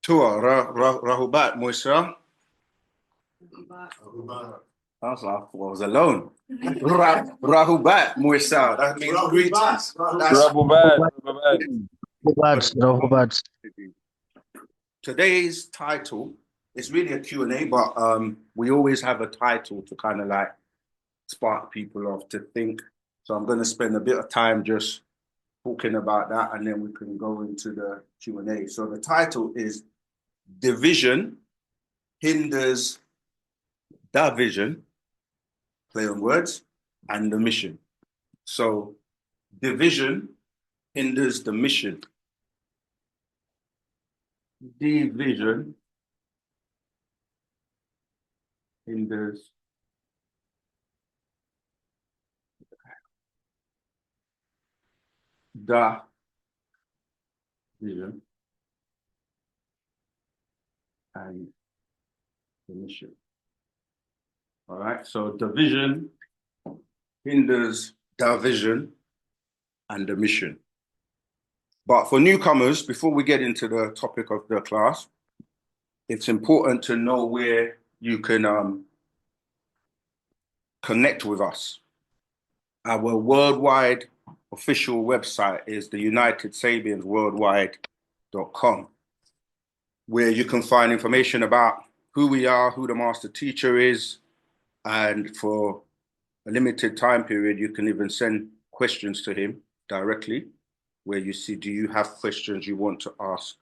Tua, Rahubat, Moisa. I was alone. Rahubat, Moisa. That means greetings. Rahubat. Today's title is really a Q&A, but we always have a title to kind of like spark people off to think. So I'm going to spend a bit of time just talking about that, and then we can go into the Q&A. So the title is Division Hinders the Vision, play on words, and the mission. So division hinders the mission. Division hinders the vision and the mission. All right, so division hinders the vision and the mission. But for newcomers, before we get into the topic of the class, it's important to know where you can connect with us. Our worldwide official website is the UnitedSabiansWorldwide.com, where you can find information about who we are, who the master teacher is, and for a limited time period, you can even send questions to him directly, where you see, do you have questions you want to ask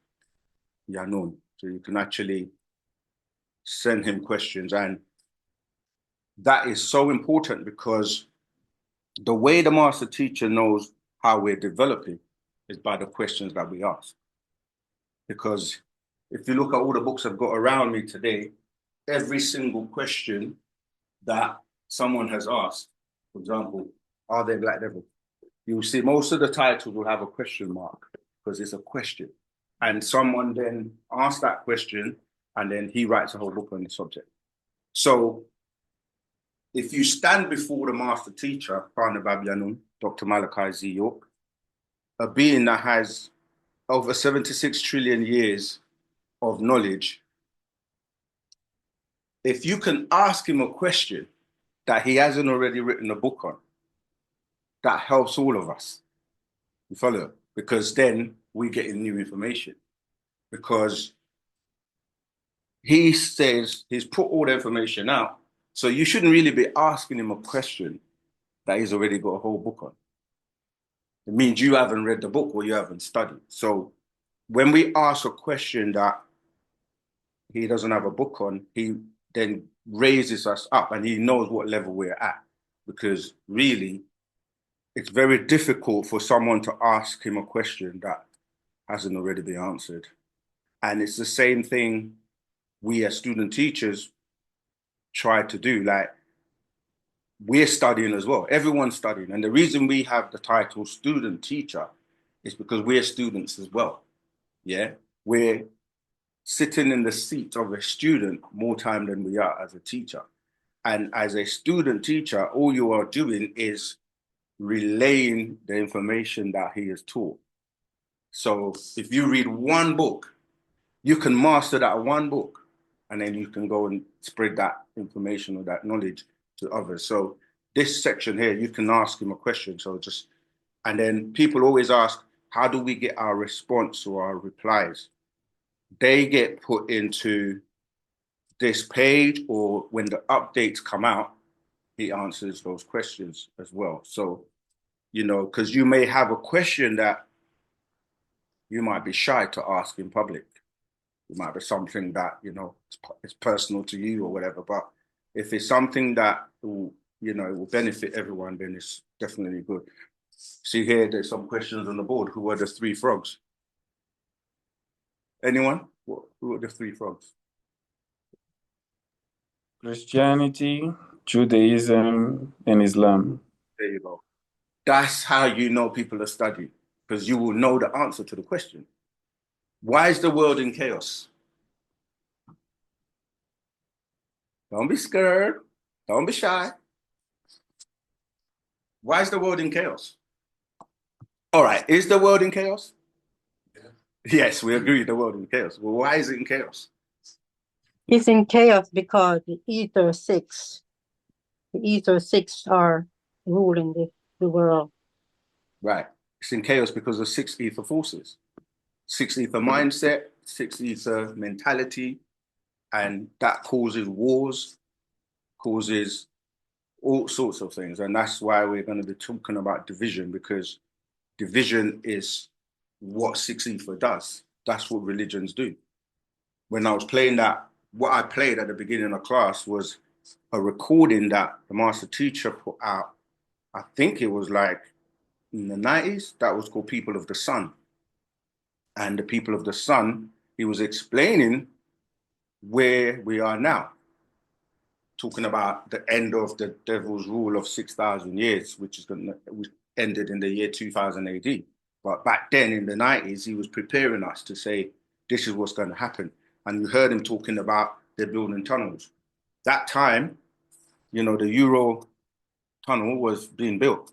Yanun? So you can actually send him questions. And that is so important because the way the master teacher knows how we're developing is by the questions that we ask. Because if you look at all the books I've got around me today, every single question that someone has asked, for example, are they Black Devil? You'll see most of the titles will have a question mark because it's a question. And someone then asks that question and then he writes a whole book on the subject. So if you stand before the master teacher, Partner Babyanun, Dr. Malachi Z. York, a being that has over 76 trillion years of knowledge, if you can ask him a question that he hasn't already written a book on, that helps all of us. You follow? Because then we get new information. Because he says he's put all the information out. So you shouldn't really be asking him a question that he's already got a whole book on. It means you haven't read the book or you haven't studied. So when we ask a question that he doesn't have a book on, he then raises us up and he knows what level we're at. Because really, it's very difficult for someone to ask him a question that hasn't already been answered. And it's the same thing we as student teachers try to do. Like, we're studying as well. Everyone's studying. And the reason we have the title student teacher is because we're students as well. Yeah, we're sitting in the seat of a student more time than we are as a teacher. And as a student teacher, all you are doing is relaying the information that he has taught. So if you read one book, you can master that one book, and then you can go and spread that information or that knowledge to others. So this section here, you can ask him a question. So just, and then people always ask, how do we get our response or our replies? They get put into this page, or when the updates come out, he answers those questions as well. So, you know, because you may have a question that you might be shy to ask in public. It might be something that, you know, it's personal to you or whatever. But if it's something that will, you know, will benefit everyone, then it's definitely good. See here, there's some questions on the board. Who are the three frogs? Anyone? Who are the three frogs? Christianity, Judaism, and Islam. There you go. That's how you know people are studying, because you will know the answer to the question. Why is the world in chaos? Don't be scared. Don't be shy. Why is the world in chaos? All right, is the world in chaos? Yeah. Yes, we agree the world is in chaos. Well, why is it in chaos? It's in chaos because the ether six are ruling the world. Right. It's in chaos because of six ether forces, six ether mindset, six ether mentality, and that causes wars, causes all sorts of things. And that's why we're going to be talking about division, because division is what six ether does. That's what religions do. When I was playing that, what I played at the beginning of class was a recording that the master teacher put out. I think it was like in the 90s, that was called People of the Sun. And the People of the Sun, he was explaining where we are now, talking about the end of the devil's rule of 6,000 years, which ended in the year 2000 AD. But back then in the 90s, he was preparing us to say, this is what's going to happen. And you heard him talking about they're building tunnels. That time, you know, the Euro tunnel was being built.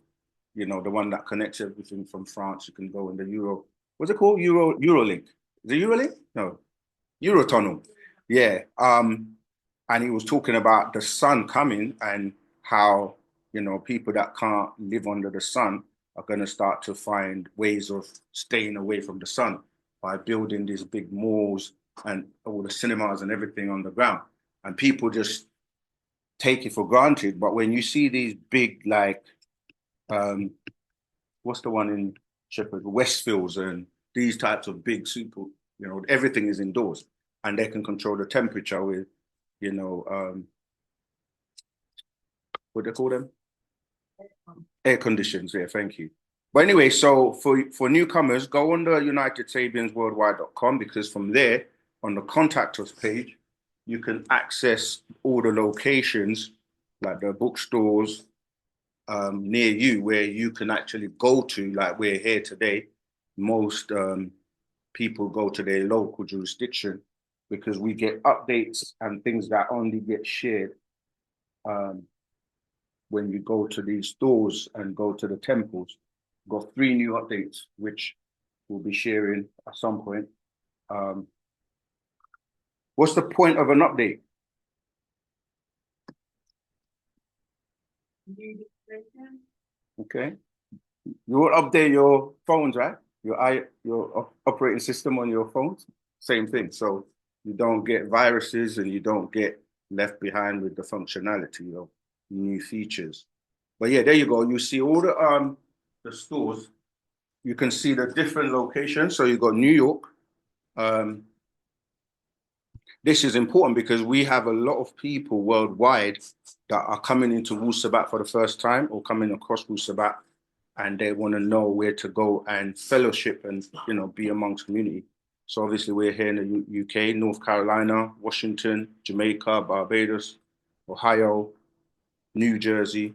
You know, the one that connects everything from France. You can go in the Euro. What's it called? Eurolink. Is it Eurolink? No, Eurotunnel. Yeah. And he was talking about the sun coming and how, you know, people that can't live under the sun are going to start to find ways of staying away from the sun by building these big malls and all the cinemas and everything on the ground. And people just take it for granted. But when you see these big, like, what's the one in Shepherd, Westfields, and these types of big super, you know, everything is indoors and they can control the temperature with, you know, what do they call them? Air conditions, yeah, thank you. But anyway, so for newcomers, go on the UnitedSabiansWorldwide.com, because from there, on the contact us page, you can access all the locations, like the bookstores near you, where you can actually go to, like we're here today. Most people go to their local jurisdiction because we get updates and things that only get shared when you go to these stores and go to the temples. We've got 3 new updates, which we'll be sharing at some point. What's the point of an update? Okay. You will update your phones, right? Your operating system on your phones, same thing. So you don't get viruses and you don't get left behind with the functionality of new features. But yeah, there you go. You see all the stores. You can see the different locations. So you got New York. This is important because we have a lot of people worldwide that are coming into Wu-Sabat for the first time or coming across Wu-Sabat, and they want to know where to go and fellowship and, you know, be amongst community. So obviously we're here in the UK, North Carolina, Washington, Jamaica, Barbados, Ohio, New Jersey,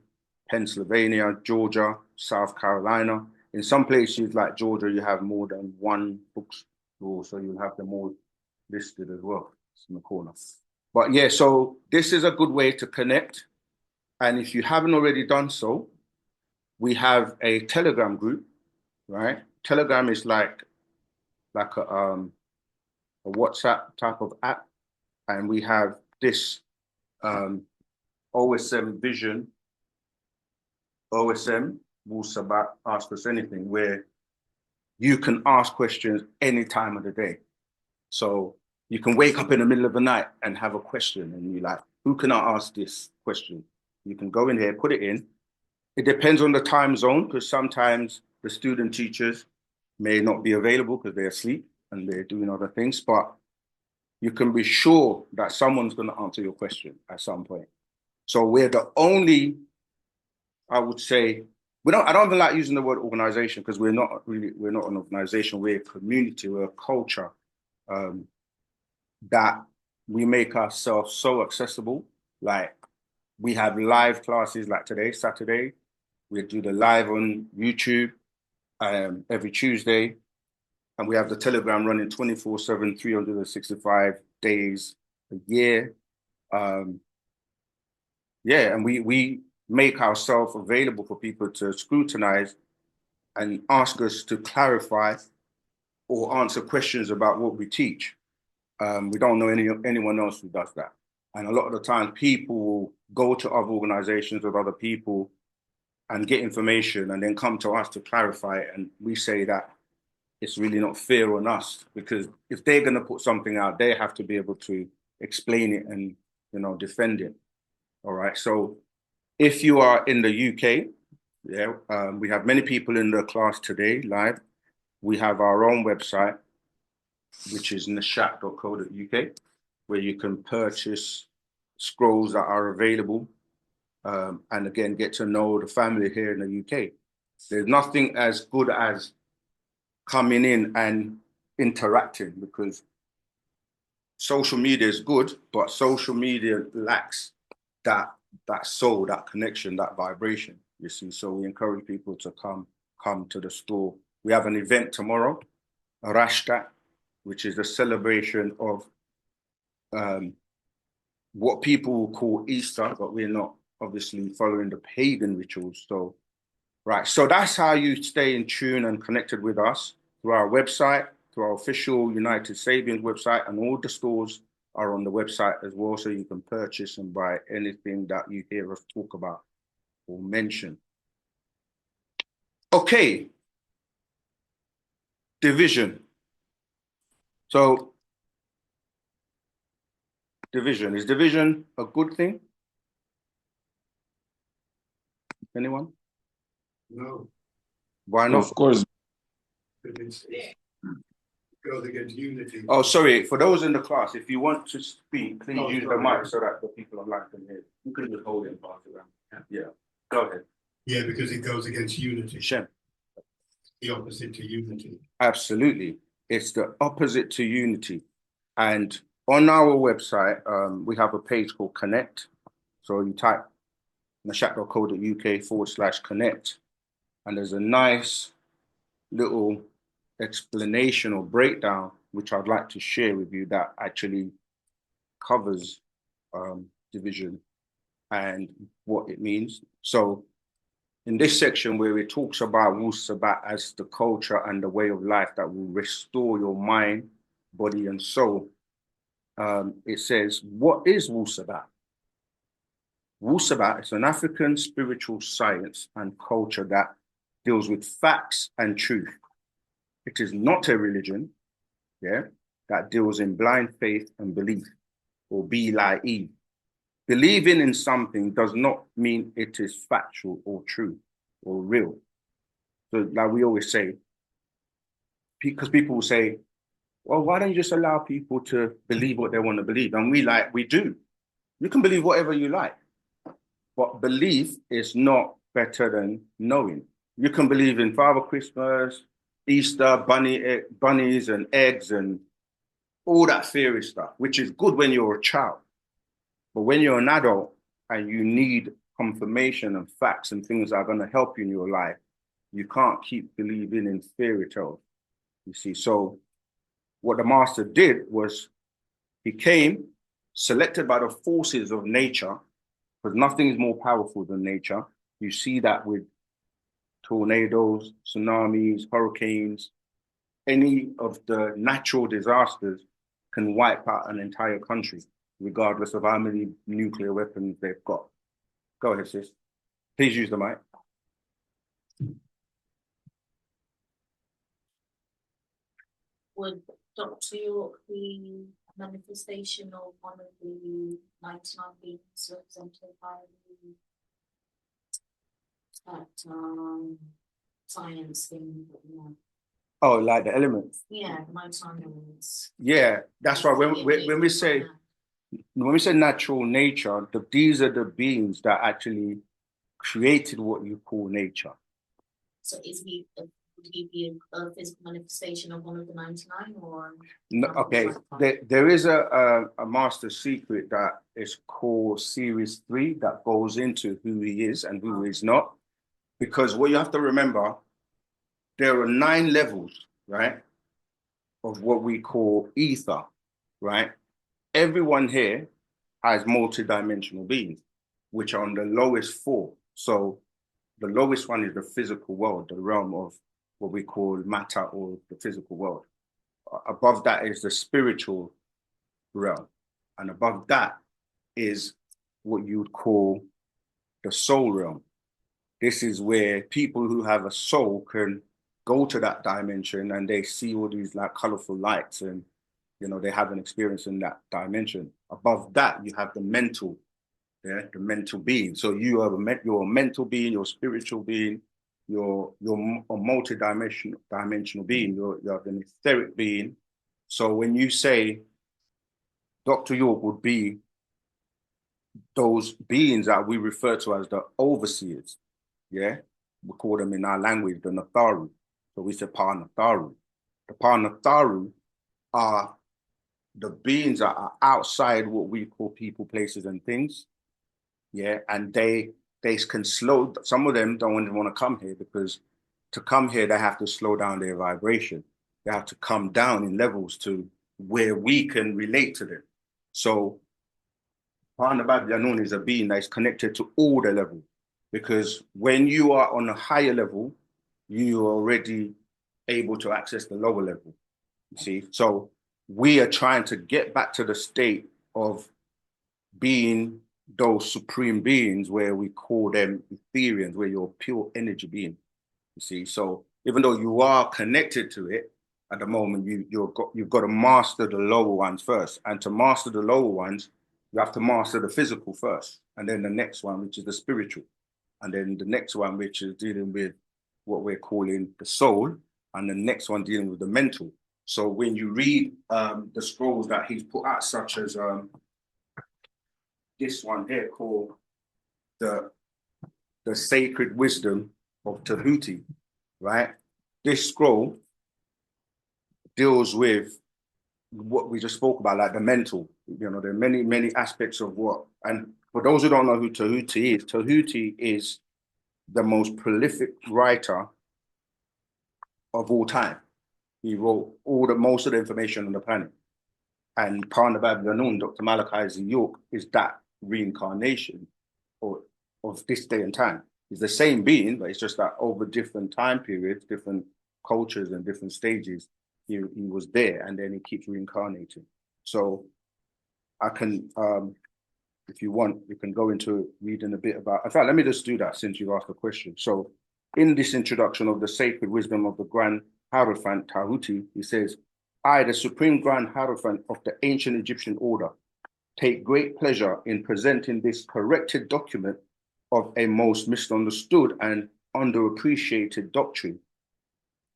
Pennsylvania, Georgia, South Carolina. In some places like Georgia, you have more than one bookstore, so you'll have them all listed as well. It's in the corner. But yeah, so this is a good way to connect. And if you haven't already done so, we have a Telegram group, right? Telegram is like a WhatsApp type of app. And we have this OSM Vision, OSM, Wu-Sabat, Ask Us Anything, where you can ask questions any time of the day. So you can wake up in the middle of the night and have a question and you're like, who can I ask this question? You can go in here, put it in. It depends on the time zone, because sometimes the student teachers may not be available because they're asleep and they're doing other things, but you can be sure that someone's going to answer your question at some point. So we're the only, I would say, I don't even like using the word organization, because we're not an organization, we're a community, we're a culture, that we make ourselves so accessible. Like we have live classes like today, Saturday. We do the live on YouTube every Tuesday. And we have the Telegram running 24/7, 365 days a year. Yeah, and we make ourselves available for people to scrutinize and ask us to clarify or answer questions about what we teach. We don't know anyone else who does that. And a lot of the time, people will go to other organizations with other people and get information and then come to us to clarify it. And we say that it's really not fair on us, because if they're going to put something out, they have to be able to explain it and, you know, defend it. All right. So if you are in the UK, we have many people in the class today live. We have our own website, which is nashat.co.uk, where you can purchase scrolls that are available. And again, get to know the family here in the UK. There's nothing as good as coming in and interacting, because social media is good, but social media lacks that soul, that connection, that vibration, you see. So we encourage people to come to the store. We have an event tomorrow, Rashta, which is a celebration of what people will call Easter, but we're not obviously following the pagan rituals. So, right. So that's how you stay in tune and connected with us, through our website, through our official United Sabians website, and all the stores are on the website as well. So you can purchase and buy anything that you hear us talk about or mention. Okay. Division. So division. Is division a good thing? Anyone? No, Why not? Of course. it goes against unity. Oh, sorry. For those in the class, if you want to speak, please Oh, use the sorry. mic so that the people online can hear. You can just hold it and pass it around. Yeah. Go ahead. Yeah, because it goes against unity, Shem. the opposite to unity. Absolutely. It's the opposite to unity. And on our website, we have a page called Connect. So you type nashat.co.uk/connect. And there's a nice little explanation or breakdown, which I'd like to share with you, that actually covers division and what it means. So in this section where it talks about Wu-Sabat as the culture and the way of life that will restore your mind, body, and soul, it says, what is Wu-Sabat? Wu-Sabat is an African spiritual science and culture that deals with facts and truth. It is not a religion, that deals in blind faith and belief, or be like Eve. Believing in something does not mean it is factual or true or real. So like we always say, because people will say, well, why don't you just allow people to believe what they want to believe? And we do. You can believe whatever you like, but belief is not better than knowing. You can believe in Father Christmas, Easter, bunnies and eggs and all that fairy stuff, which is good when you're a child. But when you're an adult and you need confirmation and facts and things that are going to help you in your life, you can't keep believing in fairy tales, you see. So what the master did was he came, selected by the forces of nature, because nothing is more powerful than nature. You see that with tornadoes, tsunamis, hurricanes, any of the natural disasters can wipe out an entire country, regardless of how many nuclear weapons they've got. Go ahead, sis. Please use the mic. Would Dr. York be a manifestation of one of the 99 beings represented by that science thing? Oh, like the elements. Yeah, the 99 elements. Yeah, that's why when we say natural nature, these are the beings that actually created what you call nature. So would he be a physical manifestation of one of the 99, or? No, okay, there is a master secret that is called Series 3 that goes into who he is and who he is not. Because what you have to remember, there are 9 levels, right, of what we call ether, right? Everyone here has multidimensional beings, which are on the lowest 4. So the lowest one is the physical world, the realm of what we call matter or the physical world. above that is the spiritual realm. And above that is what you would call the soul realm. This is where people who have a soul can go to that dimension and they see all these like colorful lights and, you know, they have an experience in that dimension. Above that, you have the mental, the mental being. So you're a mental being, you're a spiritual being, you're a multi-dimensional being, you're an etheric being. So when you say Dr. York would be those beings that we refer to as the overseers, yeah? We call them in our language the Natharu. So we say Pa Natharu. The Pa Natharu are the beings that are outside what we call people, places, and things. Yeah, and they can slow. Some of them don't want to come here because to come here they have to slow down their vibration. They have to come down in levels to where we can relate to them. So Panabab is a being that is connected to all the levels, because when you are on a higher level, you are already able to access the lower level. You see, so we are trying to get back to the state of being those supreme beings where we call them Etherians, where you're pure energy being. You see, so even though you are connected to it at the moment, you've got to master the lower ones first, and to master the lower ones, you have to master the physical first, and then the next one, which is the spiritual, and then the next one, which is dealing with what we're calling the soul, and the next one dealing with the mental. So when you read the scrolls that he's put out, such as this one here called the Sacred Wisdom of Tahuti, right? This scroll deals with what we just spoke about, like the mental. You know, there are many, many aspects of what, and for those who don't know who Tahuti is the most prolific writer of all time. He wrote most of the information on the planet. And Parnabab Yanun, Dr. Malachi York, is that reincarnation of this day and time. He's the same being, but it's just that over different time periods, different cultures and different stages, he was there, and then he keeps reincarnating. So I can, if you want, you can go into reading a bit about, in fact, let me just do that since you've asked a question. So in this introduction of the Sacred Wisdom of the Grand Hierophant Tahuti, he says, I, the Supreme Grand Hierophant of the ancient Egyptian order, take great pleasure in presenting this corrected document of a most misunderstood and underappreciated doctrine.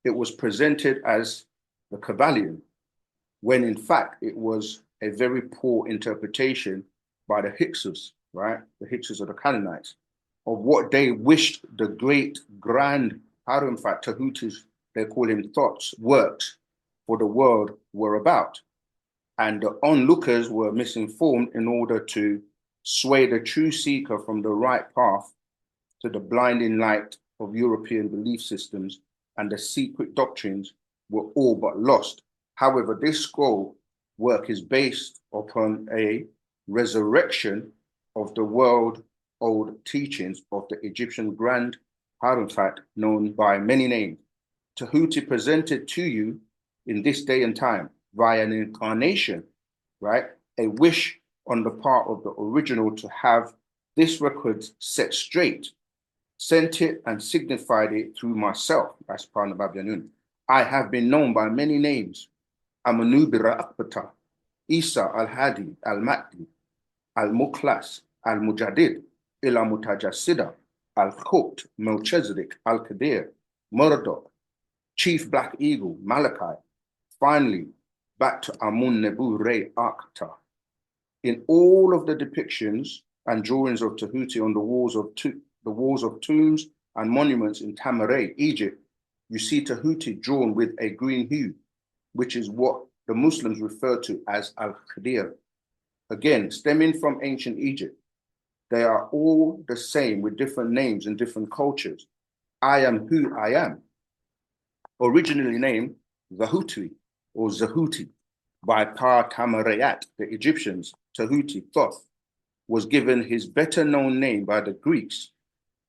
It was presented as the Kabbalion, when in fact it was a very poor interpretation by the Hyksos, right? The Hyksos are the Canaanites, of what they wished the great grand Hierophant Tahuti's, they call him thoughts, works for the world were about. And the onlookers were misinformed in order to sway the true seeker from the right path to the blinding light of European belief systems, and the secret doctrines were all but lost. However, this scroll work is based upon a resurrection of the world-old teachings of the Egyptian Grand Hierophant, known by many names. Tahuti presented to you in this day and time via an incarnation, right? A wish on the part of the original to have this record set straight, sent it and signified it through myself, as Parnabab Yanun. I have been known by many names: Amanubira Akbata, Isa Al-Hadi, Al-Mahdi, Al-Mukhlas, Al-Mujadid, Ila Mutajasida, Al-Khut, Melchizedek, Al-Qadir, Murdoch, Chief Black Eagle, Malachi. Finally, back to Amun Nebu Re Akhtar. In all of the depictions and drawings of Tahuti on the walls of tombs and monuments in Tamaray, Egypt, you see Tahuti drawn with a green hue, which is what the Muslims refer to as Al-Qadir. Again, stemming from ancient Egypt, they are all the same with different names and different cultures. I am who I am. Originally named Zahuti or Zahuti by Pa Tamarayat, the Egyptians, Tahuti Thoth, was given his better known name by the Greeks.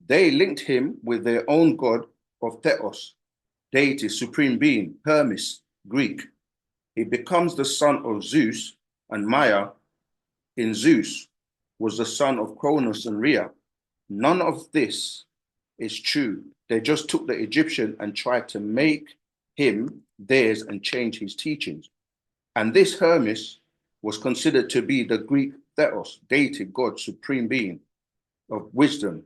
They linked him with their own god of Theos, deity, supreme being, Hermes, Greek. He becomes the son of Zeus, and Maya in Zeus was the son of Cronus and Rhea. None of this is true. They just took the Egyptian and tried to make him theirs and change his teachings. And this Hermes was considered to be the Greek Theos, deity, God, supreme being of wisdom,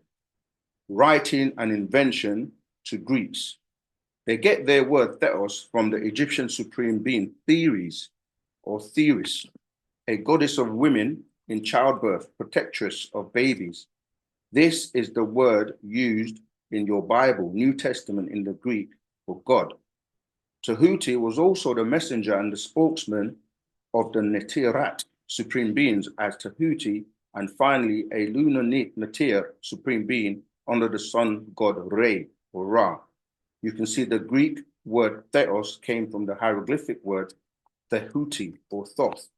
writing and invention to Greeks. They get their word Theos from the Egyptian supreme being Theres or Theris, a goddess of women in childbirth, protectress of babies. This is the word used in your Bible, New Testament, in the Greek for God. Tahuti was also the messenger and the spokesman of the Netirat, supreme beings, as Tahuti, and finally a lunar Netir, supreme being, under the sun god Re or Ra. You can see the Greek word Theos came from the hieroglyphic word Tahuti or Thoth.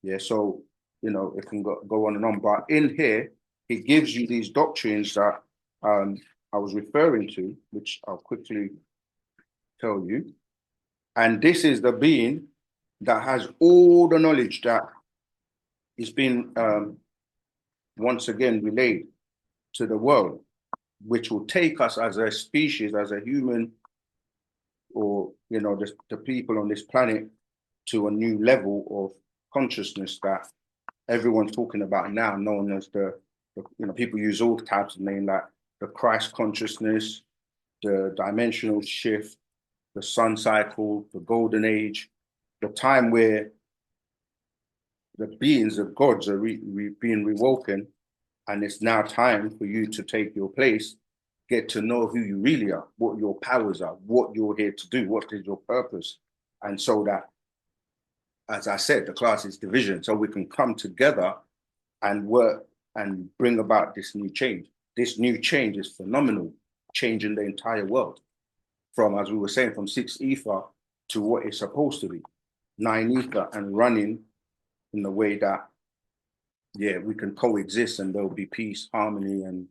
Yeah, so, you know, it can go on and on. But in here, he gives you these doctrines that I was referring to, which I'll quickly tell you. And this is the being that has all the knowledge that is being once again relayed to the world, which will take us as a species, as a human, or, you know, the people on this planet to a new level of consciousness that everyone's talking about now, known as the you know, people use all types of names like the Christ consciousness, the dimensional shift, the sun cycle, the golden age, the time where the beings of gods are being rewoken, and it's now time for you to take your place, get to know who you really are, what your powers are, what you're here to do, what is your purpose. And so that, as I said, the class is division, so we can come together and work and bring about this new change. This new change is phenomenal, changing the entire world from, as we were saying, from 6 ether to what it's supposed to be, 9 ether, and running in the way that, yeah, we can coexist and there'll be peace, harmony, and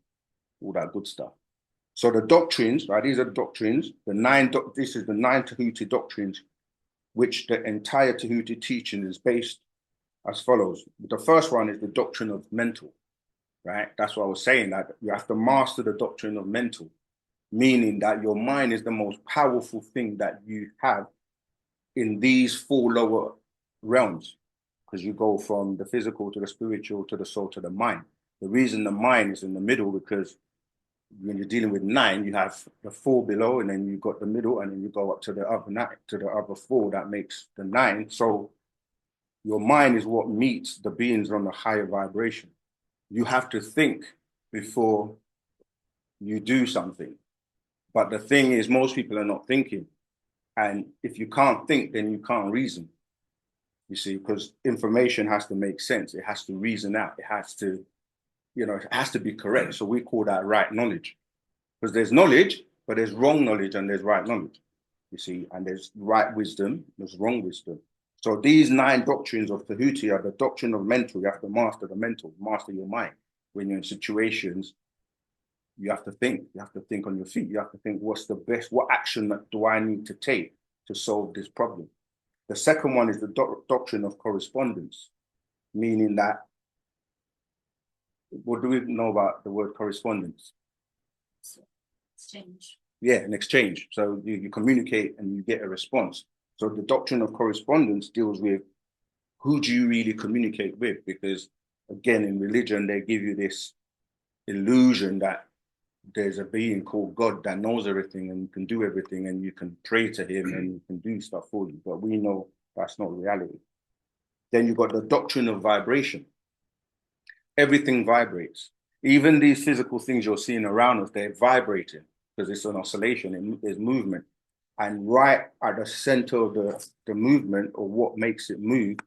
all that good stuff. So the doctrines, right? These are doctrines. This is the 9 Tahuti doctrines, which the entire Tahuti teaching is based as follows. The first one is the doctrine of mental, right? That's what I was saying, that you have to master the doctrine of mental, meaning that your mind is the most powerful thing that you have in these 4 lower realms, because you go from the physical to the spiritual to the soul to the mind. The reason the mind is in the middle, because when you're dealing with 9, you have the 4 below, and then you got the middle, and then you go up to the other 9, to the other 4 that makes the 9. So your mind is what meets the beings on the higher vibration. You have to think before you do something. But the thing is, most people are not thinking. And if you can't think, then you can't reason. You see, because information has to make sense. It has to reason out. It has to, you know, it has to be correct. So we call that right knowledge. Because there's knowledge, but there's wrong knowledge and there's right knowledge. You see, and there's right wisdom, there's wrong wisdom. So these 9 doctrines of Tahuti are the doctrine of mental. You have to master the mental, master your mind. When you're in situations, you have to think. You have to think on your feet. You have to think, what's the best, what action do I need to take to solve this problem? The second one is the doctrine of correspondence, meaning that, what do we know about the word correspondence? Exchange. Yeah, an exchange. So you communicate and you get a response. So the doctrine of correspondence deals with who do you really communicate with? Because again, in religion, they give you this illusion that there's a being called God that knows everything and can do everything, and you can pray to him and you can do stuff for you. But we know that's not reality. Then you've got the doctrine of vibration. Everything vibrates. Even these physical things you're seeing around us, they're vibrating because it's an oscillation, there's movement. And right at the center of the movement, or what makes it move,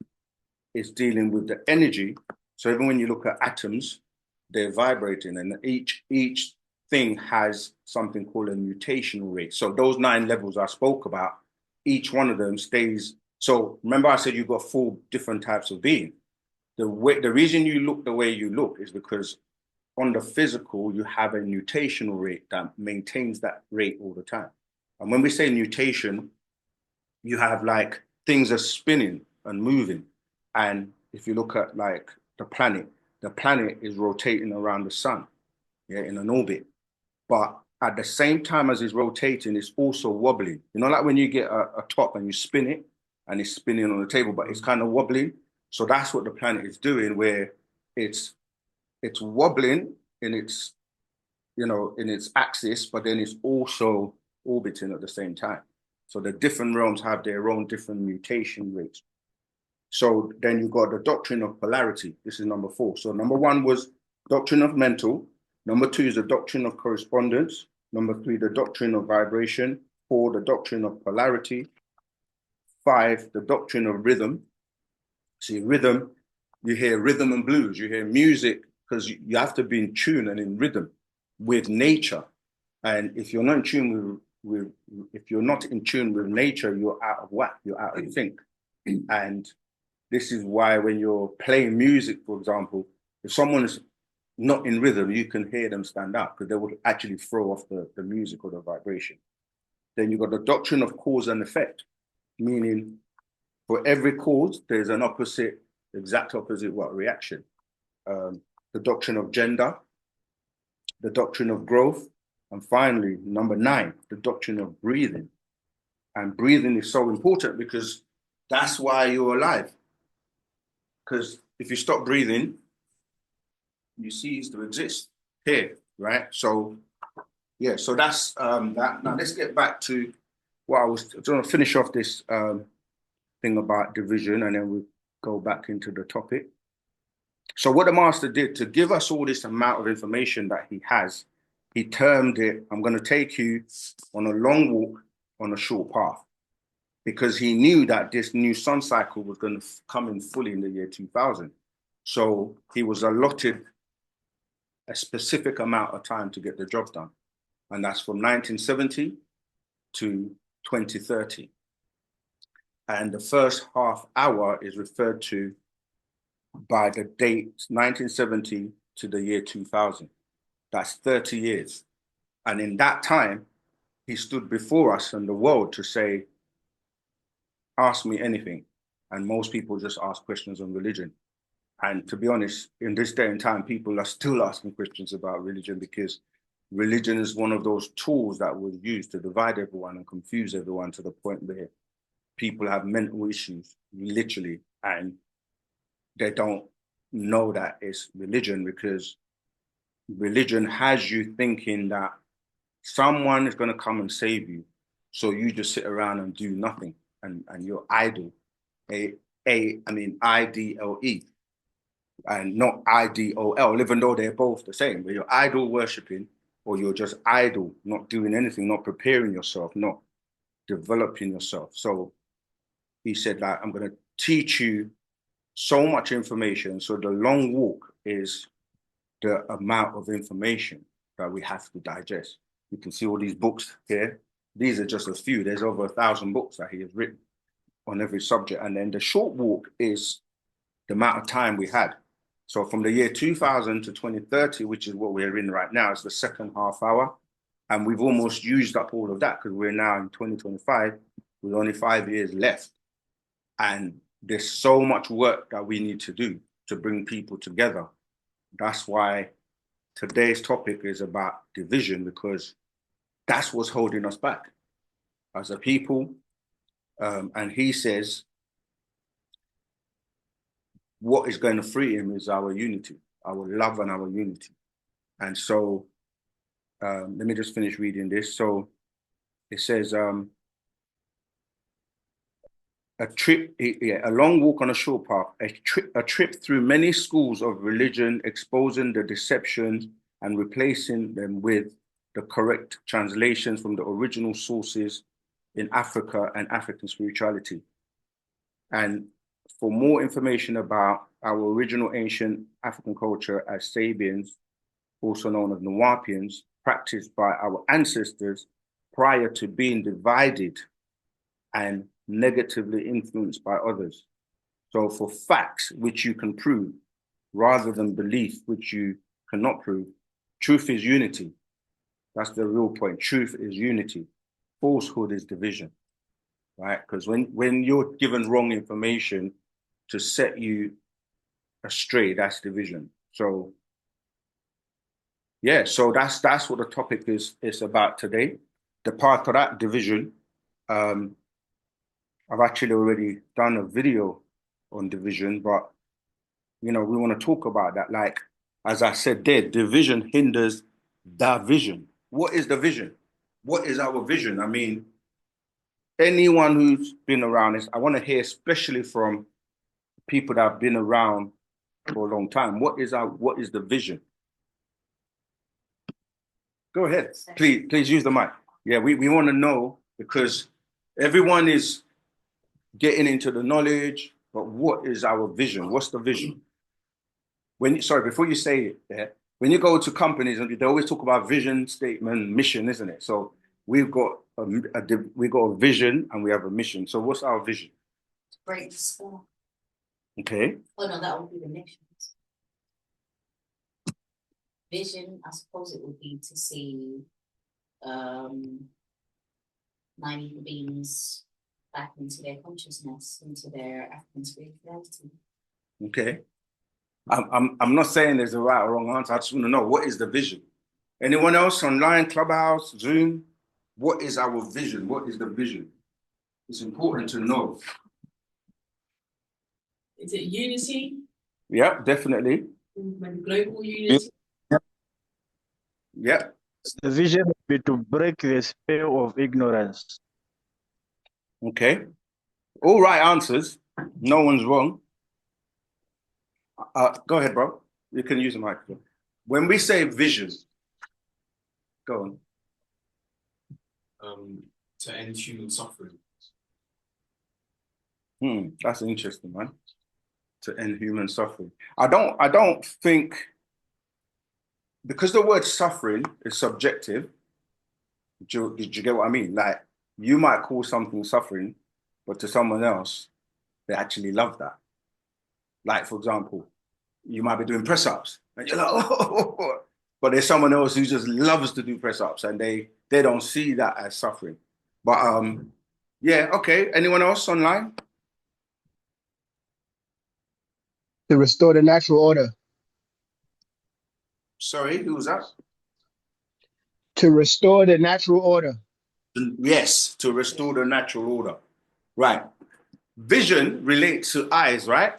is dealing with the energy. So even when you look at atoms, they're vibrating, and each thing has something called a nutational rate. So those 9 levels I spoke about, each one of them stays. So remember I said you've got 4 different types of being. The reason you look the way you look is because on the physical, you have a nutational rate that maintains that rate all the time. And when we say nutation, you have like things are spinning and moving. And if you look at like the planet is rotating around the sun, yeah, in an orbit. But at the same time as it's rotating, it's also wobbling. You know, like when you get a top and you spin it and it's spinning on the table, but it's kind of wobbling. So that's what the planet is doing, where it's wobbling in its, you know, in its axis, but then it's also orbiting at the same time. So the different realms have their own different mutation rates. So then you've got the doctrine of polarity. This is number 4. So number 1 was doctrine of mental. Number 2 is the doctrine of correspondence. Number 3, the doctrine of vibration. 4, the doctrine of polarity. 5, the doctrine of rhythm. See, rhythm, you hear rhythm and blues, you hear music, because you have to be in tune and in rhythm with nature. And if you're not in tune if you're not in tune with nature, you're out of whack, you're out of sync. And this is why when you're playing music, for example, if someone's not in rhythm, you can hear them stand up because they would actually throw off the music or the vibration. Then you've got the doctrine of cause and effect, meaning for every cause, there's an opposite, exact opposite reaction. The doctrine of gender, the doctrine of growth, and finally, number 9, the doctrine of breathing. And breathing is so important because that's why you're alive. Because if you stop breathing, you cease to exist here, right? So, yeah, so that's that. Now let's get back to what I was going to finish off this thing about division, and then we'll go back into the topic. So what the master did to give us all this amount of information that he has, he termed it, I'm going to take you on a long walk on a short path, because he knew that this new sun cycle was going to come in fully in the year 2000. So he was allotted a specific amount of time to get the job done. And that's from 1970 to 2030. And the first half hour is referred to by the date 1970 to the year 2000. That's 30 years. And in that time, he stood before us and the world to say, ask me anything. And most people just ask questions on religion. And to be honest, in this day and time, people are still asking questions about religion, because religion is one of those tools that was used to divide everyone and confuse everyone to the point where people have mental issues, literally, and they don't know that it's religion, because religion has you thinking that someone is going to come and save you. So you just sit around and do nothing, and you're idle. I mean, IDLE, and not IDOL, even though they're both the same. But you're idol worshipping, or you're just idle, not doing anything, not preparing yourself, not developing yourself. So he said that I'm going to teach you so much information. So the long walk is the amount of information that we have to digest. You can see all these books here. These are just a few. There's over 1,000 books that he has written on every subject. And then the short walk is the amount of time we had. So from the year 2000 to 2030, which is what we're in right now, is the second half hour. And we've almost used up all of that, because we're now in 2025 with only 5 years left. And there's so much work that we need to do to bring people together. That's why today's topic is about division, because that's what's holding us back as a people. And he says, what is going to free him is our unity, our love and our unity. And so let me just finish reading this. So it says, a long walk on a short path, a trip through many schools of religion, exposing the deceptions and replacing them with the correct translations from the original sources in Africa and African spirituality. And for more information about our original ancient African culture as Sabians, also known as Nawapians, practiced by our ancestors prior to being divided and negatively influenced by others. So for facts which you can prove, rather than belief which you cannot prove, truth is unity. That's the real point. Truth is unity. Falsehood is division. right? Because when you're given wrong information to set you astray, that's division. So yeah, so that's what the topic is about today. The part of that division, I've actually already done a video on division, but we want to talk about that. Like, as I said there, division hinders the vision. What is the vision? What is our vision? I mean, anyone who's been around this, I want to hear especially from people that have been around for a long time. What is the vision? Go ahead. Please use the mic. Yeah, we want to know, because everyone is getting into the knowledge, but what is our vision? What's the vision? Before you say it, yeah, when you go to companies, they always talk about vision, statement, mission, isn't it? So we've got a vision and we have a mission. So what's our vision? Break the spell. Okay. Oh no, that would be the mission. Vision, I suppose it would be to see 9 evil beings back into their consciousness, into their African spirituality. Okay. I'm not saying there's a right or wrong answer. I just want to know, what is the vision? Anyone else online, Clubhouse, Zoom? What is our vision? What is the vision? It's important to know. Is it unity? Yeah, definitely. Maybe global unity? Yeah. The vision would be to break the spell of ignorance. Okay. All right answers. No one's wrong. Go ahead, bro. You can use the microphone. When we say vision, go on. To end human suffering. That's interesting, man. To end human suffering. I don't think, because the word suffering is subjective. Did you get what I mean? Like, you might call something suffering, but to someone else, they actually love that. Like, for example, you might be doing press-ups and you're like, oh, but there's someone else who just loves to do press-ups and they don't see that as suffering. But yeah, okay. Anyone else online? To restore the natural order. Sorry, who was that? To restore the natural order. Yes, to restore the natural order. Right. Vision relates to eyes, right?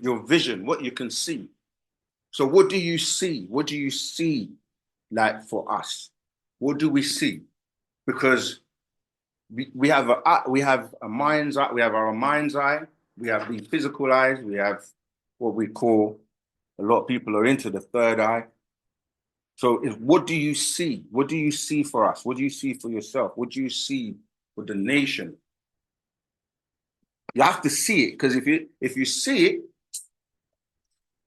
Your vision, what you can see. So what do you see? What do you see, like, for us? What do we see? Because we have a mind's eye, we have our mind's eye, we have the physical eyes, we have what we call, a lot of people are into the third eye. So what do you see? What do you see for us? What do you see for yourself? What do you see for the nation? You have to see it, because if you see it,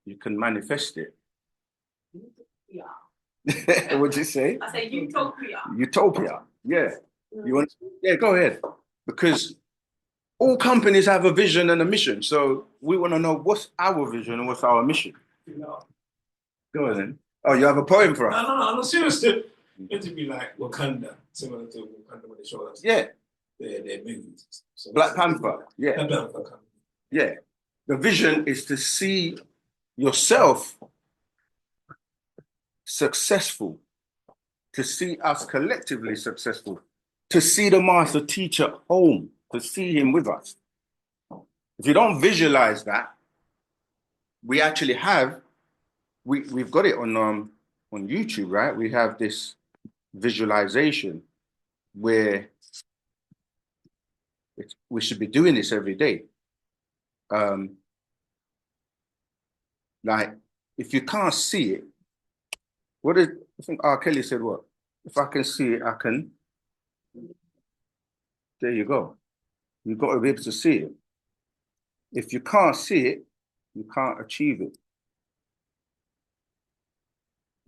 you can manifest it. Yeah. What'd you say? I say utopia. Utopia. Yeah. You want? Yeah, go ahead. Because all companies have a vision and a mission. So we want to know, what's our vision and what's our mission. Go on then. Oh, you have a poem for us? No, seriously. It to be like Wakanda, similar to Wakanda when they show us. Yeah. Their movies. So Black Panther. Yeah. Black Panther. Yeah. The vision is to see yourself successful, to see us collectively successful, to see the master teacher home, to see him with us. If you don't visualize that, we actually have, we've got it on YouTube, right? We have this visualization where we should be doing this every day. Like, if you can't see it, I think R. Kelly said what? If I can see it, I can. There you go. You've got to be able to see it. If you can't see it, you can't achieve it.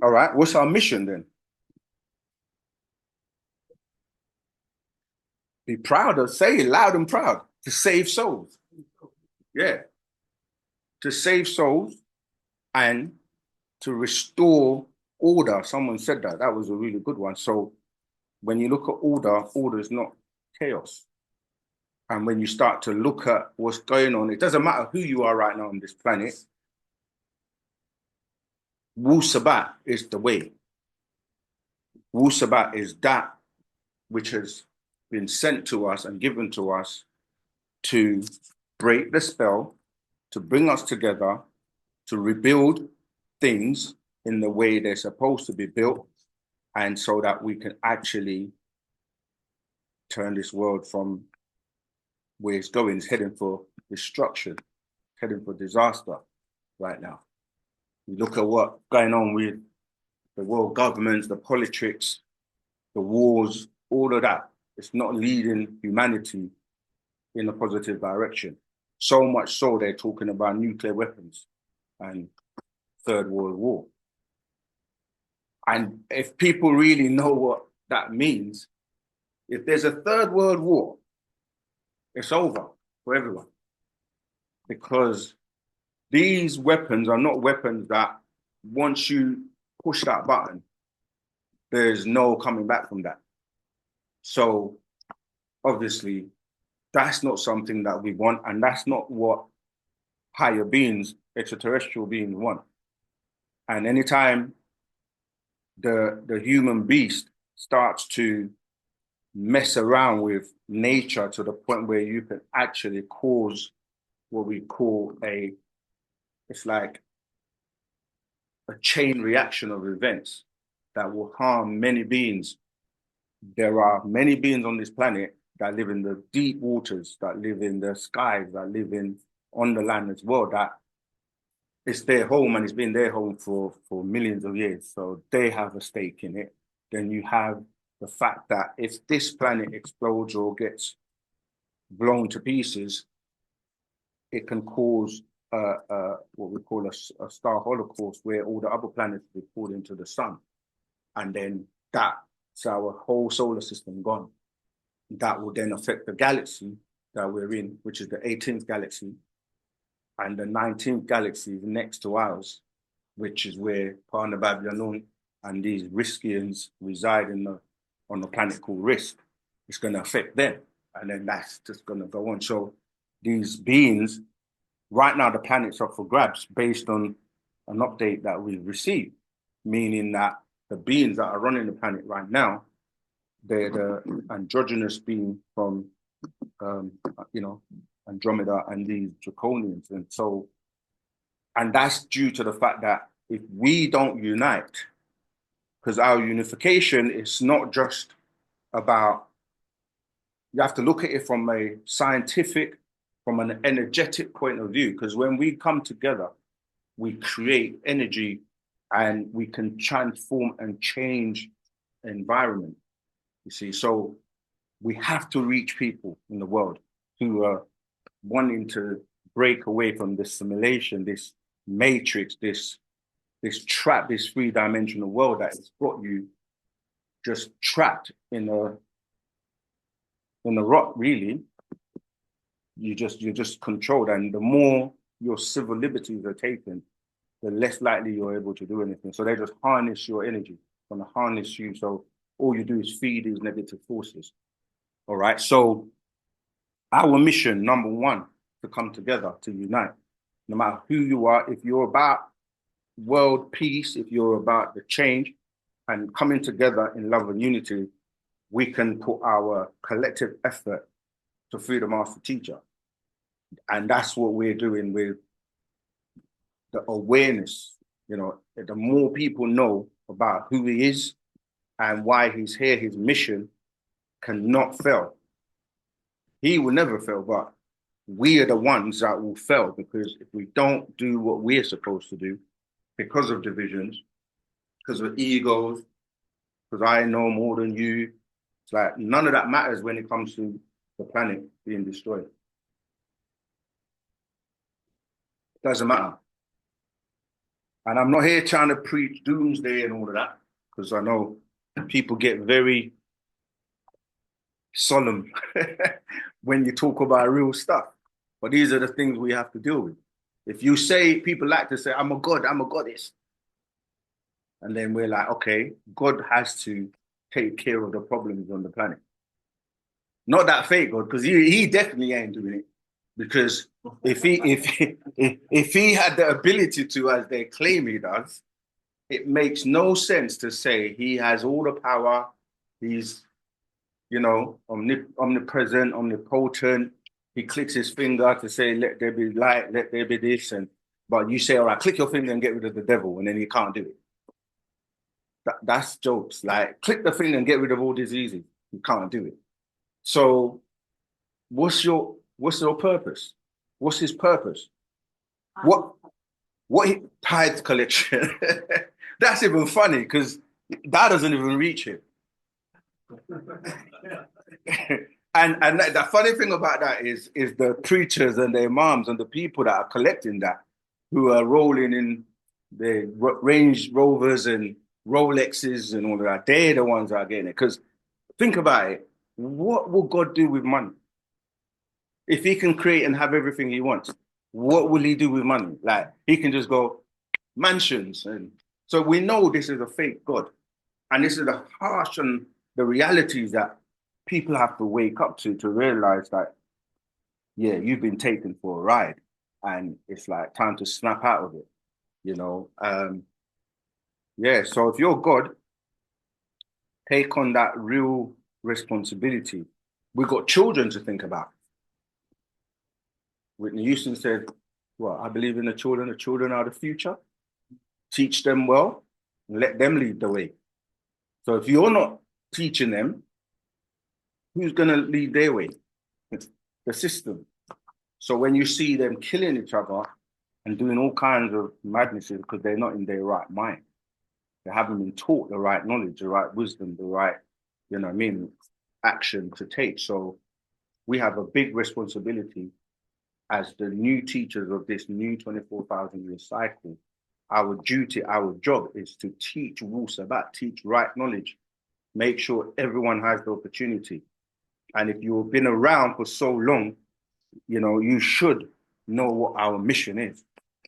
All right, what's our mission then? Be proud of, say it loud and proud, to save souls. Yeah. To save souls and to restore order. Someone said that was a really good one. So when you look at order, order is not chaos. And when you start to look at what's going on, it doesn't matter who you are right now on this planet. Wu-Sabat is the way. Wu-Sabat is that which has been sent to us and given to us to break the spell, to bring us together, to rebuild things in the way they're supposed to be built, and so that we can actually turn this world from where it's going. It's heading for destruction, heading for disaster right now. You look at what's going on with the world governments, the politics, the wars, all of that. It's not leading humanity in a positive direction. So much so they're talking about nuclear weapons and Third World War. And if people really know what that means, if there's a Third World War, it's over for everyone. Because these weapons are not weapons that once you push that button, there's no coming back from that. So obviously, that's not something that we want, and that's not what higher beings, extraterrestrial beings want. And anytime the human beast starts to mess around with nature to the point where you can actually cause what we call it's like a chain reaction of events that will harm many beings. There are many beings on this planet that live in the deep waters, that live in the skies, that live on the land as well, that it's their home and it's been their home for millions of years. So they have a stake in it. Then you have the fact that if this planet explodes or gets blown to pieces, it can cause what we call a star holocaust, where all the other planets will fall into the sun. And then that's our whole solar system gone. That will then affect the galaxy that we're in, which is the 18th galaxy. And the 19th galaxy is next to ours, which is where Parna Babylon and these Riskians reside on the planet called Risk. It's going to affect them. And then that's just going to go on. So these beings, right now, the planets are for grabs based on an update that we've received, meaning that the beings that are running the planet right now, they're the androgynous being from, Andromeda and these draconians. And that's due to the fact that if we don't unite, because our unification is not just about, you have to look at it from a scientific, from an energetic point of view, because when we come together, we create energy and we can transform and change the environment, you see. So we have to reach people in the world who are wanting to break away from this simulation, this matrix, this trap, this three-dimensional world that has got you just trapped in a rut, really. You're just controlled, and the more your civil liberties are taken, the less likely you're able to do anything. So they just harness your energy, going to harness you. So all you do is feed these negative forces. All right. So our mission, number one, to come together, to unite, no matter who you are. If you're about world peace, if you're about the change and coming together in love and unity, we can put our collective effort to free the master teacher. And that's what we're doing with the awareness. You know, the more people know about who he is and why he's here, his mission cannot fail. He will never fail, but we are the ones that will fail, because if we don't do what we're supposed to do, because of divisions, because of egos, because I know more than you, it's like none of that matters when it comes to the planet being destroyed. It doesn't matter. And I'm not here trying to preach doomsday and all of that, because I know people get very solemn when you talk about real stuff. But these are the things we have to deal with. If you say, people like to say, I'm a god, I'm a goddess. And then we're like, okay, God has to take care of the problems on the planet. Not that fake God, because he definitely ain't doing it. Because if he had the ability to, as they claim he does, it makes no sense to say he has all the power. He's, omnipresent, omnipotent. He clicks his finger to say, "Let there be light, let there be this," but you say, "All right, click your finger and get rid of the devil," and then you can't do it. That's jokes. Like, click the finger and get rid of all diseases. You can't do it. So, what's your purpose? What's his purpose? What tithe collection? That's even funny because that doesn't even reach him. and the funny thing about that is the preachers and the imams and the people that are collecting that, who are rolling in the Range Rovers and Rolexes and all of that, they're the ones that are getting it. Because think about it, what will God do with money? If he can create and have everything he wants, what will he do with money? Like, he can just go mansions. And so we know this is a fake God. And this is the harsh and the realities that people have to wake up to realize that, yeah, you've been taken for a ride and it's like time to snap out of it, Yeah, so if you're God, take on that real responsibility. We've got children to think about. Whitney Houston said, well, I believe in the children. The children are the future. Teach them well and let them lead the way. So if you're not teaching them, who's going to lead their way? It's the system. So when you see them killing each other and doing all kinds of madnesses because they're not in their right mind, they haven't been taught the right knowledge, the right wisdom, the right, action to take. So we have a big responsibility as the new teachers of this new 24,000-year cycle. Our duty, our job is to teach Wu-Sabat, teach right knowledge, make sure everyone has the opportunity. And if you've been around for so long, you should know what our mission is.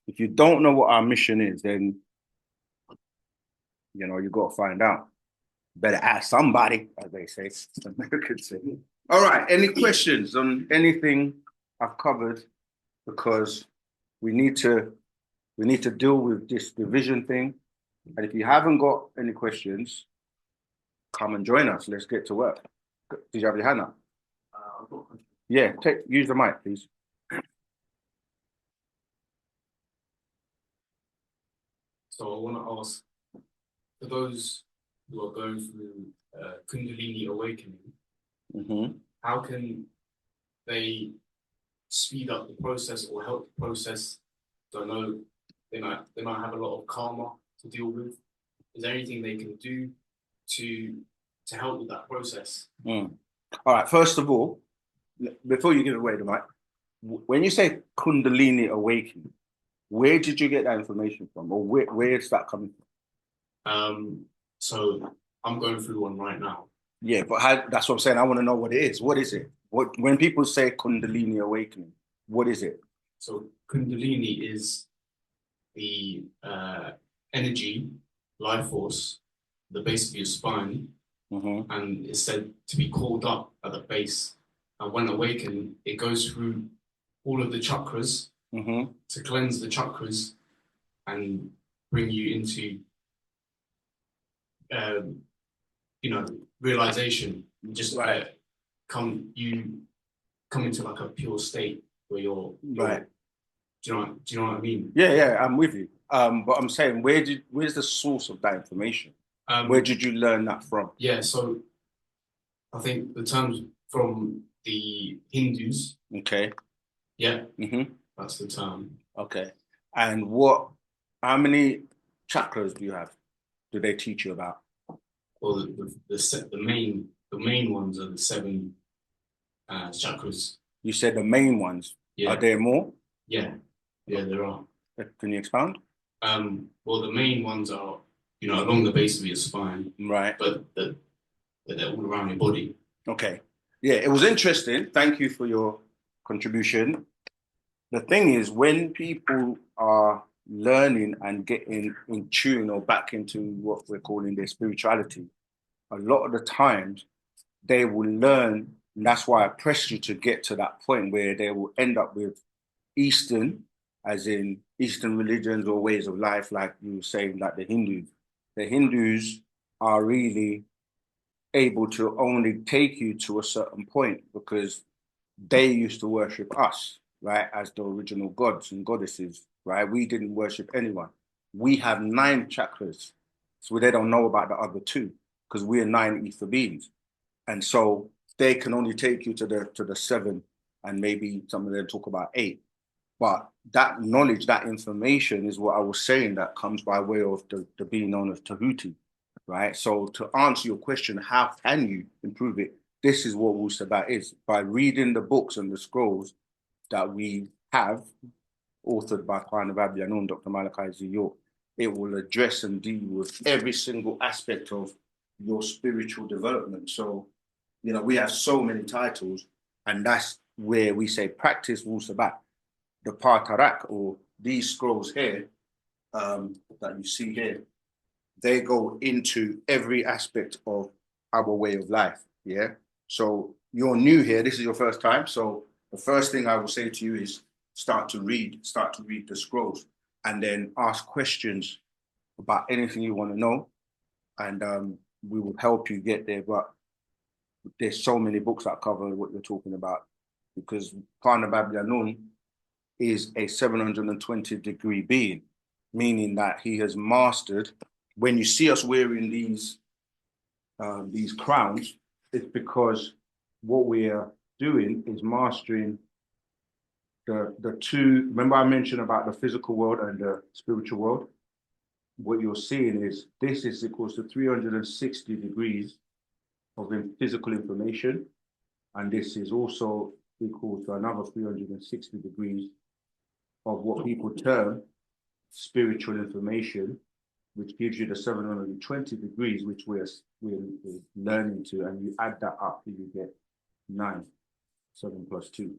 If you don't know what our mission is, then, you got to find out. Better ask somebody, as they say, Americans say. All right, any questions on anything I've covered? Because we need to deal with this division thing. And if you haven't got any questions, come and join us. Let's get to work. Did you have your hand up? Yeah, use the mic, please. So I want to ask, for those who are going through Kundalini awakening, how can they speed up the process or help the process? So I know they might have a lot of karma to deal with. Is there anything they can do to help with that process? All right, first of all, before you give away the mic, when you say Kundalini awakening, where did you get that information from, or where is that coming from? So I'm going through one right now. Yeah, but that's what I'm saying. I want to know what it is. What is it? When people say Kundalini awakening, what is it? So Kundalini is the energy, life force, the base of your spine, and it's said to be called up at the base. And when awakened, it goes through all of the chakras to cleanse the chakras and bring you into, realization. You just come into like a pure state where you're right. Do you know what I mean? Yeah, I'm with you. But I'm saying, where's the source of that information? Where did you learn that from? Yeah, so I think the terms from the Hindus. Okay. Yeah. That's the term. Okay. And how many chakras do you have? Do they teach you about? Well, the main ones are the 7 chakras. You said the main ones. Yeah. Are there more? Yeah, there are. Can you expound? Well, the main ones are, along the base of your spine. Right. But they're all around your body. Okay. Yeah, it was interesting. Thank you for your contribution. The thing is, when people are learning and getting in tune or back into what we're calling their spirituality, a lot of the times they will learn And that's why I pressed you to get to that point where they will end up with Eastern, as in Eastern religions or ways of life, like you were saying, like the Hindus. The Hindus are really able to only take you to a certain point because they used to worship us, right, as the original gods and goddesses, right? We didn't worship anyone. We have 9 chakras, so they don't know about the other 2 because we're 9 ether beings. And so they can only take you to the 7, and maybe some of them talk about 8. But that knowledge, that information is what I was saying that comes by way of the being known as Tahuti, right? So to answer your question, how can you improve it? This is what Wu-Sabat is. By reading the books and the scrolls that we have, authored by Kwana Babianon, Dr. Malachi Z. York, it will address and deal with every single aspect of your spiritual development. So, you know, we have so many titles, and that's where we say practice Wu-Sabat. The Patriarchal, or these scrolls here that you see here, they go into every aspect of our way of life, yeah? So you're new here, this is your first time, so the first thing I will say to you is start to read the scrolls, and then ask questions about anything you want to know, and we will help you get there. But there's so many books that cover what you're talking about, because Kwana Babianon is a 720-degree being, meaning that he has mastered. When you see us wearing these crowns, it's because what we are doing is mastering the 2. Remember I mentioned about the physical world and the spiritual world? What you're seeing is this is equals to 360 degrees of physical information, and this is also equal to another 360 degrees of what people term spiritual information, which gives you the 720 degrees, which we're learning to, and you add that up, you get 9. 7 plus 2,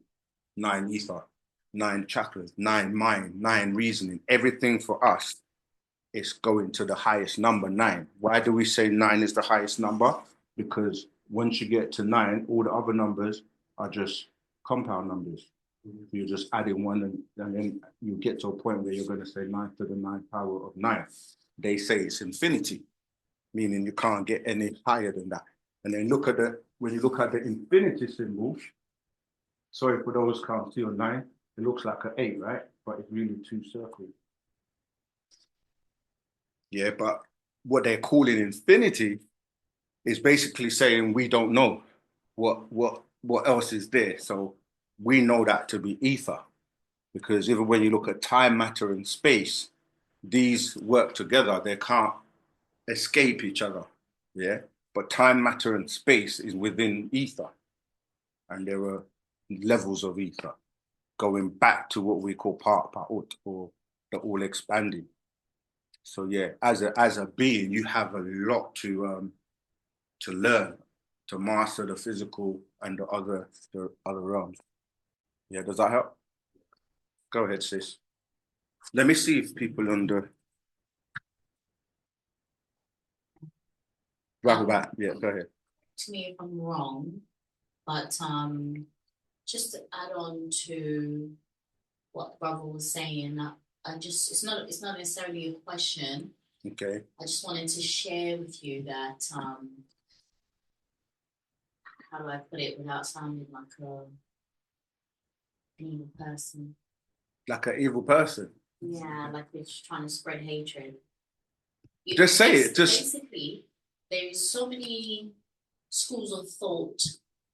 9 ether, 9 chakras, 9 mind, 9 reasoning. Everything for us is going to the highest number, 9. Why do we say 9 is the highest number? Because once you get to 9, all the other numbers are just compound numbers. You're just adding 1, and then you get to a point where you're going to say 9 to the 9th power of 9. They say it's infinity, meaning you can't get any higher than that. And then when you look at the infinity symbol, sorry for those can't see on 9, it looks like an 8, right? But it's really 2 circles. Yeah, but what they're calling infinity is basically saying we don't know what else is there. So we know that to be ether, because even when you look at time, matter, and space, these work together. They can't escape each other, yeah? But time, matter, and space is within ether, and there are levels of ether going back to what we call Pa'ut, or the all expanding. So yeah, as a being, you have a lot to learn, to master the physical and the other realms. Yeah, does that help? Go ahead, sis. Let me see if people on the back. Yeah, go ahead. To me if I'm wrong, but just to add on to what the brother was saying, it's not necessarily a question. Okay. I just wanted to share with you that how do I put it without sounding like an evil person? Like an evil person? Yeah, like we're just trying to spread hatred. Just say it. Basically, there is so many schools of thought,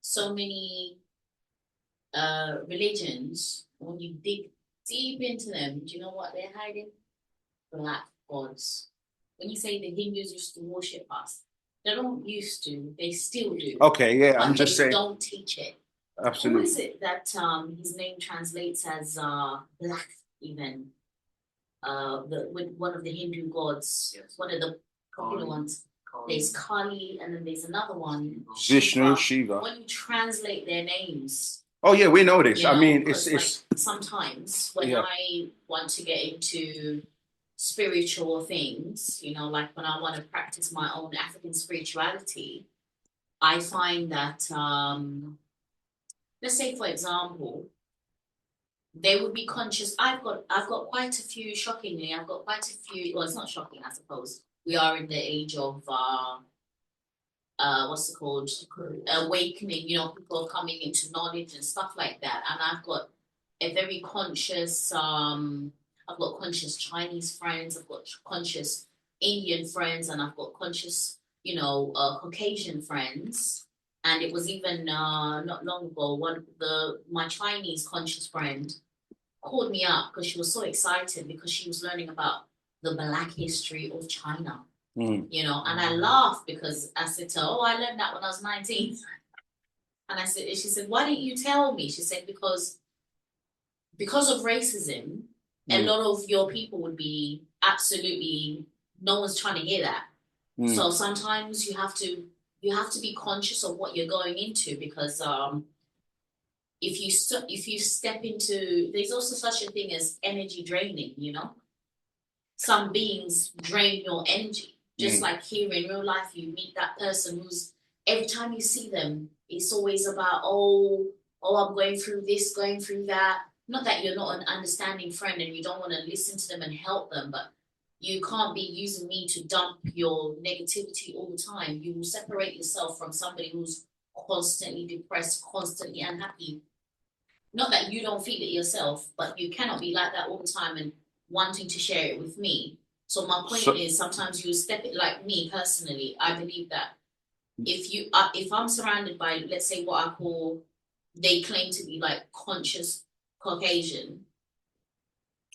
so many religions. When you dig deep into them, do you know what they're hiding? Black gods. When you say the Hindus used to worship us, they don't used to, they still do. Okay, yeah, I'm just saying. They don't teach it. Absolutely. Who is it that his name translates as black even? With one of the Hindu gods, yes. One of the popular ones. There's Kali, and then there's another one, Vishnu, Shiva. When you translate their names. Oh yeah, we know this. I mean, it's like sometimes when I want to get into spiritual things, like when I want to practice my own African spirituality, I find that let's say for example, they would be conscious. I've got quite a few, shockingly, I've got quite a few, well, it's not shocking, I suppose. We are in the age of what's it called? Awakening, you know, people coming into knowledge and stuff like that. And I've got a very conscious, I've got conscious Chinese friends, I've got conscious Indian friends, and I've got conscious, you know, Caucasian friends. And it was even not long ago, my Chinese conscious friend called me up because she was so excited because she was learning about the Black history of China. You know, and I laughed because I said to her, "Oh, I learned that when I was 19." And she said, "Why didn't you tell me?" She said, because of racism, a lot of your people would be absolutely, no one's trying to hear that. So sometimes you have to be conscious of what you're going into, because if you step into, there's also such a thing as energy draining, you know. Some beings drain your energy. Just like here in real life, you meet that person who's, every time you see them, it's always about, oh, I'm going through this, going through that. Not that you're not an understanding friend and you don't want to listen to them and help them, but you can't be using me to dump your negativity all the time. You will separate yourself from somebody who's constantly depressed, constantly unhappy. Not that you don't feel it yourself, but you cannot be like that all the time and wanting to share it with me. So my point is, sometimes you step it, like me personally, I believe that if I'm surrounded by, let's say what I call, they claim to be like conscious Caucasian.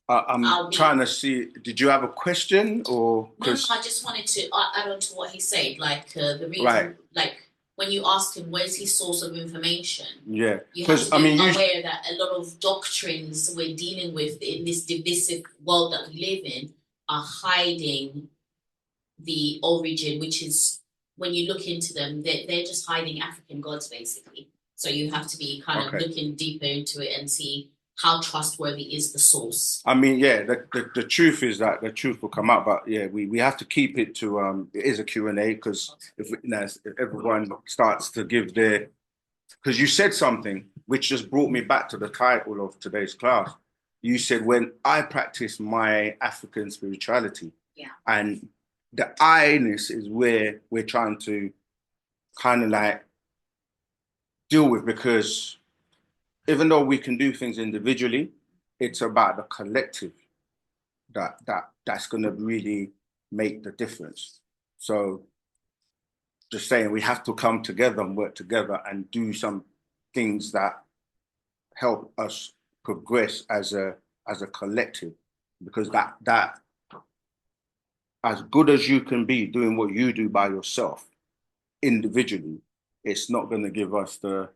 I'm trying to see, did you have a question or? No, I just wanted to add on to what he said, like the reason, like when you ask him where's his source of information, you have to be aware that a lot of doctrines we're dealing with in this divisive world that we live in are hiding the origin, which is, when you look into them, they're just hiding African gods, basically. So you have to be kind of looking deeper into it and see how trustworthy is the source. I mean, yeah, the truth is that the truth will come out, but yeah, we have to keep it to, it is a Q&A, because if everyone starts to give their, because you said something which just brought me back to the title of today's class. You said, when I practice my African spirituality, and the I-ness is where we're trying to kind of like deal with, because even though we can do things individually, it's about the collective that's going to really make the difference. So just saying, we have to come together and work together and do some things that help us progress as a collective, because that as good as you can be doing what you do by yourself individually, it's not going to give us the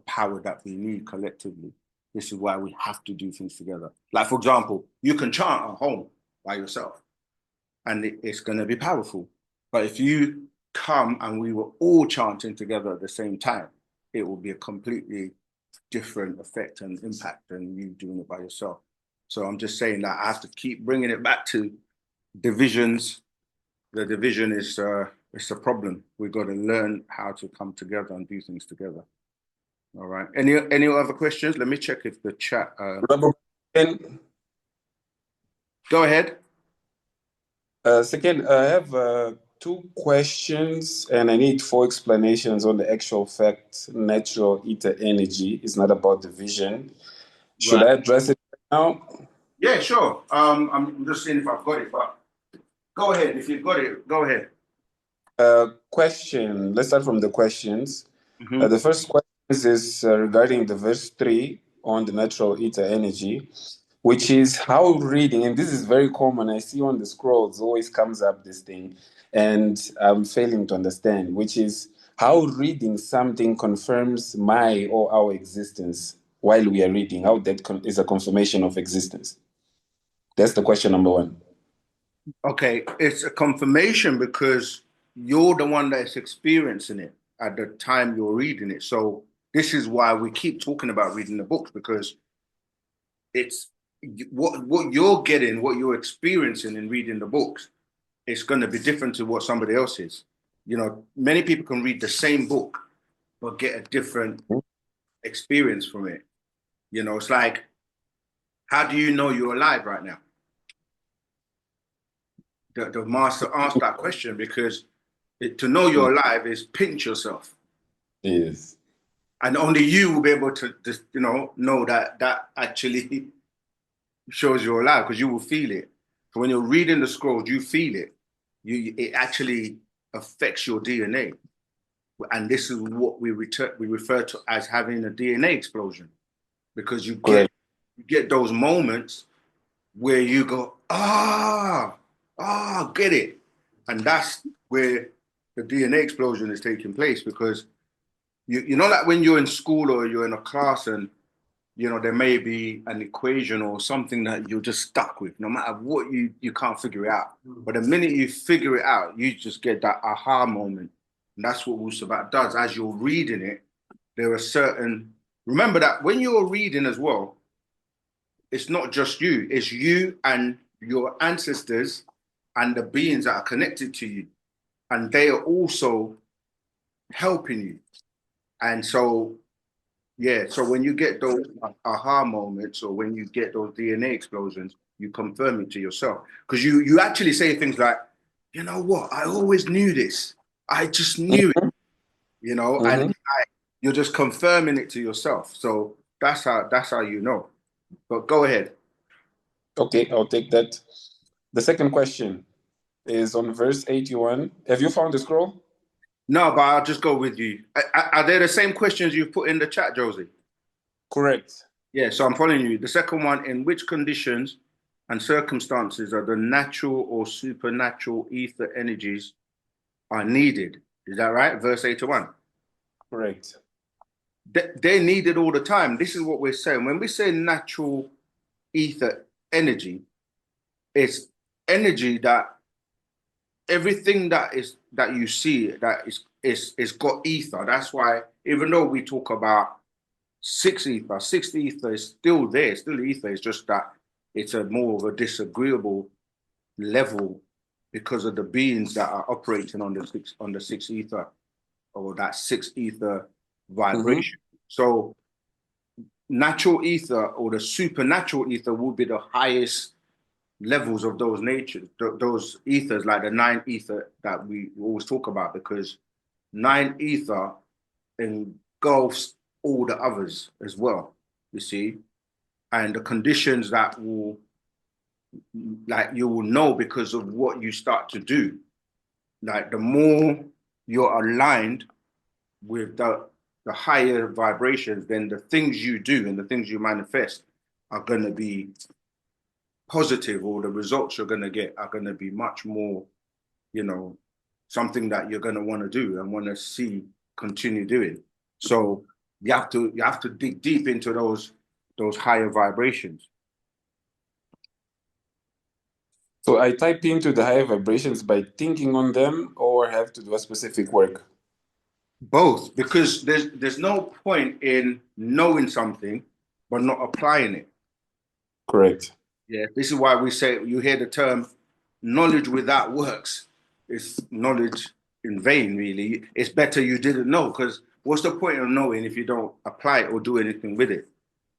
power that we need collectively. This is why we have to do things together. Like, for example, you can chant at home by yourself and it's going to be powerful. But if you come and we were all chanting together at the same time, it will be a completely different effect and impact than you doing it by yourself. So I'm just saying that I have to keep bringing it back to divisions. The division is it's a problem. We've got to learn how to come together and do things together. All right. Any other questions? Let me check if the chat. Go ahead. Second, I have 2 questions, and I need 4 explanations on the actual fact. Natural ether energy is not about the vision. Should I address it now? Yeah, sure. I'm just seeing if I've got it, but go ahead. If you've got it, go ahead. Question. Let's start from the questions. The first question is regarding the verse 3 on the natural ether energy, which is how reading, and this is very common, I see on the scrolls, always comes up this thing, and I'm failing to understand, which is how reading something confirms my or our existence while we are reading, how that is a confirmation of existence. That's the question number 1. Okay, it's a confirmation because you're the one that's experiencing it at the time you're reading it. So this is why we keep talking about reading the books, because it's what you're getting, what you're experiencing in reading the books, it's going to be different to what somebody else is. You know, many people can read the same book, but get a different experience from it. You know, it's like, how do you know you're alive right now? The master asked that question because to know you're alive is pinch yourself. Yes. And only you will be able to just, you know that actually shows you're alive because you will feel it. So when you're reading the scrolls, you feel it. It actually affects your DNA. And this is what we refer to as having a DNA explosion. Because you get those moments where you go, get it. And that's where the DNA explosion is taking place, because you know, like when you're in school or you're in a class and, you know, there may be an equation or something that you're just stuck with, no matter what, you can't figure it out. But the minute you figure it out, you just get that aha moment. And that's what Wu-Sabat does. As you're reading it, there are certain, remember that when you're reading as well, it's not just you, it's you and your ancestors and the beings that are connected to you. And they are also helping you. And so, yeah, so when you get those aha moments or when you get those DNA explosions, you confirm it to yourself. Because you actually say things like, you know what, I always knew this. I just knew it, you know, and you're just confirming it to yourself. So that's how you know. But go ahead. Okay, I'll take that. The second question is on verse 81. Have you found the scroll? No, but I'll just go with you. Are they the same questions you've put in the chat, Josie? Correct. Yeah, so I'm following you. The second one, in which conditions and circumstances are the natural or supernatural ether energies are needed? Is that right? Verse 81. Correct. They're needed all the time. This is what we're saying. When we say natural ether energy, it's energy that everything that you see that is got ether. That's why even though we talk about sixth ether is still there, still ether. It's just that it's a more of a disagreeable level because of the beings that are operating on the sixth ether, or that sixth ether vibration. So natural ether or the supernatural ether would be the highest levels of those natures, those ethers, like the 9 ether that we always talk about, because 9 ether engulfs all the others as well, you see, and the conditions that will, like, you will know because of what you start to do. Like the more you're aligned with the higher vibrations, then the things you do and the things you manifest are going to be positive, or the results you're going to get are going to be much more, you know, something that you're going to want to do and want to see continue doing. So you have to dig deep into those higher vibrations. So I type into the higher vibrations by thinking on them, or have to do a specific work? Both, because there's no point in knowing something but not applying it. Correct. Yeah, this is why we say, you hear the term knowledge without works is knowledge in vain, really. It's better you didn't know, because what's the point of knowing if you don't apply it or do anything with it?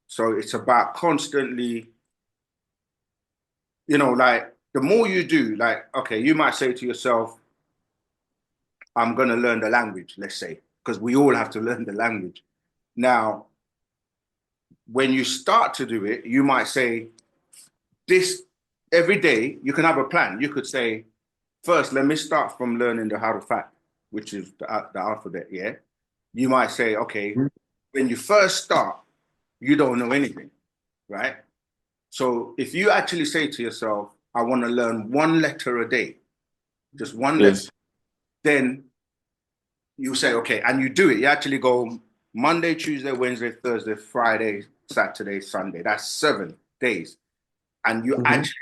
So it's about constantly, you know, like the more you do, like, okay, you might say to yourself, I'm going to learn the language, let's say, because we all have to learn the language. Now, when you start to do it, you might say, this every day, you can have a plan. You could say, first, let me start from learning the harufat, which is the alphabet, yeah? You might say, okay, when you first start, you don't know anything, right? So if you actually say to yourself, I want to learn one letter a day, just one letter, then you say, okay, and you do it. You actually go Monday, Tuesday, Wednesday, Thursday, Friday, Saturday, Sunday. That's 7 days. And you actually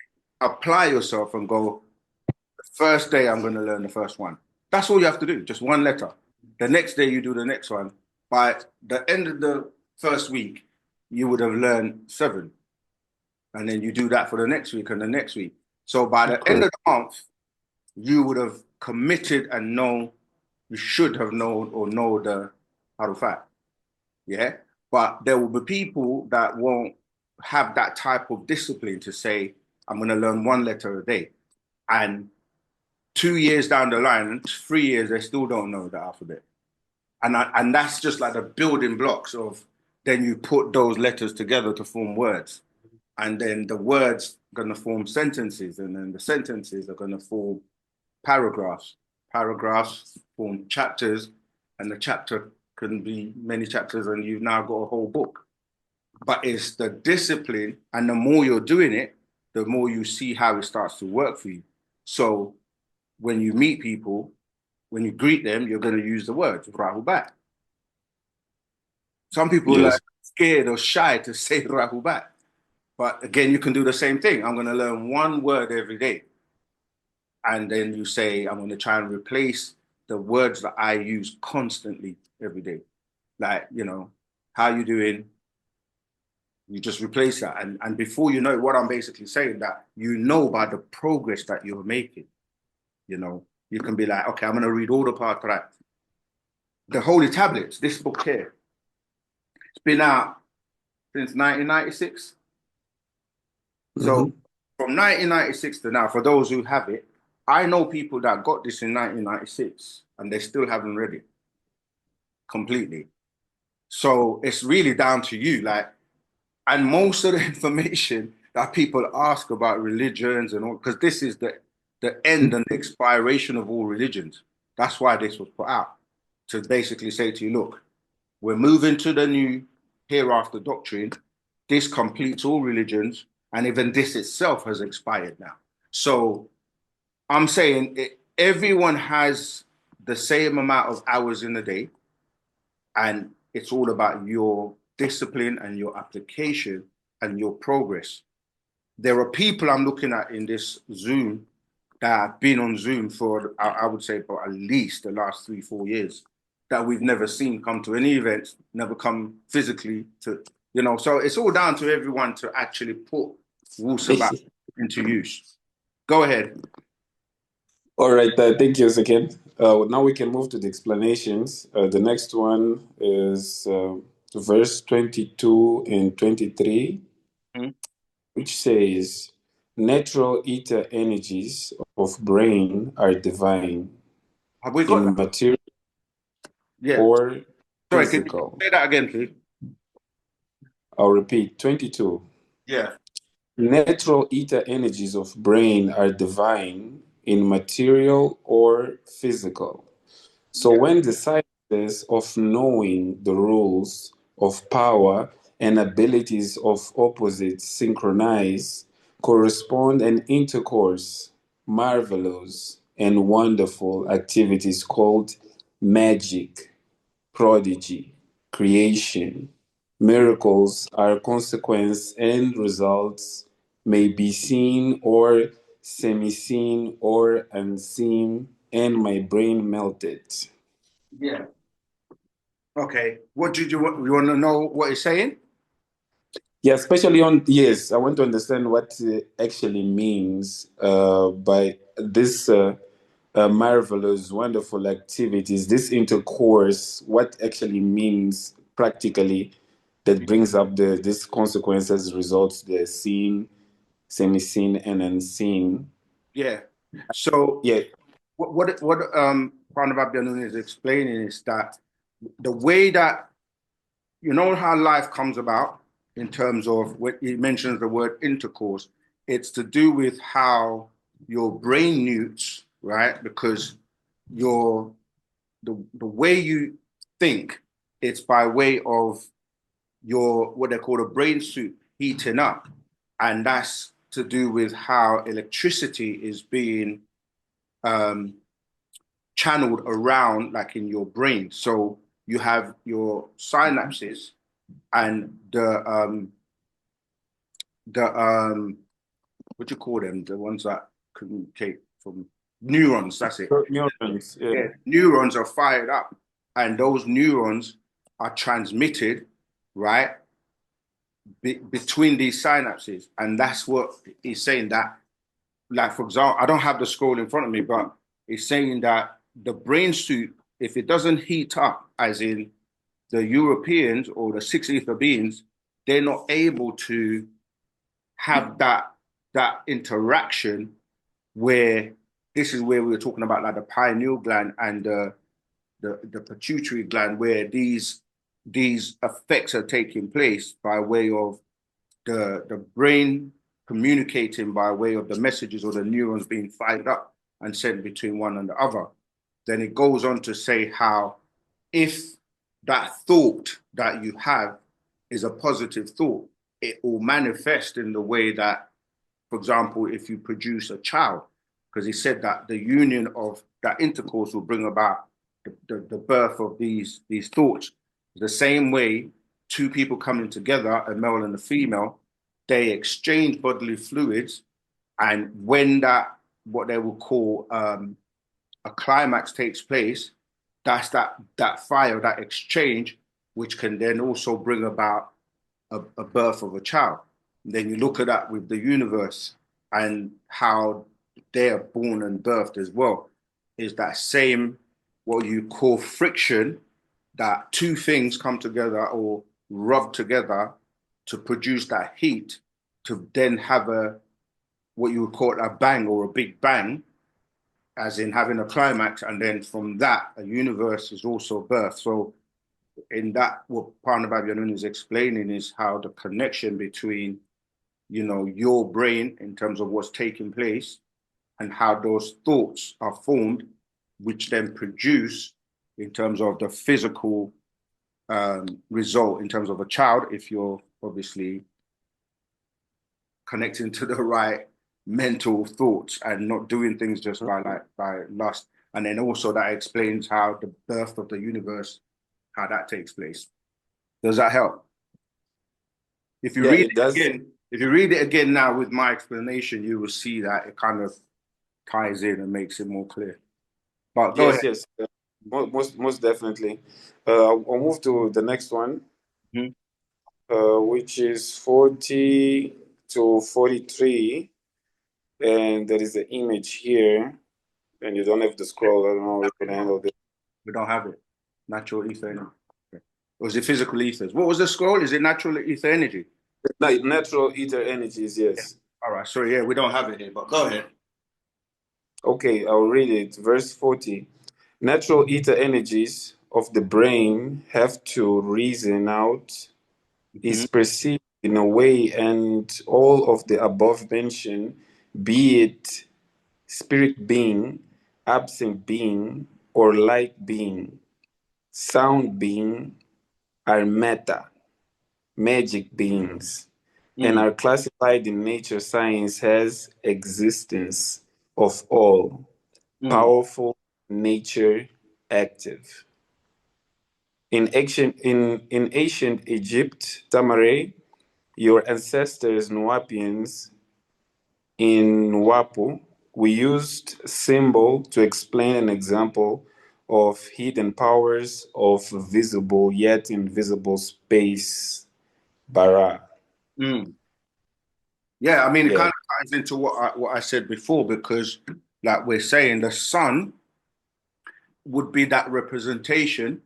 apply yourself and go, the first day I'm going to learn the first one. That's all you have to do, just one letter. The next day you do the next one. By the end of the first week, you would have learned 7. And then you do that for the next week and the next week. So by the end of the month, you would have committed and known, you should have known or know the harufat. Yeah? But there will be people that won't have that type of discipline to say, I'm going to learn one letter a day. And 2 years down the line, 3 years, they still don't know the alphabet. And that's just like the building blocks of, then you put those letters together to form words. And then the words are going to form sentences. And then the sentences are going to form paragraphs. Paragraphs form chapters. And the chapter can be many chapters, and you've now got a whole book. But it's the discipline, and the more you're doing it, the more you see how it starts to work for you. So when you meet people, when you greet them, you're going to use the words Rahubat. Some people are like scared or shy to say Rahubat. But again, you can do the same thing. I'm going to learn one word every day. And then you say, I'm going to try and replace the words that I use constantly every day. Like, you know, how you doing? You just replace that. And before you know it, what I'm basically saying, that you know by the progress that you're making, you know, you can be like, okay, I'm going to read all the Patriarchal. The Holy Tablets, this book here, it's been out since 1996. So from 1996 to now, for those who have it, I know people that got this in 1996 and they still haven't read it completely. So it's really down to you. Like, and most of the information that people ask about religions and all, because this is the end and the expiration of all religions. That's why this was put out, to basically say to you, look, we're moving to the new hereafter doctrine. This completes all religions, and even this itself has expired now. So I'm saying everyone has the same amount of hours in a day, and it's all about your discipline and your application and your progress. There are people I'm looking at in this Zoom that have been on Zoom for, I would say, for at least the last 3-4 years, that we've never seen come to any events, never come physically to, you know, so it's all down to everyone to actually put Wu-Sabat into use. Go ahead. All right, thank you again. Now we can move to the explanations. The next one is verse 22 and 23, which says, natural ether energies of brain are divine. Have we got in that? Material or Sorry, physical. Can you say that again, please? I'll repeat, 22. Yeah. Natural ether energies of brain are divine in material or physical. So when the sciences of knowing the rules of power and abilities of opposites synchronize, correspond, and intercourse, marvelous and wonderful activities called magic, prodigy, creation, miracles are consequence and results may be seen or semi-seen or unseen, and my brain melted. Yeah. Okay. What did you want? You want to know what he's saying? Yeah, especially on, yes, I want to understand what actually means by this marvelous, wonderful activities, this intercourse, what actually means practically that brings up these consequences, results, the seen, semi-seen, and unseen. Yeah. So yeah, what Panabab Yanun is explaining is that the way that, you know, how life comes about in terms of what he mentions the word intercourse, it's to do with how your brain newts, right? Because the way you think, it's by way of your, what they call a brain suit heating up. And that's to do with how electricity is being channeled around, like in your brain. So you have your synapses and the what do you call them? The ones that communicate from neurons. That's it. neurons. Yeah, neurons are fired up, and those neurons are transmitted, right, between these synapses, and that's what he's saying. That, like, for example, I don't have the scroll in front of me, but he's saying that the brain suit, if it doesn't heat up, as in the Europeans or the six ether beings, they're not able to have that interaction where this is where we were talking about like the pineal gland and the pituitary gland, where these effects are taking place by way of the brain communicating by way of the messages or the neurons being fired up and sent between one and the other. Then it goes on to say how if that thought that you have is a positive thought, it will manifest in the way that, for example, if you produce a child, because he said that the union of that intercourse will bring about the birth of these thoughts. The same way two people coming together, a male and a female, they exchange bodily fluids, and when that, what they will call a climax takes place, that's that fire, that exchange, which can then also bring about a birth of a child. And then you look at that with the universe and how they are born and birthed as well, is that same, what you call friction, that two things come together or rub together to produce that heat, to then have what you would call a bang or a big bang, as in having a climax, and then from that, a universe is also birthed. So in that, what Parnababianun is explaining is how the connection between, your brain in terms of what's taking place and how those thoughts are formed, which then produce in terms of the physical result in terms of a child, if you're obviously connecting to the right mental thoughts and not doing things just by lust. And then also that explains how the birth of the universe, how that takes place. Does that help? If you read it again, if you read it again now with my explanation, you will see that it kind of ties in and makes it more clear. But go ahead. Yes, most definitely. I'll move to the next one, which is 40 to 43, and there is an image here, and you don't have to scroll. I don't know if we can handle this. We don't have it. Natural ether energy. Okay. Or is it physical ethers? What was the scroll? Is it natural ether energy? Natural ether energies, yes. Yeah. All right. So yeah, we don't have it here, but go ahead. Okay, I'll read it. Verse 40. Natural ether energies of the brain have to reason out, is perceived in a way, and all of the above mentioned, be it spirit being, absent being, or light being, sound being, are meta, magic beings, and are classified in nature science as existence of all, powerful, nature, active. In ancient Egypt, Tamare, your ancestors Nwapians in Nwapu, we used symbol to explain an example of hidden powers of visible yet invisible space, bara. Yeah, I mean, it kind of ties into what I said before, because like we're saying, the sun would be that representation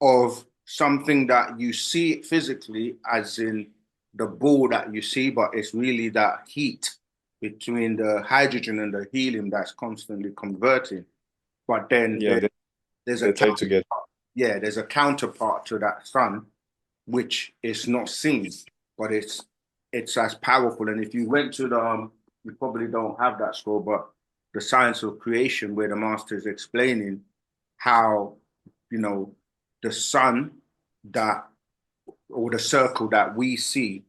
of something that you see physically, as in the ball that you see, but it's really that heat between the hydrogen and the helium that's constantly converting. But then there's a counterpart to that sun, which is not seen, but it's as powerful. And if you went to you probably don't have that scroll, but the science of creation, where the master is explaining how, the sun or the circle that we see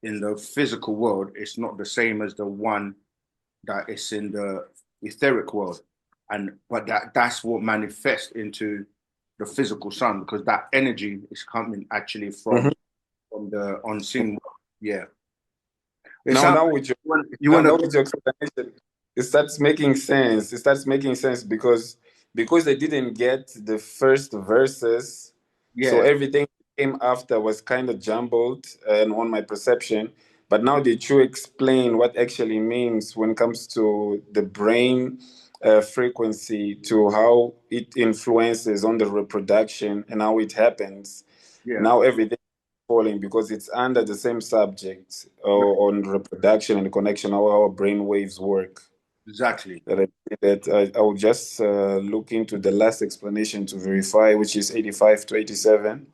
in the physical world, it's not the same as the one that is in the etheric world. But that's what manifests into the physical sun, because that energy is coming actually from the unseen world. Yeah. Now with your explanation, it starts making sense. It starts making sense because they didn't get the first verses, so everything came after was kind of jumbled and on my perception. But now that you explain what actually means when it comes to the brain frequency, to how it influences on the reproduction and how it happens, Yeah. Now everything is falling because it's under the same subject on reproduction and connection, how our brain waves work. Exactly. I will just look into the last explanation to verify, which is 85 to 87.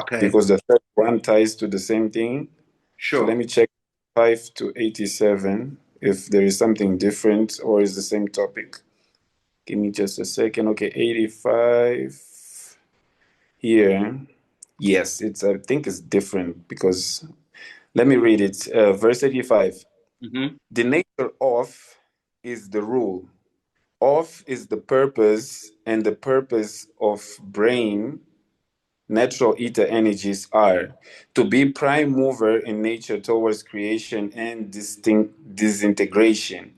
Okay. Because the third one ties to the same thing. Sure. So let me check 5 to 87 if there is something different or is the same topic. Give me just a second. Okay, 85 here. Yes, I think it's different because let me read it. Verse 85. Mm-hmm. The nature of is the rule. Of is the purpose, and the purpose of brain natural ether energies are to be prime mover in nature towards creation and disintegration,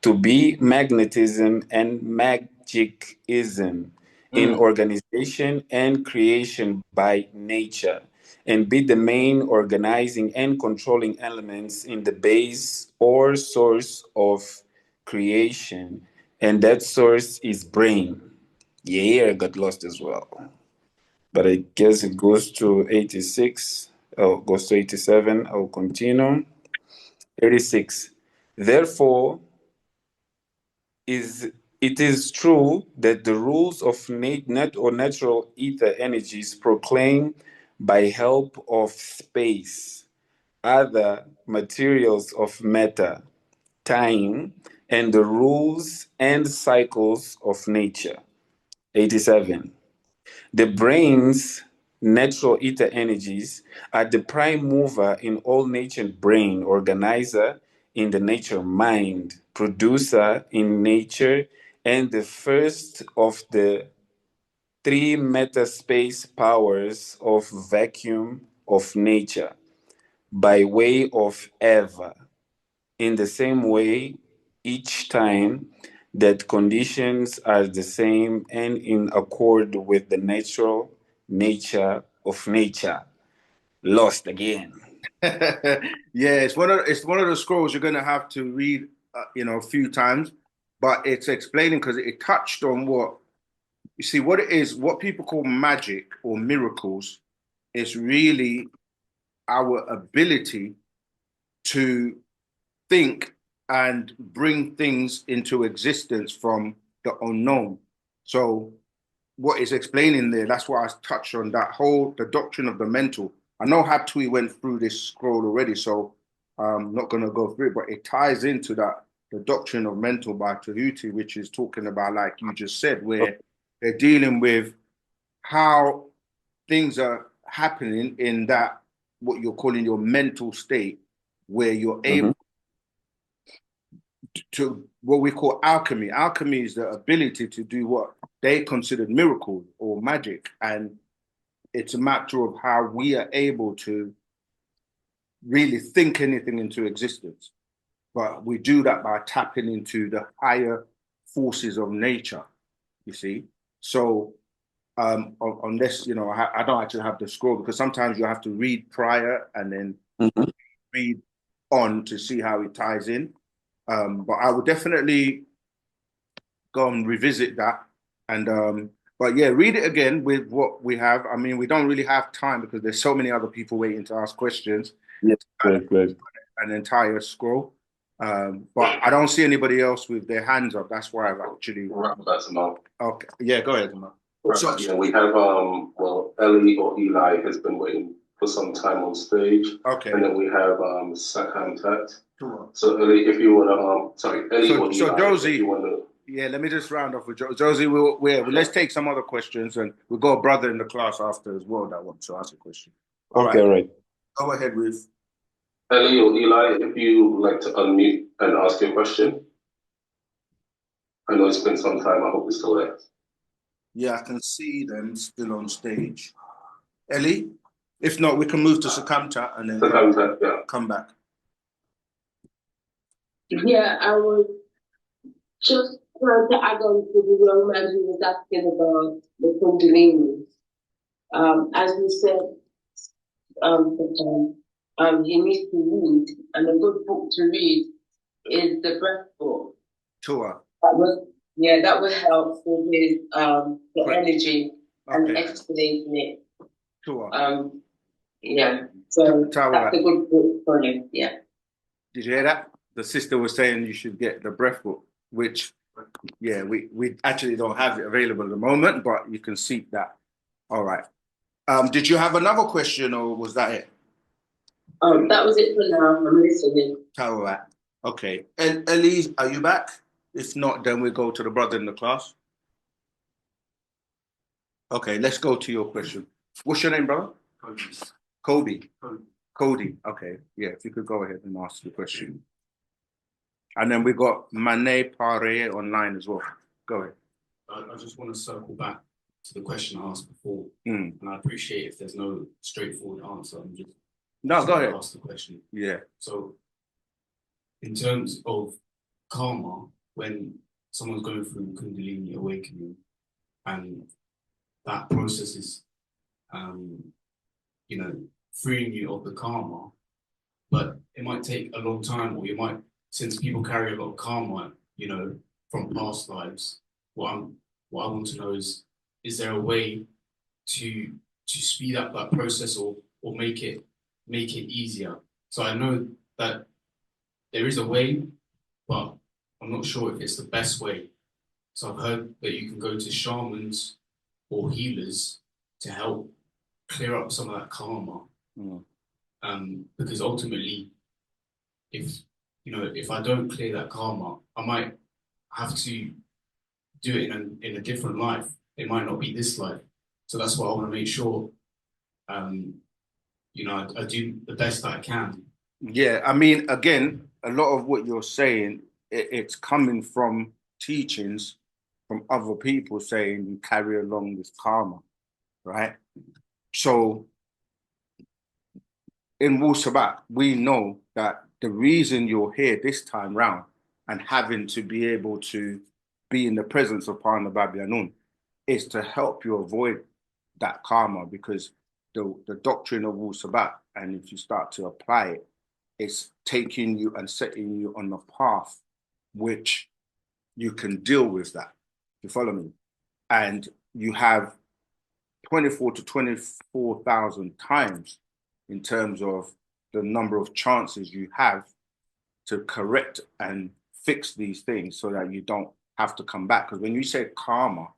to be magnetism and magicism in organization and creation by nature, and be the main organizing and controlling elements in the base or source of creation, and that source is brain. Yeah, I got lost as well. But I guess it goes to 86. Oh, goes to 87. I'll continue. 86. Therefore, it is true that the rules of net or natural ether energies proclaim by help of space, other materials of matter, time, and the rules and cycles of nature. 87. The brain's natural ether energies are the prime mover in all nature brain, organizer in the nature mind, producer in nature, and the first of the three meta-space powers of vacuum of nature, by way of ever. In the same way, each time that conditions are the same and in accord with the natural nature of nature. Lost again. Yeah, it's one of the scrolls you're gonna have to read, a few times, but it's explaining because it touched on what you see. What it is, what people call magic or miracles, is really our ability to think and bring things into existence from the unknown. So what is explaining there, that's why I touched on the doctrine of the mental. I know Hatui went through this scroll already, so I'm not going to go through it, but it ties into the doctrine of mental by Tahuti, which is talking about, like you just said, where they're dealing with how things are happening in that, what you're calling your mental state, where you're able to what we call alchemy. Alchemy is the ability to do what they considered miracle or magic. And it's a matter of how we are able to really think anything into existence. But we do that by tapping into the higher forces of nature, you see. So unless, I don't actually have the scroll, because sometimes you have to read prior and then read on to see how it ties in. But I would definitely go and revisit that. And but yeah, read it again with what we have. I mean, we don't really have time because there's so many other people waiting to ask questions. Yes, great. An entire scroll. But I don't see anybody else with their hands up. That's why I've actually. That's enough. Okay. Yeah, go ahead, Mark. So, yeah, we have Ellie or Eli has been waiting for some time on stage. Okay. And then we have Sakantat. So Ellie, if you wanna Ellie or Eli, so Josie, if you wanna. Yeah, let me just round off with Josie. Let's take some other questions, and we've got a brother in the class after as well that wants to ask a question. All right. Go ahead with Ellie or Eli, if you would like to unmute and ask your question. I know it's been some time. I hope you're still there. Yeah, I can see them still on stage. Ellie? If not, we can move to Sakamta and then come back. Yeah, I was just trying to add on to the young man who was asking about the Kundalini. As we said, he needs to read, and a good book to read is the Breath Book. Sure. That would help with his the energy and explaining it. Sure. Yeah. So that's a good book for him. Yeah. Did you hear that? The sister was saying you should get the breath book, which, yeah, we actually don't have it available at the moment, but you can seek that. All right. Did you have another question, or was that it? That was it for now. I'm listening. All right. Okay. Elise, are you back? If not, then we go to the brother in the class. Okay, let's go to your question. What's your name, brother? Kobe. Cody. Okay. Yeah, if you could go ahead and ask the question. And then we got Mane Pare online as well. Go ahead. I just want to circle back to the question I asked before. And I appreciate if there's no straightforward answer. I'm just go ahead. Ask the question. Yeah. So, in terms of karma, when someone's going through Kundalini awakening, and that process is, freeing you of the karma, but it might take a long time, or you might, since people carry a lot of karma, from past lives. What I want to know is there a way to speed up that process, or make it easier? So I know that there is a way, but I'm not sure if it's the best way. So I've heard that you can go to shamans or healers to help clear up some of that karma. Because ultimately, if I don't clear that karma, I might have to do it in a different life. It might not be this life. So that's what I want to make sure. I do the best that I can. Yeah, I mean, again, a lot of what you're saying, it's coming from teachings from other people saying you carry along this karma, right? So in Wu-Sabat, we know that the reason you're here this time round and having to be able to be in the presence of Parna Babyanun is to help you avoid that karma, because the doctrine of Wu-Sabat, and if you start to apply it, it's taking you and setting you on the path which you can deal with that. You follow me? And you have 24 to 24,000 times in terms of the number of chances you have to correct and fix these things so that you don't have to come back. Because when you say karma,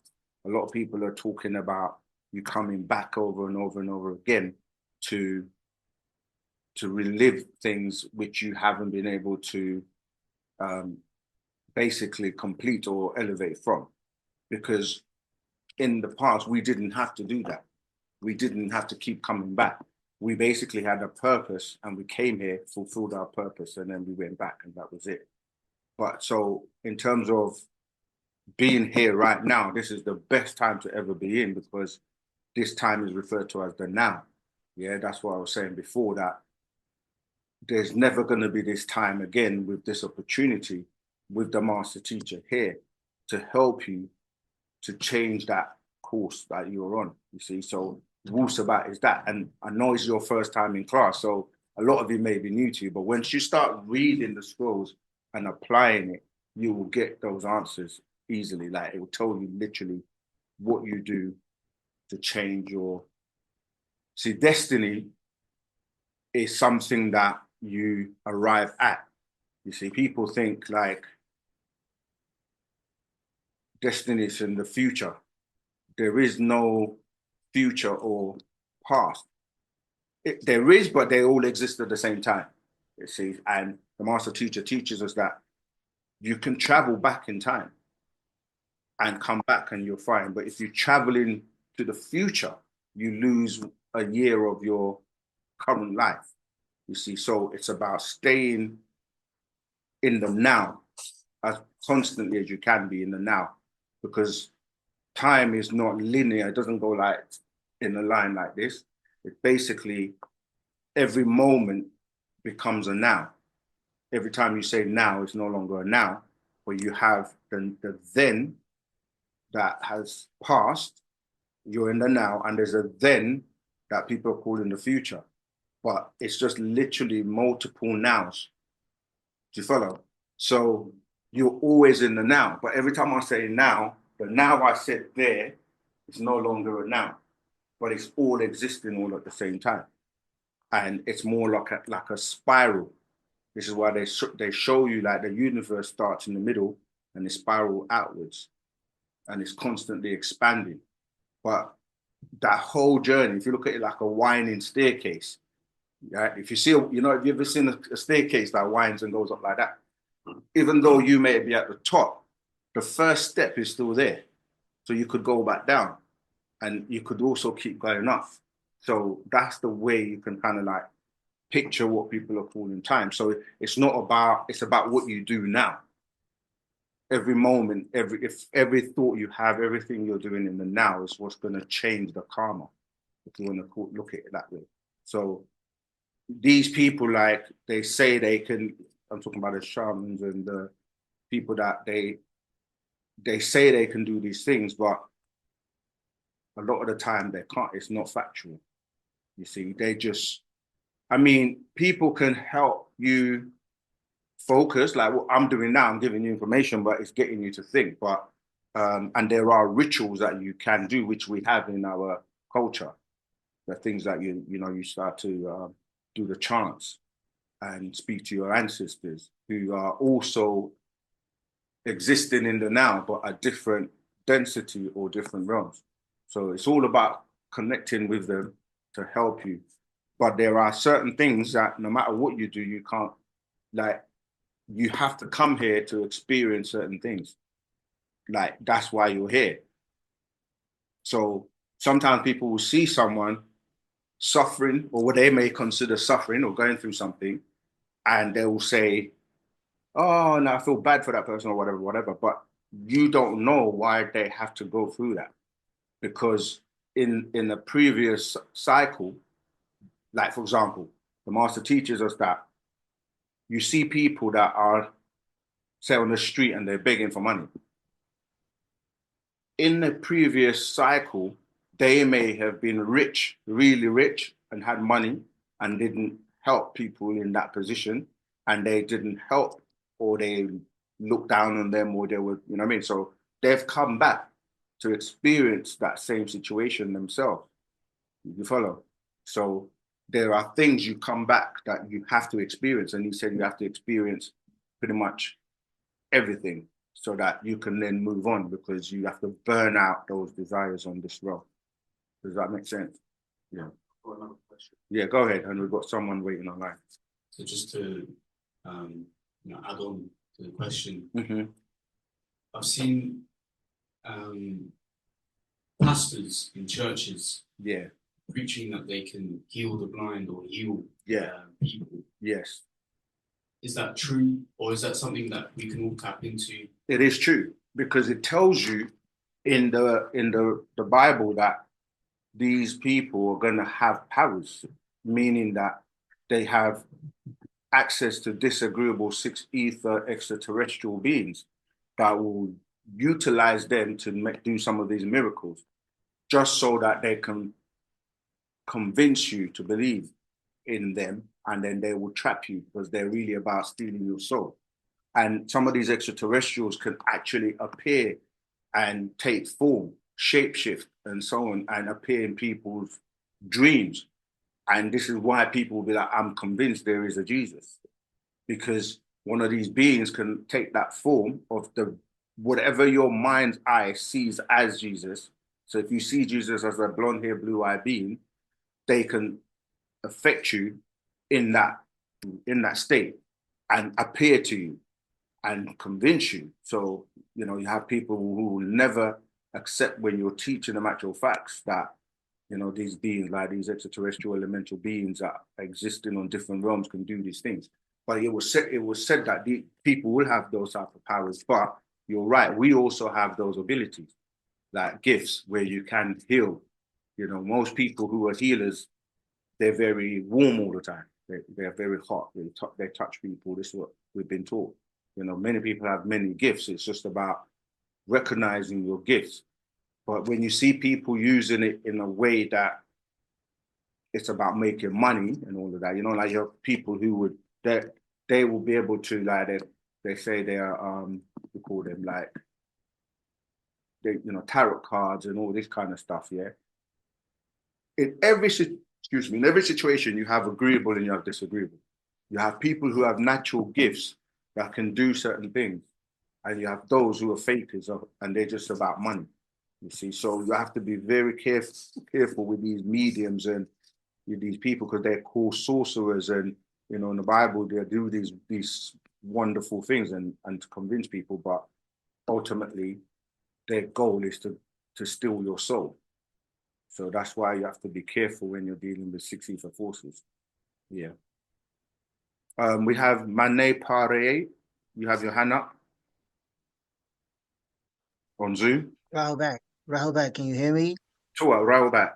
a lot of people are talking about you coming back over and over and over again to relive things which you haven't been able to basically complete or elevate from. Because in the past, we didn't have to do that. We didn't have to keep coming back. We basically had a purpose, and we came here, fulfilled our purpose, and then we went back, and that was it. But so in terms of being here right now, this is the best time to ever be in, because this time is referred to as the now. Yeah, that's what I was saying before, that there's never going to be this time again with this opportunity with the master teacher here to help you to change that course that you're on, you see. So Wu-Sabat is that. And I know it's your first time in class, so a lot of it may be new to you, but once you start reading the scrolls and applying it, you will get those answers easily. Like, it will tell you literally what you do to change your... See, destiny is something that you arrive at. You see, people think like destiny is in the future. There is no future or past. There is, but they all exist at the same time, you see. And the master teacher teaches us that you can travel back in time and come back and you're fine. But if you're traveling to the future, you lose a year of your current life, you see. So it's about staying in the now as constantly as you can be in the now, because time is not linear. It doesn't go like in a line like this. It basically, every moment becomes a now. Every time you say now, it's no longer a now, but you have the then that has passed, you're in the now, and there's a then that people are calling the future. But it's just literally multiple nows. Do you follow? So you're always in the now, but every time I say now, the now I said there is no longer a now. but it's all existing all at the same time. And it's more like a spiral. This is why they show you like the universe starts in the middle and it spiral outwards, and it's constantly expanding. But that whole journey, if you look at it like a winding staircase, right? If you see, have you ever seen a staircase that winds and goes up like that? Even though you may be at the top, the first step is still there. So you could go back down and you could also keep going up. So that's the way you can kind of like picture what people are calling time. So it's about what you do now. Every moment, every thought you have, everything you're doing in the now is what's going to change the karma, if you want to look at it that way. So these people, like they say they can, I'm talking about the shamans and the people that they say they can do these things, but a lot of the time they can't. It's not factual. You see, people can help you focus, like what I'm doing now. I'm giving you information, but it's getting you to think. But and there are rituals that you can do, which we have in our culture. The things that you start to do the chants and speak to your ancestors who are also existing in the now, but a different density or different realms. So it's all about connecting with them to help you. But there are certain things that no matter what you do, you can't, like, you have to come here to experience certain things. Like, that's why you're here. So sometimes people will see someone suffering, or what they may consider suffering or going through something, and they will say, oh, no, I feel bad for that person or whatever. But you don't know why they have to go through that. Because in a previous cycle, like, for example, the master teaches us that you see people that are, say, on the street and they're begging for money. In the previous cycle, they may have been rich, really rich, and had money and didn't help people in that position, and they didn't help, or they looked down on them, or they were, you know what I mean? So they've come back to experience that same situation themselves. You follow? So there are things you come back that you have to experience, and he said you have to experience pretty much everything so that you can then move on, because you have to burn out those desires on this road. Does that make sense? Yeah. I've got another question. Yeah, go ahead. And we've got someone waiting online. So just to add on to the question, I've seen pastors in churches preaching that they can heal the blind or heal people. Yes. Is that true, or is that something that we can all tap into? It is true, because it tells you in the Bible that these people are going to have powers, meaning that they have access to disagreeable six ether extraterrestrial beings that will utilize them to do some of these miracles, just so that they can convince you to believe in them, and then they will trap you, because they're really about stealing your soul. And some of these extraterrestrials can actually appear and take form, shapeshift, and so on, and appear in people's dreams. And this is why people will be like, I'm convinced there is a Jesus, because one of these beings can take that form of whatever your mind's eye sees as Jesus. So if you see Jesus as a blonde hair, blue eye being, they can affect you in that state and appear to you and convince you. So, you have people who will never accept when you're teaching them actual facts that, these beings, like these extraterrestrial elemental beings that are existing on different realms, can do these things. But it was said that the people will have those type of powers. But you're right, we also have those abilities, like gifts where you can heal. Most people who are healers, they're very warm all the time. They're very hot. They touch people. This is what we've been taught. Many people have many gifts. It's just about recognizing your gifts. But when you see people using it in a way that it's about making money and all of that, like you have people who would, they will be able to, like, they say they are, we call them like, tarot cards and all this kind of stuff, yeah? in every situation, you have agreeable and you have disagreeable. You have people who have natural gifts that can do certain things, and you have those who are fakers and they're just about money. You see, so you have to be very careful with these mediums and with these people, because they're called sorcerers, and you know, in the Bible they do these wonderful things and to convince people, but ultimately their goal is to steal your soul. So that's why you have to be careful when you're dealing with six ether forces. Yeah. We have Mane Pare. You have your hand up on Zoom. Rahubat, can you hear me? Sure, Rahubat.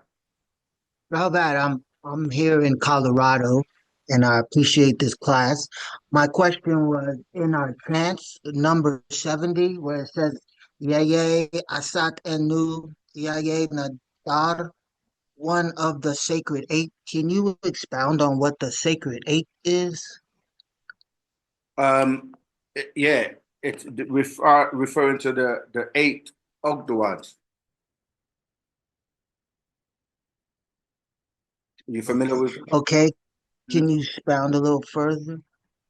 Rahubat, I'm here in Colorado, and I appreciate this class. My question was in our trance, number 70, where it says Yaye Asat Enu Yaye Nadar, one of the sacred eight. Can you expound on what the sacred eight is? Yeah, it's referring to the eight Ogdoads. You familiar with? Okay. Can you expound a little further,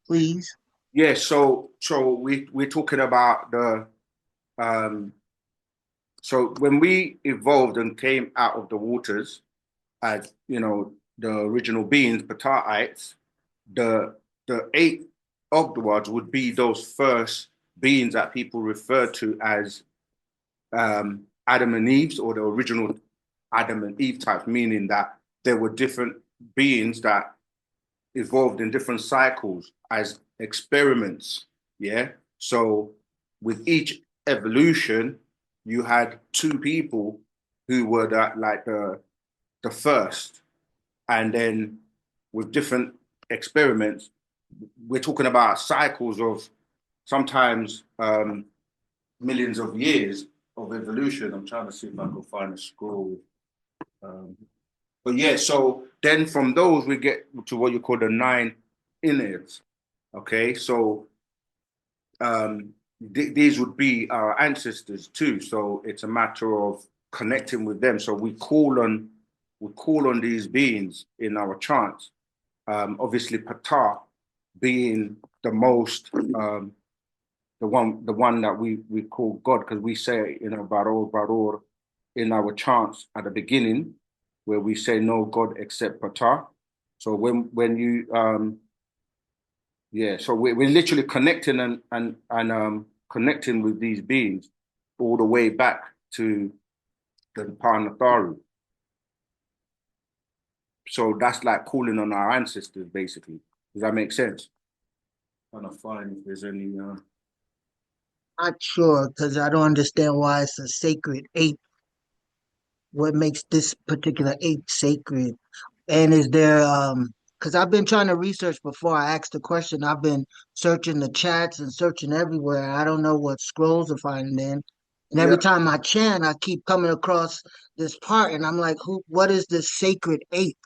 please? Yeah. So we're talking about the so when we evolved and came out of the waters as, you know, the original beings, Pataites, the eight Ogdoads would be those first beings that people refer to as Adam and Eve's, or the original Adam and Eve types, meaning that there were different beings that evolved in different cycles as experiments. Yeah. So with each evolution, you had two people who were the first, and then with different experiments, we're talking about cycles of sometimes millions of years of evolution. I'm trying to see if I can find a scroll. But yeah, so then from those we get to what you call the 9 innards. Okay, so these would be our ancestors too. So it's a matter of connecting with them. So we call on these beings in our chants. Obviously, Ptah being the most the one that we call God, because we say, you know, Baror in our chants at the beginning, where we say no God except Ptah. So when you so we're literally connecting and connecting with these beings all the way back to the Panatharu. So that's like calling on our ancestors, basically. Does that make sense? I'm trying to find if there's any. Not sure, because I don't understand why it's a sacred eight. What makes this particular eight sacred? And is there because I've been trying to research before I asked the question. I've been searching the chats and searching everywhere. I don't know what scrolls to find in. And every time I chant, I keep coming across this part, and I'm like, what is this sacred eight?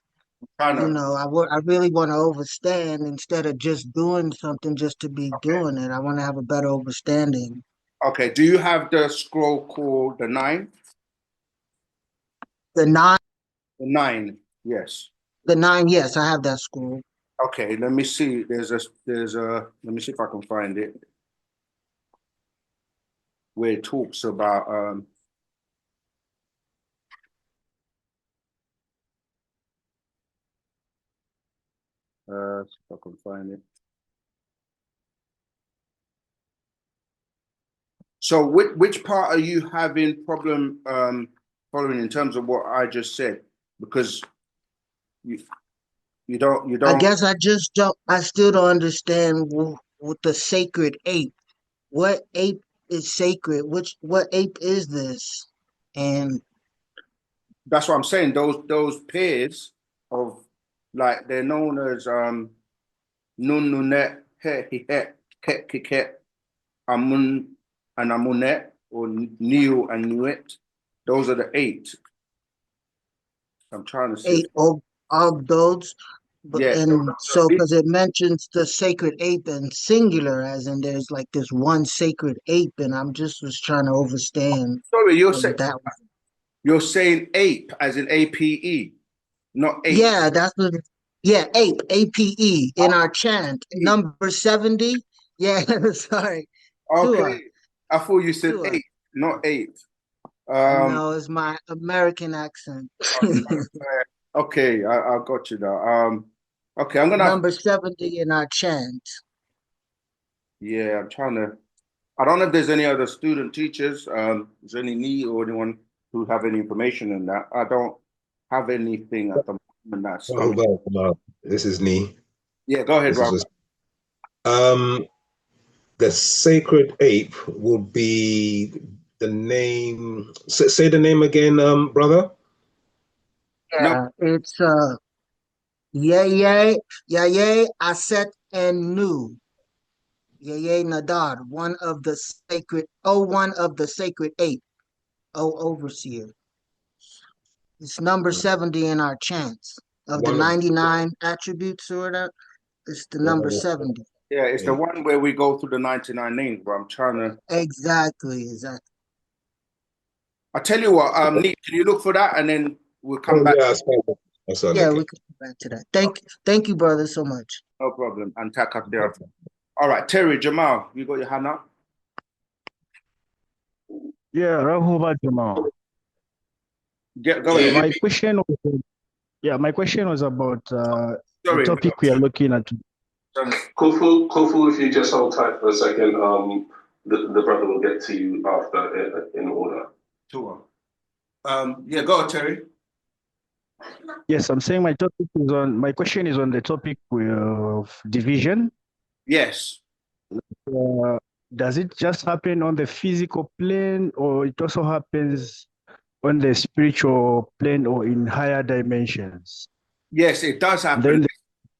You know, I really want to understand instead of just doing something just to be doing it. I want to have a better understanding. Okay, do you have the scroll called the 9? The 9? The 9, yes. The 9, yes, I have that scroll. Okay, let me see. There's a let me see if I can find it. Where it talks about see if I can find it. So which part are you having problem following in terms of what I just said? Because you don't. I guess I still don't understand with the sacred ape. What ape is sacred? What ape is this? And that's what I'm saying. Those pairs of, like, they're known as Nununet, He-He-Het, Ket-Kiket, Amun and Amunet, or Niu and Nuet. Those are the 8. I'm trying to see. 8 of those. And so, because it mentions the sacred ape in singular, as in there's like this one sacred ape, and I'm just was trying to understand. Sorry, you're saying ape as in APE. not ape. Yeah, that's what. Yeah, ape, APE in our chant. Number 70. Yeah, sorry. Okay. Tua, I thought you said Tua. ape, not ape. No, it's my American accent. Okay, I got you now. Okay, I'm gonna have, Number 70 in our chant. yeah, I'm trying to. I don't know if there's any other student teachers. Is there any need or anyone who have any information on that? I don't have anything at the moment that's coming. Well, this is Nee. Yeah, go ahead, This is Rob. just, the sacred ape will be the name. Say the name again, brother. Yeah, it's Yeye, Aset, and Nu. Yeye Nadar, one of the sacred eight, overseer. It's number 70 in our chants of the 99 attributes or whatever. It's the number 70. Yeah, it's the one where we go through the 99 names, but I'm trying to. Exactly. I tell you what, Nick, can you look for that and then we'll come back? Yeah, we can come back to that. Thank you, brother, so much. No problem. And tack up there. All right, Terry, Jamal, you got your hand up? Yeah, Rahuba Jamal. Go ahead. My question was about the topic we are looking at. Kofu, if you just hold tight for a second, the brother will get to you after in order. Sure. Yeah, go on, Terry. Yes, I'm saying my question is on the topic of division. Yes. Does it just happen on the physical plane, or it also happens on the spiritual plane or in higher dimensions? Yes, it does happen.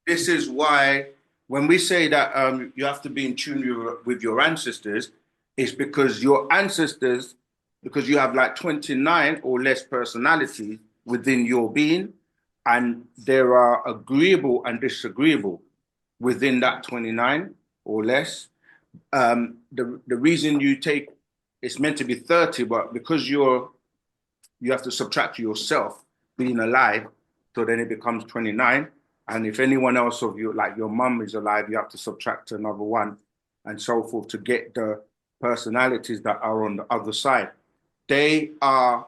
This is why when we say that you have to be in tune with your ancestors, it's because your ancestors, because you have like 29 or less personalities within your being, and there are agreeable and disagreeable within that 29 or less. The reason you take, it's meant to be 30, but because you have to subtract yourself being alive, so then it becomes 29. And if anyone else of you, like your mum is alive, you have to subtract another one and so forth to get the personalities that are on the other side. They are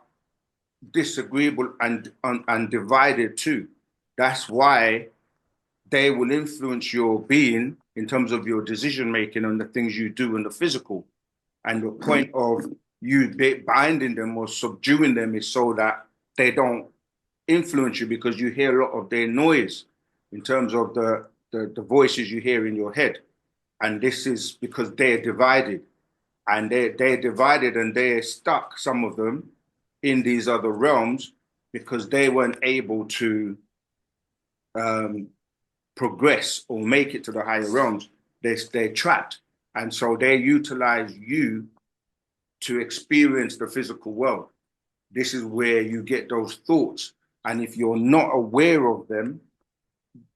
disagreeable and divided too. That's why they will influence your being in terms of your decision making and the things you do in the physical. And the point of you binding them or subduing them is so that they don't influence you, because you hear a lot of their noise in terms of the voices you hear in your head. And this is because they're divided. And they're divided and they're stuck, some of them, in these other realms because they weren't able to progress or make it to the higher realms. They're trapped. And so they utilize you to experience the physical world. This is where you get those thoughts. And if you're not aware of them,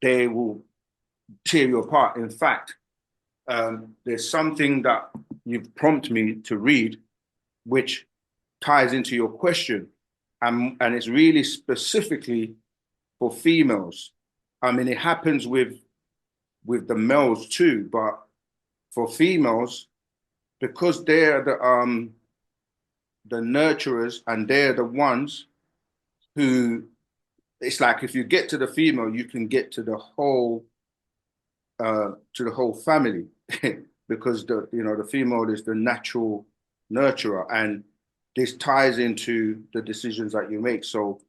they will tear you apart. In fact, there's something that you've prompted me to read, which ties into your question. And it's really specifically for females. I mean, it happens with the males too, but for females, because they're the nurturers and they're the ones who, it's like if you get to the female, you can get to the whole family because the female is the natural nurturer, and this ties into the decisions that you make. So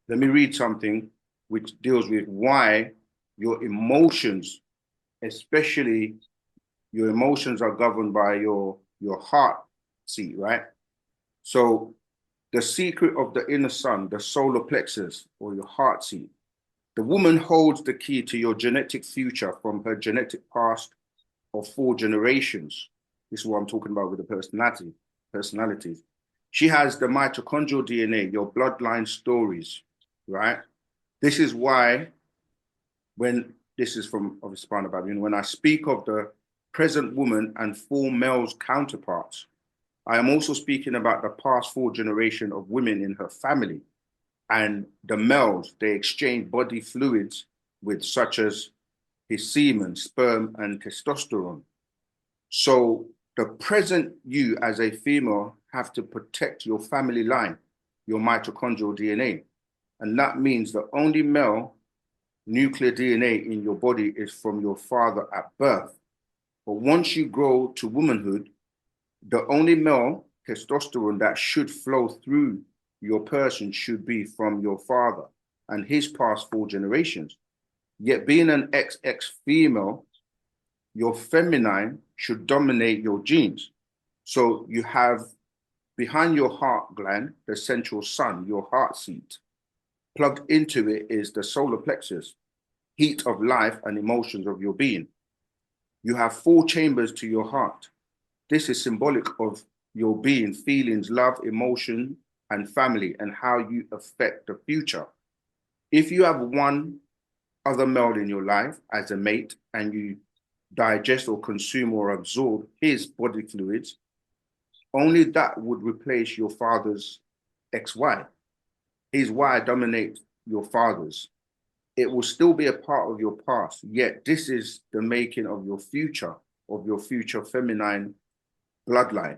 let me read something which deals with why your emotions, especially your emotions, are governed by your heart seat, right? So the secret of the inner sun, the solar plexus or your heart seat, the woman holds the key to your genetic future from her genetic past of 4 generations. This is what I'm talking about with the personalities. She has the mitochondrial DNA, your bloodline stories, right? This is why this is from Spina Babylon, when I speak of the present woman and 4 males counterparts, I am also speaking about the past 4 generations of women in her family. And the males, they exchange body fluids with such as his semen, sperm, and testosterone. So the present you as a female have to protect your family line, your mitochondrial DNA. And that means the only male nuclear DNA in your body is from your father at birth. But once you grow to womanhood, the only male testosterone that should flow through your person should be from your father and his past 4 generations. Yet being an XX female, your feminine should dominate your genes. So you have behind your heart gland, the central sun, your heart seat. Plugged into it is the solar plexus, heat of life and emotions of your being. You have 4 chambers to your heart. This is symbolic of your being, feelings, love, emotion, and family, and how you affect the future. If you have one other male in your life as a mate and you digest or consume or absorb his body fluids, only that would replace your father's XY. His Y dominates your father's. It will still be a part of your past, yet this is the making of your future feminine bloodline.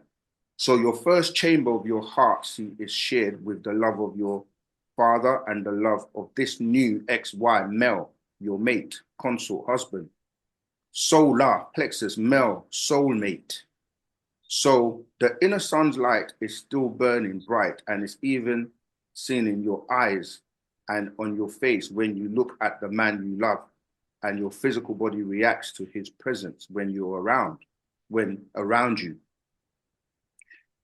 So your first chamber of your heart seat is shared with the love of your father and the love of this new XY male, your mate, consort, husband. Solar plexus, male, soulmate. So the inner sun's light is still burning bright, and it's even seen in your eyes and on your face when you look at the man you love, and your physical body reacts to his presence when around you.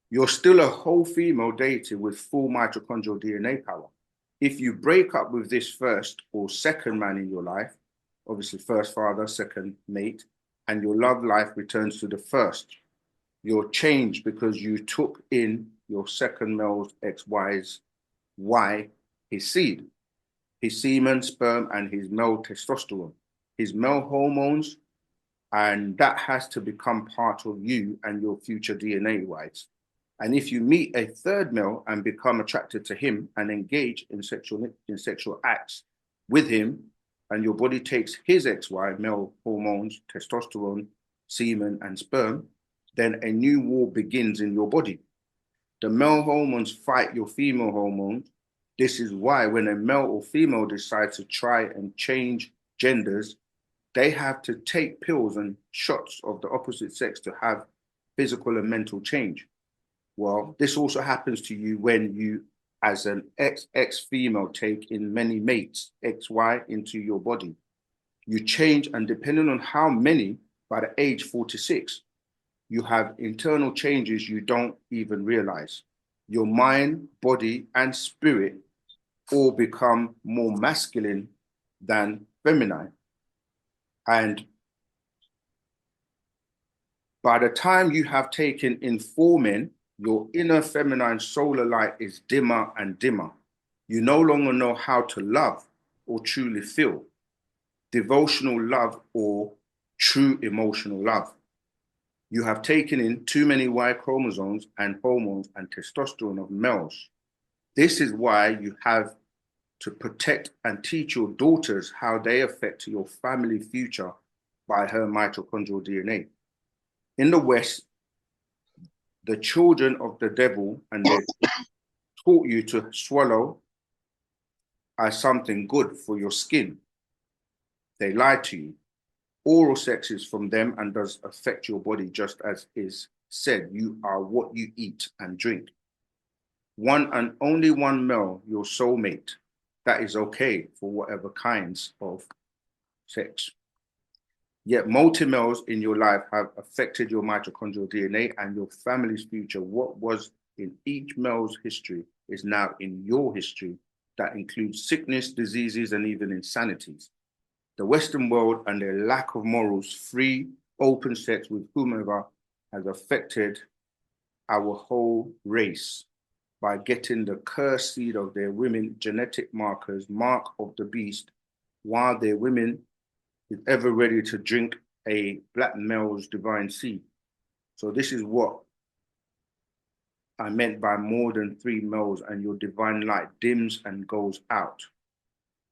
You're still a whole female deity with full mitochondrial DNA power. If you break up with this first or second man in your life, obviously first father, second mate, and your love life returns to the first, you're changed because you took in your second male's XY's Y, his seed, his semen, sperm, and his male testosterone, his male hormones, and that has to become part of you and your future DNA-wise. And if you meet a third male and become attracted to him and engage in sexual acts with him, and your body takes his XY, male hormones, testosterone, semen, and sperm, then a new war begins in your body. The male hormones fight your female hormones. This is why when a male or female decides to try and change genders, they have to take pills and shots of the opposite sex to have physical and mental change. Well, this also happens to you when you, as an XX female, take in many mates, XY, into your body. You change, and depending on how many, by the age 46, you have internal changes you don't even realize. Your mind, body, and spirit all become more masculine than feminine. And by the time you have taken in 4 men, your inner feminine solar light is dimmer and dimmer. You no longer know how to love or truly feel, devotional love or true emotional love. You have taken in too many Y chromosomes and hormones and testosterone of males. This is why you have to protect and teach your daughters how they affect your family future by her mitochondrial DNA. In the West, the children of the devil, and they taught you to swallow as something good for your skin. They lied to you. Oral sex is from them and does affect your body, just as is said, you are what you eat and drink. One and only one male, your soulmate, that is okay for whatever kinds of sex. Yet multi-males in your life have affected your mitochondrial DNA and your family's future. What was in each male's history is now in your history. That includes sickness, diseases, and even insanities. The Western world and their lack of morals, free, open sex with whomever, has affected our whole race by getting the cursed seed of their women genetic markers, mark of the beast, while their women is ever ready to drink a black male's divine seed. So this is what I meant by more than 3 males, and your divine light dims and goes out.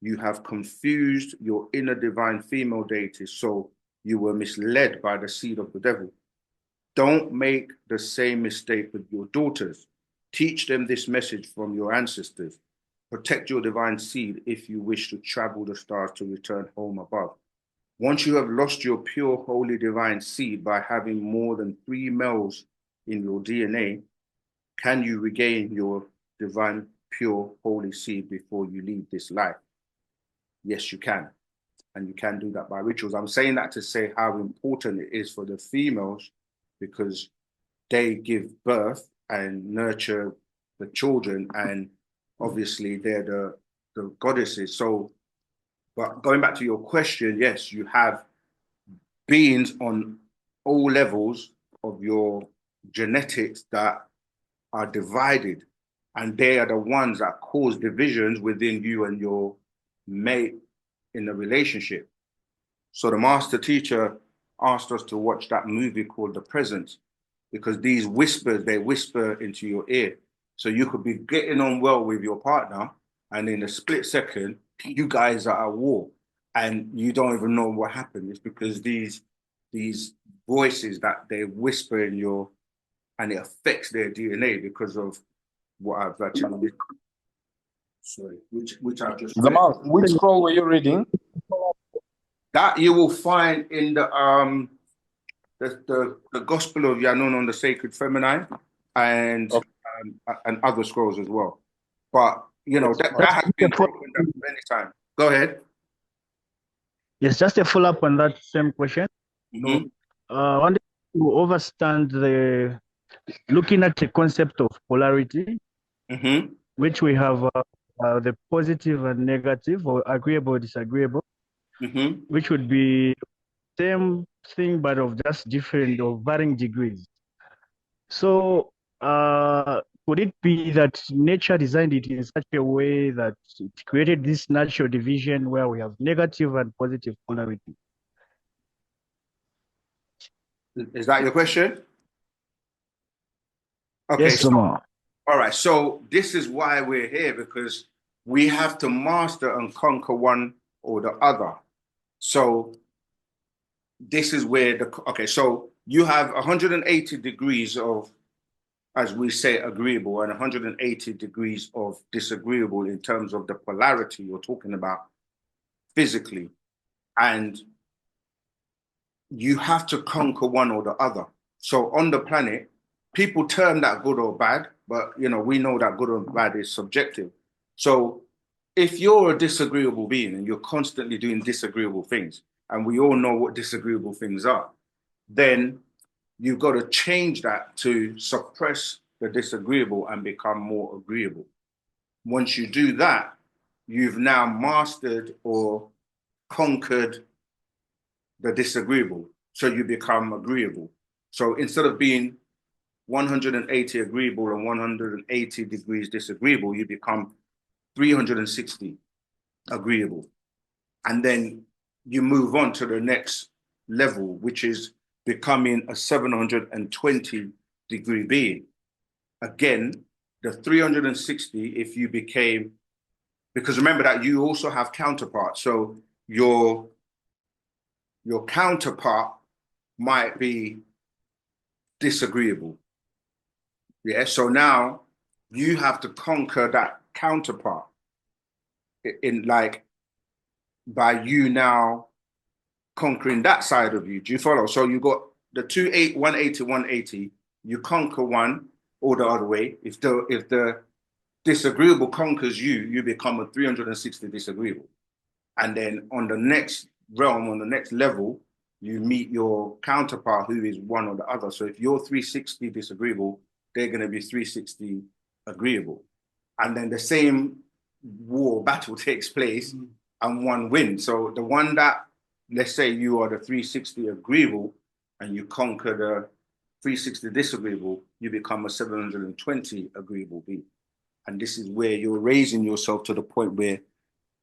You have confused your inner divine female deity, so you were misled by the seed of the devil. Don't make the same mistake with your daughters. Teach them this message from your ancestors. Protect your divine seed if you wish to travel the stars to return home above. Once you have lost your pure, holy, divine seed by having more than 3 males in your DNA, can you regain your divine, pure, holy seed before you leave this life? Yes, you can. And you can do that by rituals. I'm saying that to say how important it is for the females, because they give birth and nurture the children, and obviously they're the goddesses. So, but going back to your question, yes, you have beings on all levels of your genetics that are divided, and they are the ones that cause divisions within you and your mate in the relationship. So the master teacher asked us to watch that movie called The Presence, because these whispers, they whisper into your ear. So you could be getting on well with your partner, and in a split second, you guys are at war and you don't even know what happened. It's because these voices that they whisper in your, and it affects their DNA because of what I've actually, sorry, which I've just read. Zamal, which scroll were you reading? That you will find in the Gospel of Yanun on the Sacred Feminine, and and other scrolls as well. But you know that has been opened up many times. Go ahead. Yes, just a follow-up on that same question. Mm-hmm. I wanted to understand looking at the concept of polarity, mm-hmm. which we have the positive and negative, or agreeable, disagreeable, mm-hmm. which would be same thing but of just different or varying degrees. So could it be that nature designed it in such a way that it created this natural division where we have negative and positive polarity? Is that your question? Okay. Yes, so, Zuma. all right. So this is why we're here, because we have to master and conquer one or the other. So this is where okay, so you have 180 degrees of, as we say, agreeable, and 180 degrees of disagreeable in terms of the polarity you're talking about physically. And you have to conquer one or the other. So on the planet, people term that good or bad, but you know, we know that good or bad is subjective. So if you're a disagreeable being and you're constantly doing disagreeable things, and we all know what disagreeable things are, then you've got to change that to suppress the disagreeable and become more agreeable. Once you do that, you've now mastered or conquered the disagreeable. So you become agreeable. So instead of being 180 agreeable and 180 degrees disagreeable, you become 360 agreeable. And then you move on to the next level, which is becoming a 720 degree being. Again, the 360, if you became, because remember that you also have counterparts. So your counterpart might be disagreeable. Yeah, so now you have to conquer that counterpart in like by you now conquering that side of you. Do you follow? So you got the 180, you conquer one or the other way. If the disagreeable conquers you, you become a 360 disagreeable. And then on the next realm, on the next level, you meet your counterpart who is one or the other. So if you're 360 disagreeable, they're going to be 360 agreeable. And then the same battle takes place and one wins. So the one that, let's say you are the 360 agreeable and you conquer the 360 disagreeable, you become a 720 agreeable being. And this is where you're raising yourself to the point where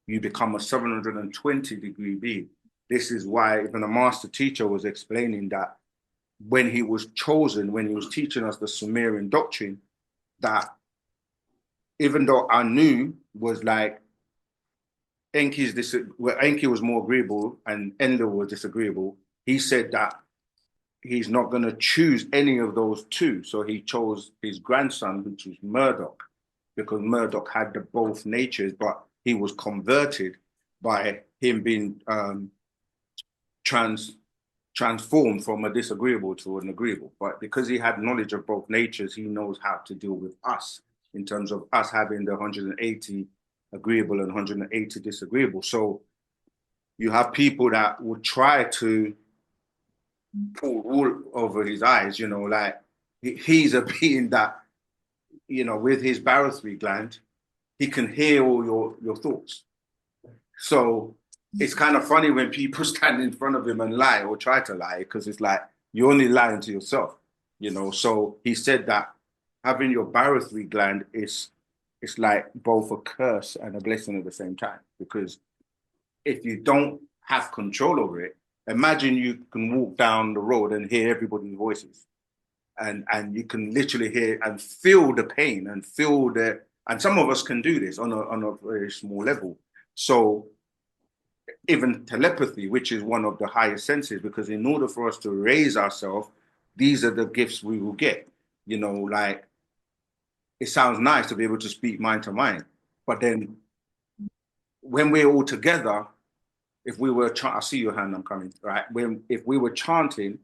you become a 720 degree being. This is why even a master teacher was explaining that when he was chosen, when he was teaching us the Sumerian doctrine, that even though Anu was like, Enki was more agreeable and Enlil was disagreeable, he said that he's not going to choose any of those two. So he chose his grandson, which was Murdoch, because Murdoch had the both natures, but he was converted by him being transformed from a disagreeable to an agreeable. But because he had knowledge of both natures, he knows how to deal with us in terms of us having the 180 agreeable and 180 disagreeable. So you have people that would try to pull wool over his eyes, you know, like he's a being that, you know, with his barothry gland, he can hear all your thoughts. So it's kind of funny when people stand in front of him and lie or try to lie, because it's like you're only lying to yourself, you know. So he said that having your barothry gland it's like both a curse and a blessing at the same time, because if you don't have control over it, imagine you can walk down the road and hear everybody's voices, and you can literally hear and feel the pain and feel the, and some of us can do this on a very small level. So even telepathy, which is one of the highest senses, because in order for us to raise ourselves, these are the gifts we will get. You know, like it sounds nice to be able to speak mind to mind, but then when we're all together, if we were, I see your hand, I'm coming, right? If we were chanting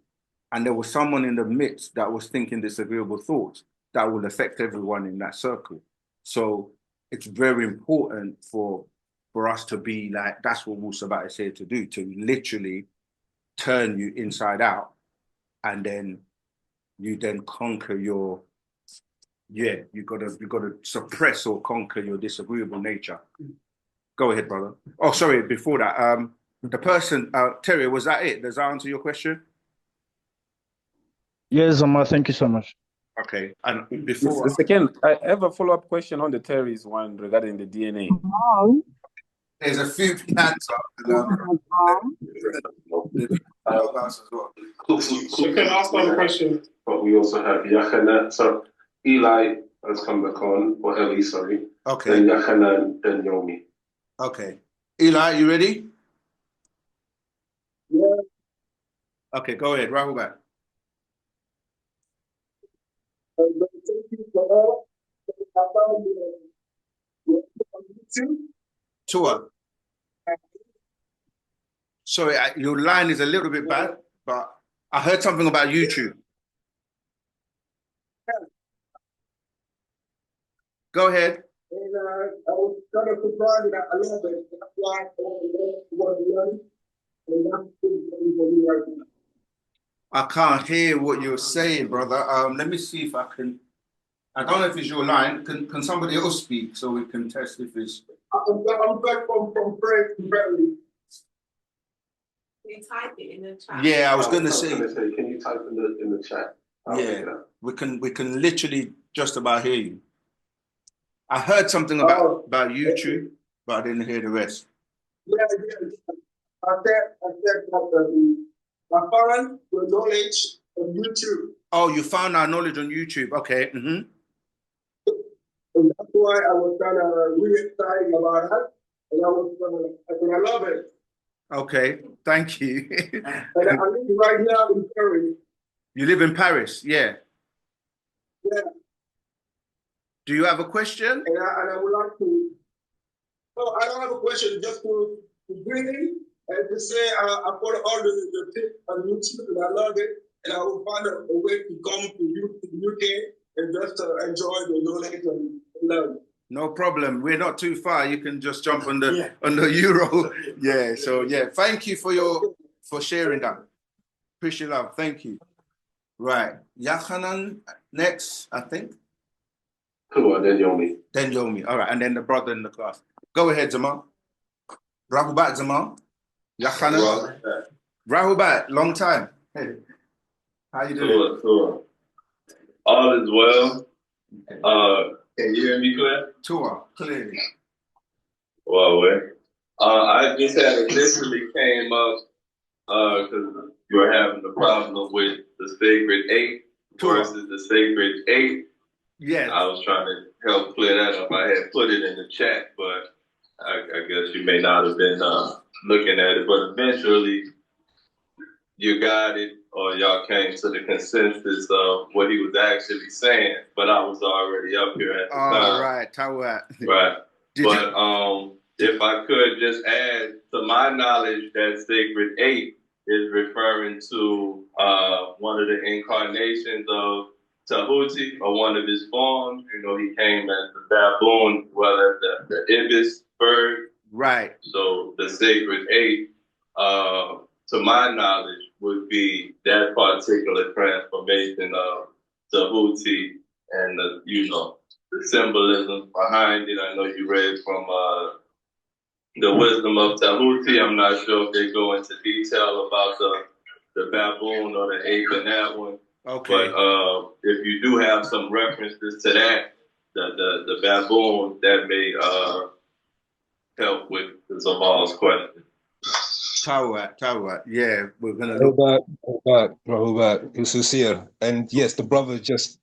and there was someone in the midst that was thinking disagreeable thoughts, that will affect everyone in that circle. So it's very important for us to be like, that's what Wu-Sabat is here to do, to literally turn you inside out, and then you then conquer your, you gotta suppress or conquer your disagreeable nature. Go ahead, brother. Oh, sorry, before that, the person, Terry, was that it? Does that answer your question? Yes, Zama, thank you so much. Okay, and before... Yes, again, I have a follow-up question on the Terry's one regarding the DNA. There's a few hands up. So can I ask one question? But we also have Yachanan. So Eli has come back on, or Eli, sorry. Okay. Then Yachanan, then Yomi. Okay. Eli, you ready? Yeah. Okay, go ahead. Rahul back. Thank you for all. Tua. Sorry, your line is a little bit bad, but I heard something about YouTube. Go ahead. And I was kind of surprised that I love it. That's why I want to learn. And that's what we right now. I can't hear what you're saying, brother. Let me see if I can. I don't know if it's your line. Can somebody else speak so we can test if it's... I'm back from Fred. Can you type it in the chat? Yeah, I was going to say. Can you type in the chat? Yeah, we can literally just about hear you. I heard something about YouTube, but I didn't hear the rest. Yeah. I said that I found the knowledge on YouTube. Oh, you found our knowledge on YouTube. Okay. Mm-hmm. And that's why I was kind of really excited about that. And I love it. Okay, thank you. And I live right now in Paris. You live in Paris, yeah. Yeah. Do you have a question? And I would like to. No, I don't have a question. Just to bring in and to say I follow all the tips on YouTube and I love it. And I will find a way to come to the UK and just enjoy the knowledge and learn. No problem. We're not too far. You can just jump on the Euro. Yeah. So yeah, thank you for sharing that. Appreciate love. Thank you. Right. Yachanan next, I think. Cool, then Yomi. Then Yomi. All right. And then the brother in the class. Go ahead, Zamal. Rahubat, Zamal. Yachanan. Rahubat, long time. Hey. How you doing? Cool. All is well. Can you hear me clear? Tua, clearly. Well, I just had initially came up because you were having the problem with the sacred 8 versus the sacred 8. Yes. I was trying to help clear that up. I had put it in the chat, but I guess you may not have been looking at it. But eventually, you got it, or y'all came to the consensus of what he was actually saying. But I was already up here at the time. Right, Tahuti. Right. But if I could just add to my knowledge that Sacred 8 is referring to one of the incarnations of Tahuti, or one of his forms. You know, he came as the baboon, well, as the ibis bird. Right. So the Sacred 8, to my knowledge, would be that particular transformation of Tahuti and the symbolism behind it. I know you read from the wisdom of Tahuti. I'm not sure if they go into detail about the baboon or the ape in that one. Okay. But if you do have some references to that, the baboon, that may help with Zamal's question. Tahuti. Yeah, we're gonna look. Rahubat, it's sincere. And yes, the brother just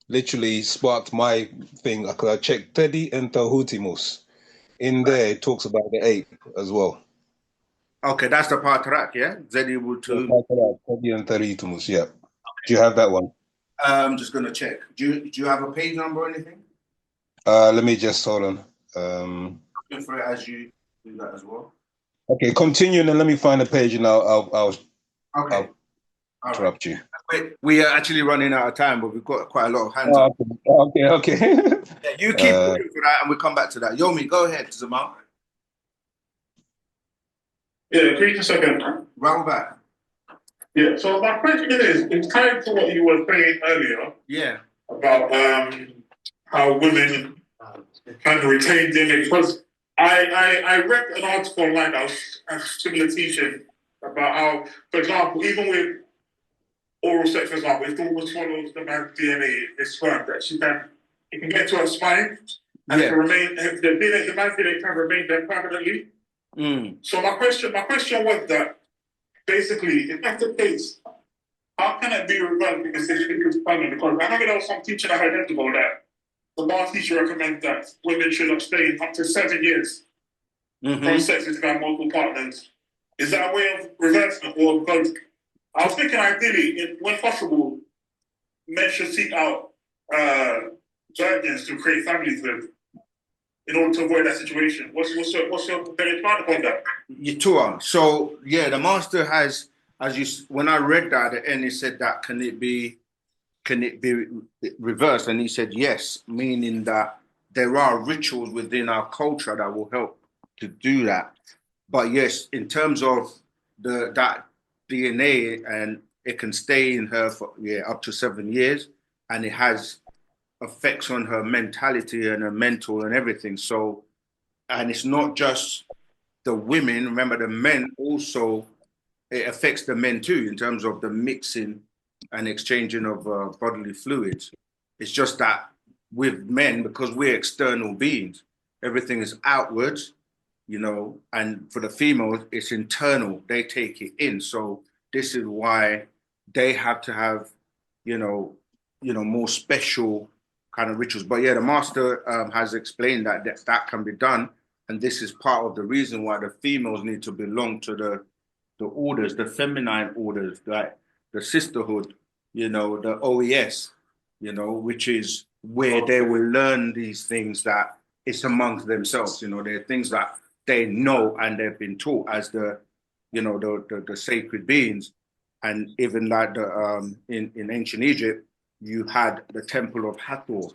literally sparked my thing, because I checked Teddy and Tahutimus. In there, it talks about the ape as well. Okay, that's the Patriarchal, yeah? Teddy and Tahutimus, yeah. Do you have that one? I'm just gonna check. Do you have a page number or anything? Let me just hold on. Looking for it as you do that as well. Okay, continue, and then let me find the page, and I'll interrupt you. We are actually running out of time, but we've got quite a lot of hands up. Okay. Yeah, you keep looking for that, and we'll come back to that. Yomi, go ahead, Zamal. Yeah, please a second. Round back. Yeah, so my question is, it's tied to what you were saying earlier. Yeah. About how women can retain DNA. Because I read an article online that was similar teaching about how, for example, even with oral sex, for example, if the woman swallows the man's DNA, it's sperm, that it can get to her spine, and it can remain, the man's DNA can remain there permanently. So my question was that, basically, if that's the case, how can it be reversed because it's permanent? Because I remember there was some teaching I heard ago that the law teacher recommends that women should abstain up to 7 years from sex if they have multiple partners. Is that a way of reversing it? Or because I was thinking ideally, when possible, men should seek out virgins to create families with, in order to avoid that situation. What's your very plan upon that? So yeah, the master has, when I read that at the end, he said that can it be reversed? And he said yes, meaning that there are rituals within our culture that will help to do that. But yes, in terms of that DNA, and it can stay in her for up to 7 years, and it has effects on her mentality and her mental and everything. So, and it's not just the women, remember the men also, it affects the men too, in terms of the mixing and exchanging of bodily fluids. It's just that with men, because we're external beings, everything is outwards, and for the females, it's internal. They take it in. So this is why they have to have, more special kind of rituals. But yeah, the master has explained that can be done. And this is part of the reason why the females need to belong to the orders, the feminine orders, like the sisterhood, the OES, which is where they will learn these things that it's amongst themselves. They're things that they know and they've been taught as the sacred beings. And even like in ancient Egypt, you had the temple of Hathor.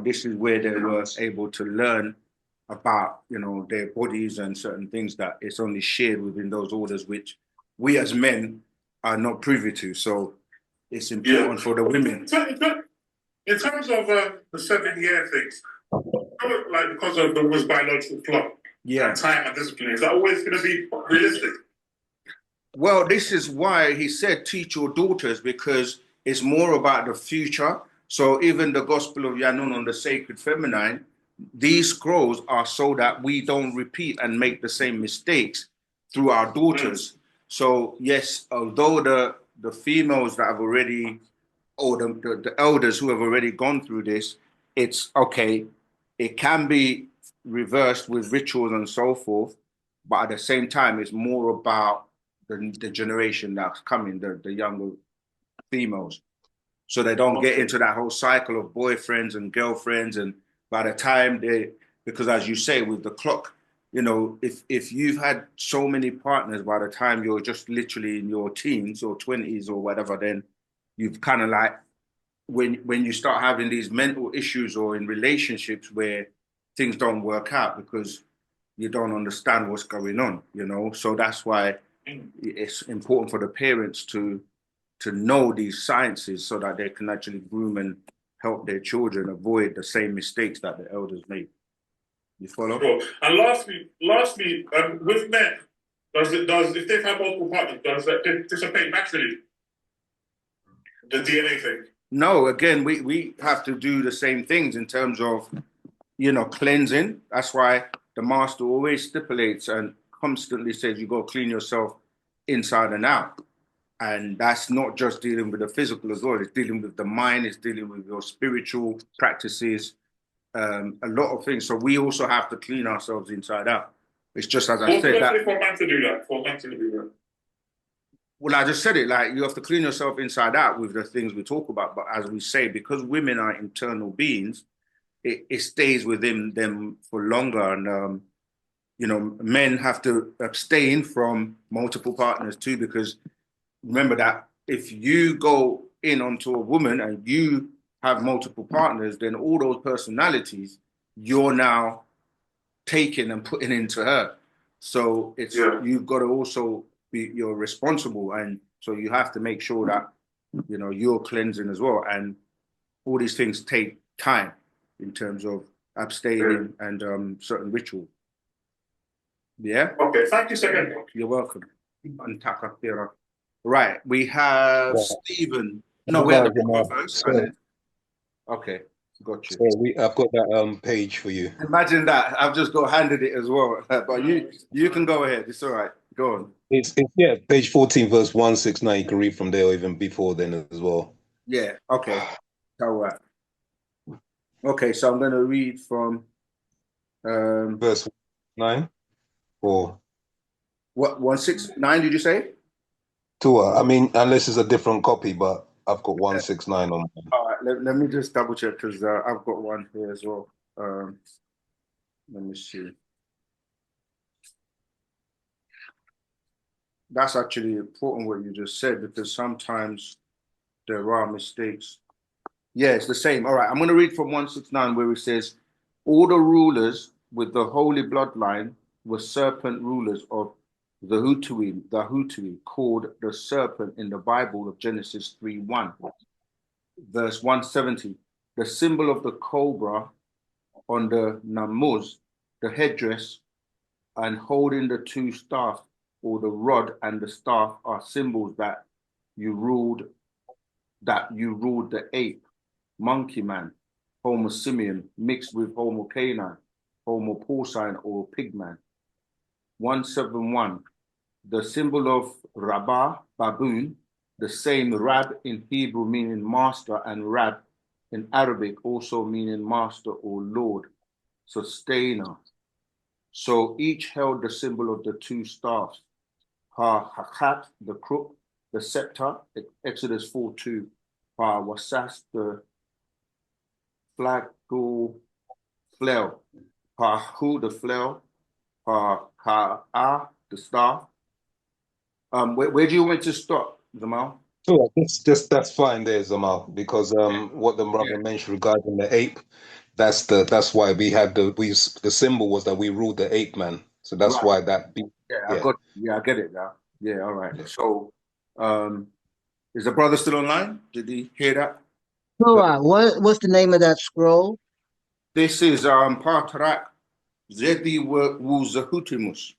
This is where they were able to learn about, their bodies and certain things that it's only shared within those orders, which we as men are not privy to. So it's important for the women. In terms of the 7-year things, like because of the woman's biological clock, and time and discipline, is that always going to be realistic? Well, this is why he said, teach your daughters, because it's more about the future. So even the Gospel of Yanun on the sacred feminine, these scrolls are so that we don't repeat and make the same mistakes through our daughters. So yes, although the females that have already or the elders who have already gone through this, it's okay. It can be reversed with rituals and so forth, but at the same time, it's more about the generation that's coming, the younger females, so they don't get into that whole cycle of boyfriends and girlfriends. And by the time because as you say, with the clock, you know, if you've had so many partners by the time you're just literally in your teens or 20s or whatever, then you've kind of like, when you start having these mental issues or in relationships where things don't work out because you don't understand what's going on, you know. So that's why it's important for the parents to know these sciences so that they can actually groom and help their children avoid the same mistakes that the elders made. You follow? Sure. And lastly, with men, if they've had multiple partners, does that dissipate naturally? The DNA thing. No, again, we have to do the same things in terms of, you know, cleansing. That's why the master always stipulates and constantly says you got to clean yourself inside and out. And that's not just dealing with the physical as well. It's dealing with the mind. It's dealing with your spiritual practices, a lot of things. So we also have to clean ourselves inside out. It's just as I said that. For men to do that. Well, I just said it, like you have to clean yourself inside out with the things we talk about. But as we say, because women are internal beings, it stays within them for longer. And, you know, men have to abstain from multiple partners too, because remember that if you go in onto a woman and you have multiple partners, then all those personalities you're now taking and putting into her. So it's you've got to also you're responsible, and so you have to make sure that, you know, you're cleansing as well. And all these things take time in terms of abstaining and certain ritual. Yeah. Okay. Thank you, second. You're welcome. Right. We have Stephen. No, we have the brother first. Okay. Got you. So I've got that page for you. Imagine that. I've just got handed it as well. But you can go ahead. It's all right. Go on. It's page 14, verse 169. You can read from there or even before then as well. Yeah. Okay. All right. Okay, so I'm going to read from verse 9 or what 169 did you say? I mean, unless it's a different copy, but I've got 169 on mine. All right, let me just double check because I've got one here as well. Let me see. That's actually important what you just said, because sometimes there are mistakes. Yeah, it's the same. All right, I'm going to read from 169 where it says, all the rulers with the holy bloodline were serpent rulers of the Tahuti, called the serpent in the Bible of Genesis 3:1. Verse 170, the symbol of the cobra on the namuz, the headdress, and holding the two staffs, or the rod and the staff, are symbols that you ruled the ape, monkey man, Homo simian, mixed with Homo canine, Homo porcine, or pigman. 171, the symbol of Rabbah, baboon, the same Rab in Hebrew meaning master, and Rab in Arabic also meaning master or Lord, sustainer. So each held the symbol of the two staffs, Ha-Hakat, the crook, the scepter, Exodus 4:2, Ha-Wasas, the flagel, flail, Ha-Hu, the flail, Ha-Ka-Ah, the staff. Where do you want to stop, Zamal? So that's fine there, Zamal, because what the brother mentioned regarding the ape, that's why we had the symbol was that we ruled the ape man. So that's why that. I get it now. Yeah, all right. So, is the brother still online? Did he hear that? What's the name of that scroll? This is Patriarchal Zedi Wu-Sabat.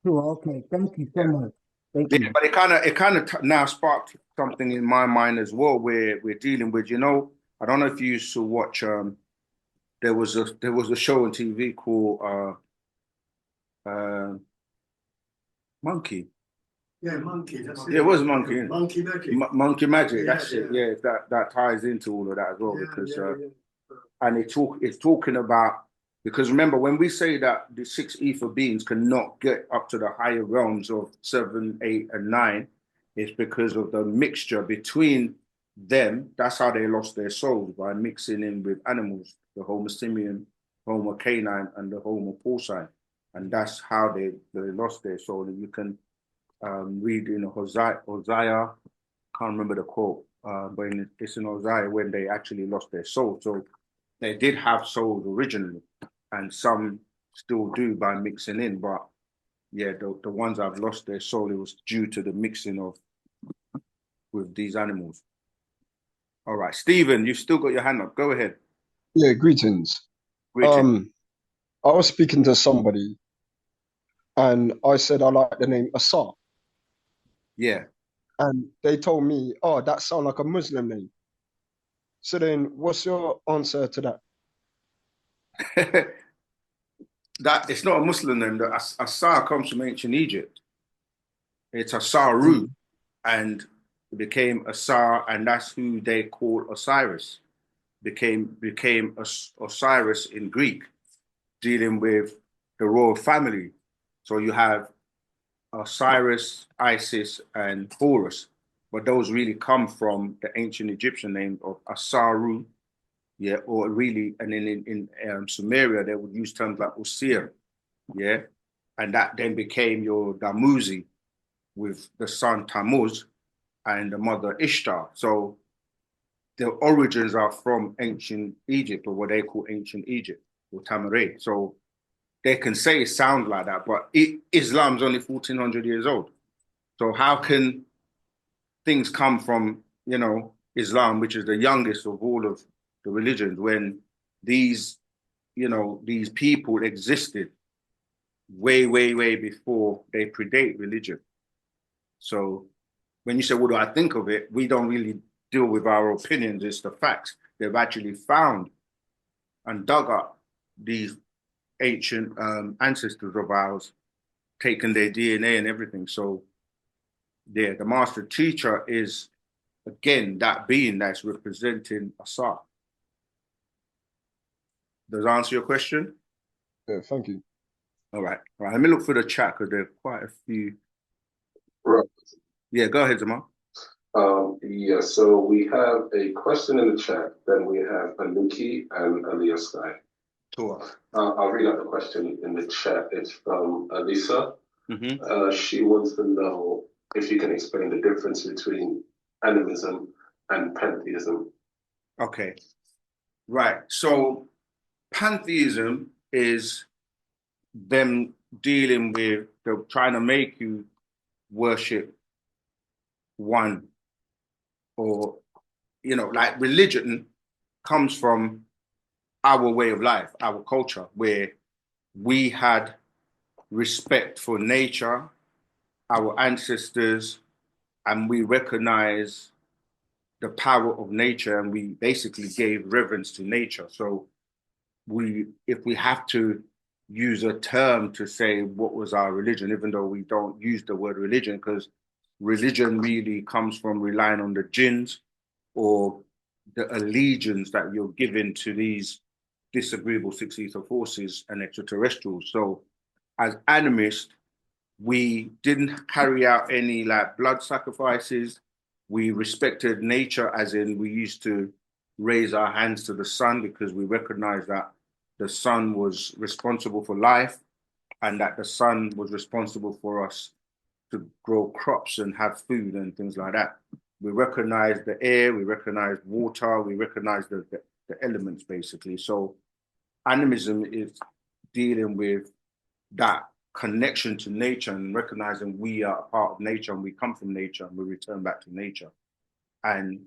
Oh, okay. Thank you so much. Thank you. But it kind of now sparked something in my mind as well, where we're dealing with, you know, I don't know if you used to watch. There was a show on TV called Monkey. Yeah, monkey. That's Yeah, it was monkey. innit? Monkey magic. Monkey magic. That's Yeah, it. Yeah, that ties into all of that as well Yeah, because yeah. and it's talking about, because remember when we say that the 6 ether beings cannot get up to the higher realms of 7, 8, and 9, it's because of the mixture between them. That's how they lost their souls, by mixing in with animals, the Homo simian, Homo canine, and the Homo porcine, and that's how they lost their soul. And you can read in Hosea, can't remember the quote, but it's in Hosea when they actually lost their soul. So they did have souls originally, and some still do by mixing in. But yeah, the ones that have lost their soul, it was due to the mixing of with these animals. All right, Stephen, you've still got your hand up. Go ahead. Yeah, greetings. Greetings. I was speaking to somebody, and I said I like the name Asar, Yeah. and they told me, "Oh, that sounds like a Muslim name." So then, what's your answer to that? That it's not a Muslim name. The Asar comes from ancient Egypt. It's Asaru, and it became Asar, and that's who they call Osiris. Became Osiris in Greek, dealing with the royal family. So you have Osiris, Isis, and Horus, but those really come from the ancient Egyptian name of Asaru, yeah, or really, and then in Sumeria they would use terms like Osir, yeah, and that then became your Damuzi with the son Tammuz and the mother Ishtar. So the origins are from ancient Egypt, or what they call ancient Egypt, or Tamaray. So they can say it sounds like that, but Islam's only 1400 years old. So how can things come from, Islam, which is the youngest of all of the religions, when these, these people existed way, way, way before they predate religion? So when you say, what do I think of it? We don't really deal with our opinions, it's the facts. They've actually found and dug up these ancient ancestors of ours, taken their DNA and everything. So yeah, the master teacher is, again, that being that's representing Asar. Does that answer your question? Yeah, thank you. All right. Let me look for the chat because there are quite a few. Right. Yeah, go ahead, Zaman. Yeah, so we have a question in the chat, then we have Anuki and Aliyah Sky. Sure. I'll read out the question in the chat. It's from Alisa. Mm-hmm. She wants to know if you can explain the difference between animism and pantheism. Okay. Right. So pantheism is them dealing with, they're trying to make you worship one, or, like religion comes from our way of life, our culture, where we had respect for nature, our ancestors, and we recognize the power of nature, and we basically gave reverence to nature. So if we have to use a term to say what was our religion, even though we don't use the word religion, because religion really comes from relying on the jinns or the allegiance that you're giving to these disagreeable 6 ether forces and extraterrestrials. So as animists, we didn't carry out any like blood sacrifices. We respected nature, as in we used to raise our hands to the sun because we recognized that the sun was responsible for life, and that the sun was responsible for us to grow crops and have food and things like that. We recognize the air, we recognize water, we recognize the elements, basically. So animism is dealing with that connection to nature and recognizing we are a part of nature and we come from nature and we return back to nature. And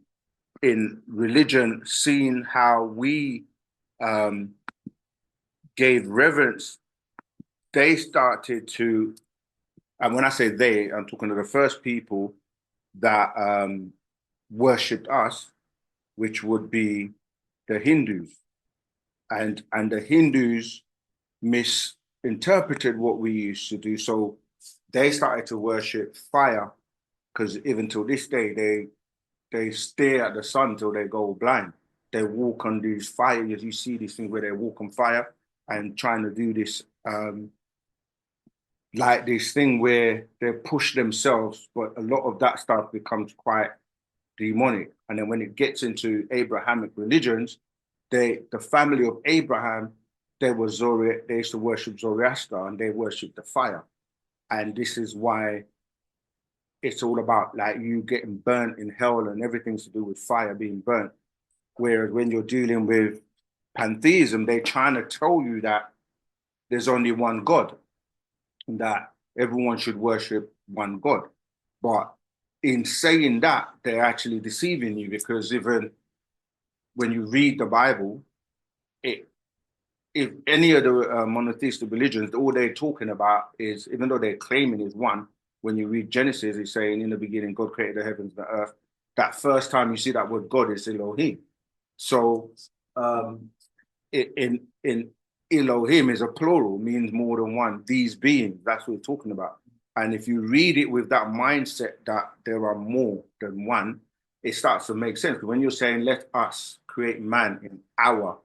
in religion, seeing how we gave reverence, they started to, and when I say they, I'm talking to the first people that worshipped us, which would be the Hindus. And the Hindus misinterpreted what we used to do. So they started to worship fire, because even till this day, they stare at the sun till they go blind. They walk on these fires. You see these things where they walk on fire and trying to do this, like this thing where they push themselves, but a lot of that stuff becomes quite demonic. And then when it gets into Abrahamic religions, the family of Abraham, they used to worship Zoroaster, and they worship the fire. And this is why it's all about like you getting burnt in hell, and everything's to do with fire being burnt. Whereas when you're dealing with pantheism, they're trying to tell you that there's only one God, and that everyone should worship one God. But in saying that, they're actually deceiving you, because even when you read the Bible, if any of the monotheistic religions, all they're talking about is, even though they're claiming is one, when you read Genesis, it's saying in the beginning, God created the heavens and the earth. That first time you see that word God is Elohim. So in Elohim is a plural, means more than one. These beings, that's what we're talking about. And if you read it with that mindset that there are more than one, it starts to make sense. When you're saying, let us create man in our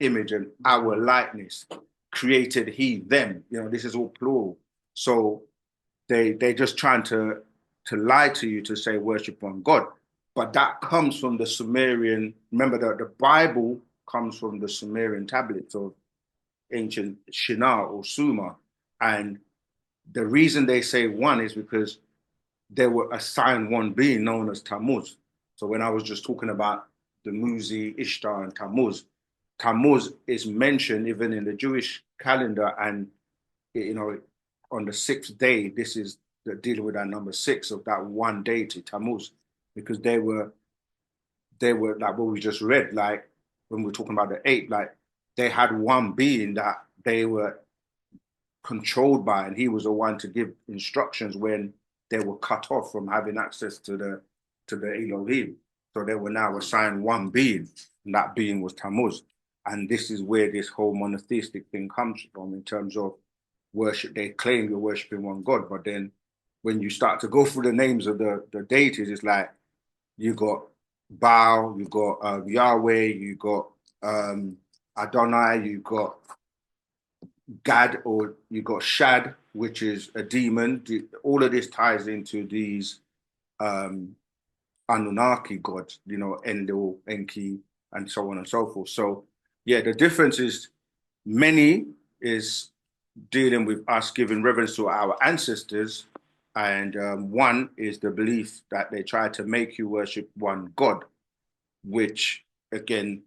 image and our likeness, created he them, this is all plural. So they're just trying to lie to you, to say worship one God. But that comes from the Sumerian. Remember that the Bible comes from the Sumerian tablets of ancient Shinar or Sumer. And the reason they say one is because they were assigned one being known as Tammuz. So when I was just talking about the Muzi, Ishtar, and Tammuz, Tammuz is mentioned even in the Jewish calendar, and on the 6th day, this is dealing with that number 6 of that one deity, Tammuz, because they were like what we just read, like when we're talking about the 8, like they had one being that they were controlled by, and he was the one to give instructions when they were cut off from having access to the Elohim. So they were now assigned one being, and that being was Tammuz. And this is where this whole monotheistic thing comes from, in terms of worship. They claim you're worshiping one God, but then when you start to go through the names of the deities, it's like you got Baal, you got Yahweh, you got Adonai, you got Gad, or you got Shad, which is a demon. All of this ties into these Anunnaki gods, Enlil, Enki, and so on and so forth. So yeah, the difference is many is dealing with us giving reverence to our ancestors, and one is the belief that they try to make you worship one God, which again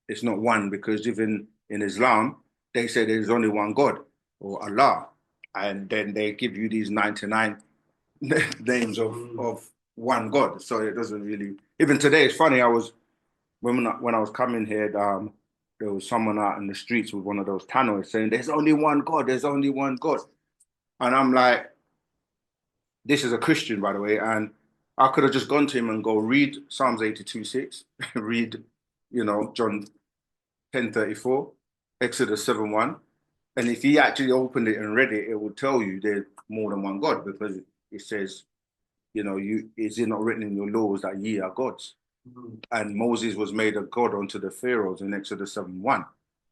is not one, because even in Islam they say there's only one God, or Allah, and then they give you these 99 names of one God. So it doesn't really. Even today, it's funny. When I was coming here, there was someone out in the streets with one of those tannoys saying, "There's only one God. There's only one God," and I'm like, "This is a Christian, by the way," and I could have just gone to him and go read Psalms 82:6, read, John 10:34, Exodus 7:1, and if he actually opened it and read it, it would tell you there's more than one God, because it says, is it not written in your laws that ye are gods? Mm-hmm. And Moses was made a god unto the pharaohs in Exodus 7:1.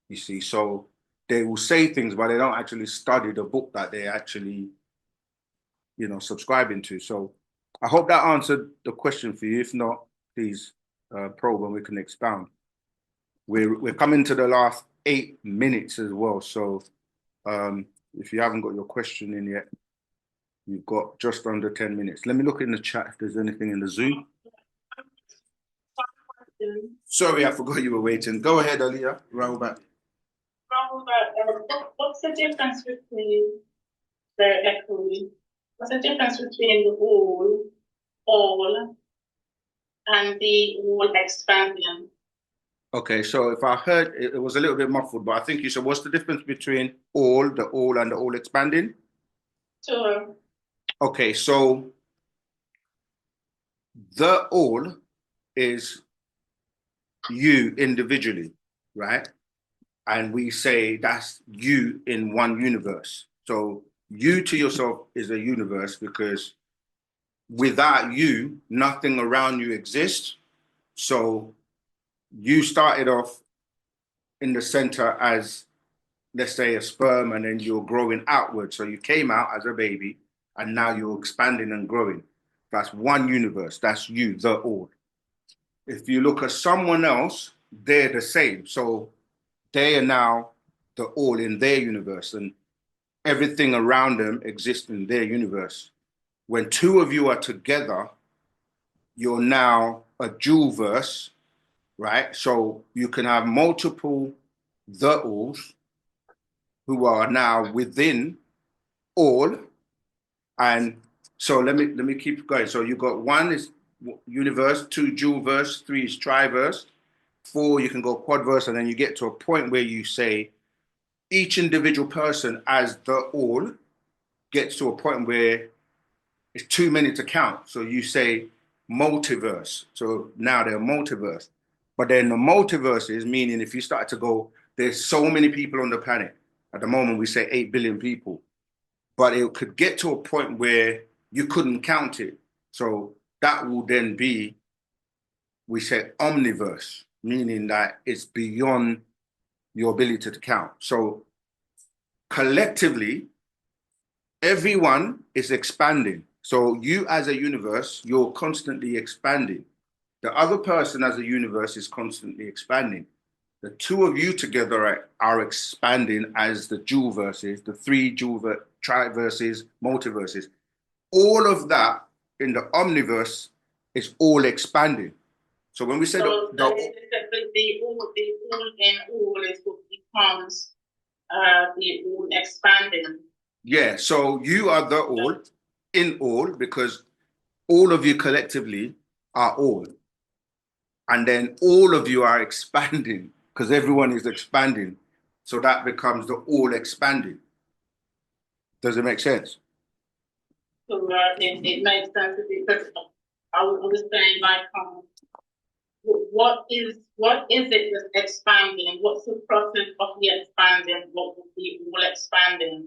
You see, so they will say things, but they don't actually study the book that they actually, subscribing to. So I hope that answered the question for you. If not, please probe and we can expound. We're coming to the last 8 minutes as well. So if you haven't got your question in yet, you've got just under 10 minutes. Let me look in the chat if there's anything in the Zoom. Sorry, I forgot you were waiting. Go ahead, Aliyah. Roll back. What's the difference between what's the difference between the all, and the all expanding? Okay, so if I heard, it was a little bit muffled, but I think you said, what's the difference between the all and the all expanding? Sure. Okay, so the all is you individually, right? And we say that's you in one universe. So You to yourself is a universe, because without you, nothing around you exists. So you started off in the center as, let's say, a sperm, and then you're growing outward. So you came out as a baby, and now you're expanding and growing. That's one universe. That's you, the all. If you look at someone else, they're the same. So they are now the all in their universe, and everything around them exists in their universe. When two of you are together, you're now a dual verse, right? So you can have multiple the alls who are now within all. And so let me keep going. So you got one is universe, two dual verse, three is triverse, four you can go quadverse, and then you get to a point where you say each individual person as the all gets to a point where it's too many to count. So you say multiverse. So now they're multiverse. But then the multiverse is meaning if you start to go, there's so many people on the planet. At the moment, we say 8 billion people. But it could get to a point where you couldn't count it. So that will then be, we say omniverse, meaning that it's beyond your ability to count. So collectively, everyone is expanding. So you as a universe, you're constantly expanding. The other person as a universe is constantly expanding. The two of you together are expanding as the dual verses, the three dual triverses, multiverses. All of that in the omniverse is all expanding. So when we say the all in all is what becomes the all expanding. Yeah, so you are the all in all, because all of you collectively are all. And then all of you are expanding, because everyone is expanding. So that becomes the all expanding. Does it make sense? So it makes sense because I was saying like what is it that's expanding? What's the process of the expanding? What would be all expanding?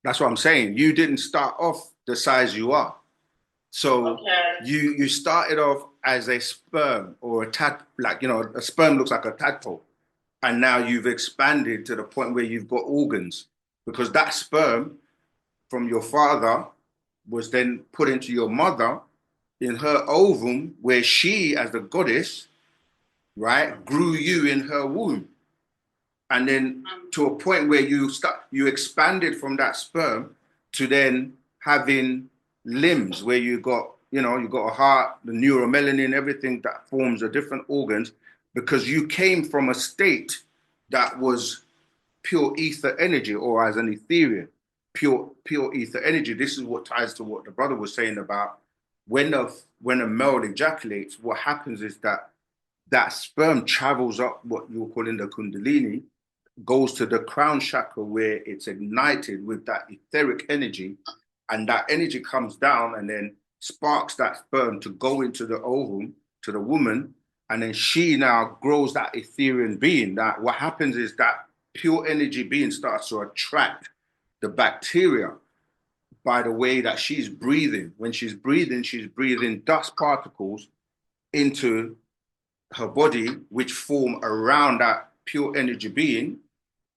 That's what I'm saying. You didn't start off the size you are. So you started off as a sperm or a like, you know, a sperm looks like a tadpole. And now you've expanded to the point where you've got organs, because that sperm from your father was then put into your mother in her ovum, where she, as the goddess, right, grew you in her womb. And then to a point where you expanded from that sperm to then having limbs, where you got a heart, the neuromelanin, everything that forms the different organs, because you came from a state that was pure ether energy, or as an Ethereum, pure ether energy. This is what ties to what the brother was saying about when a male ejaculates, what happens is that sperm travels up what you're calling the Kundalini, goes to the crown chakra where it's ignited with that etheric energy, and that energy comes down and then sparks that sperm to go into the ovum, to the woman, and then she now grows that Ethereal being. That what happens is that pure energy being starts to attract the bacteria by the way that she's breathing. When she's breathing dust particles into her body, which form around that pure energy being.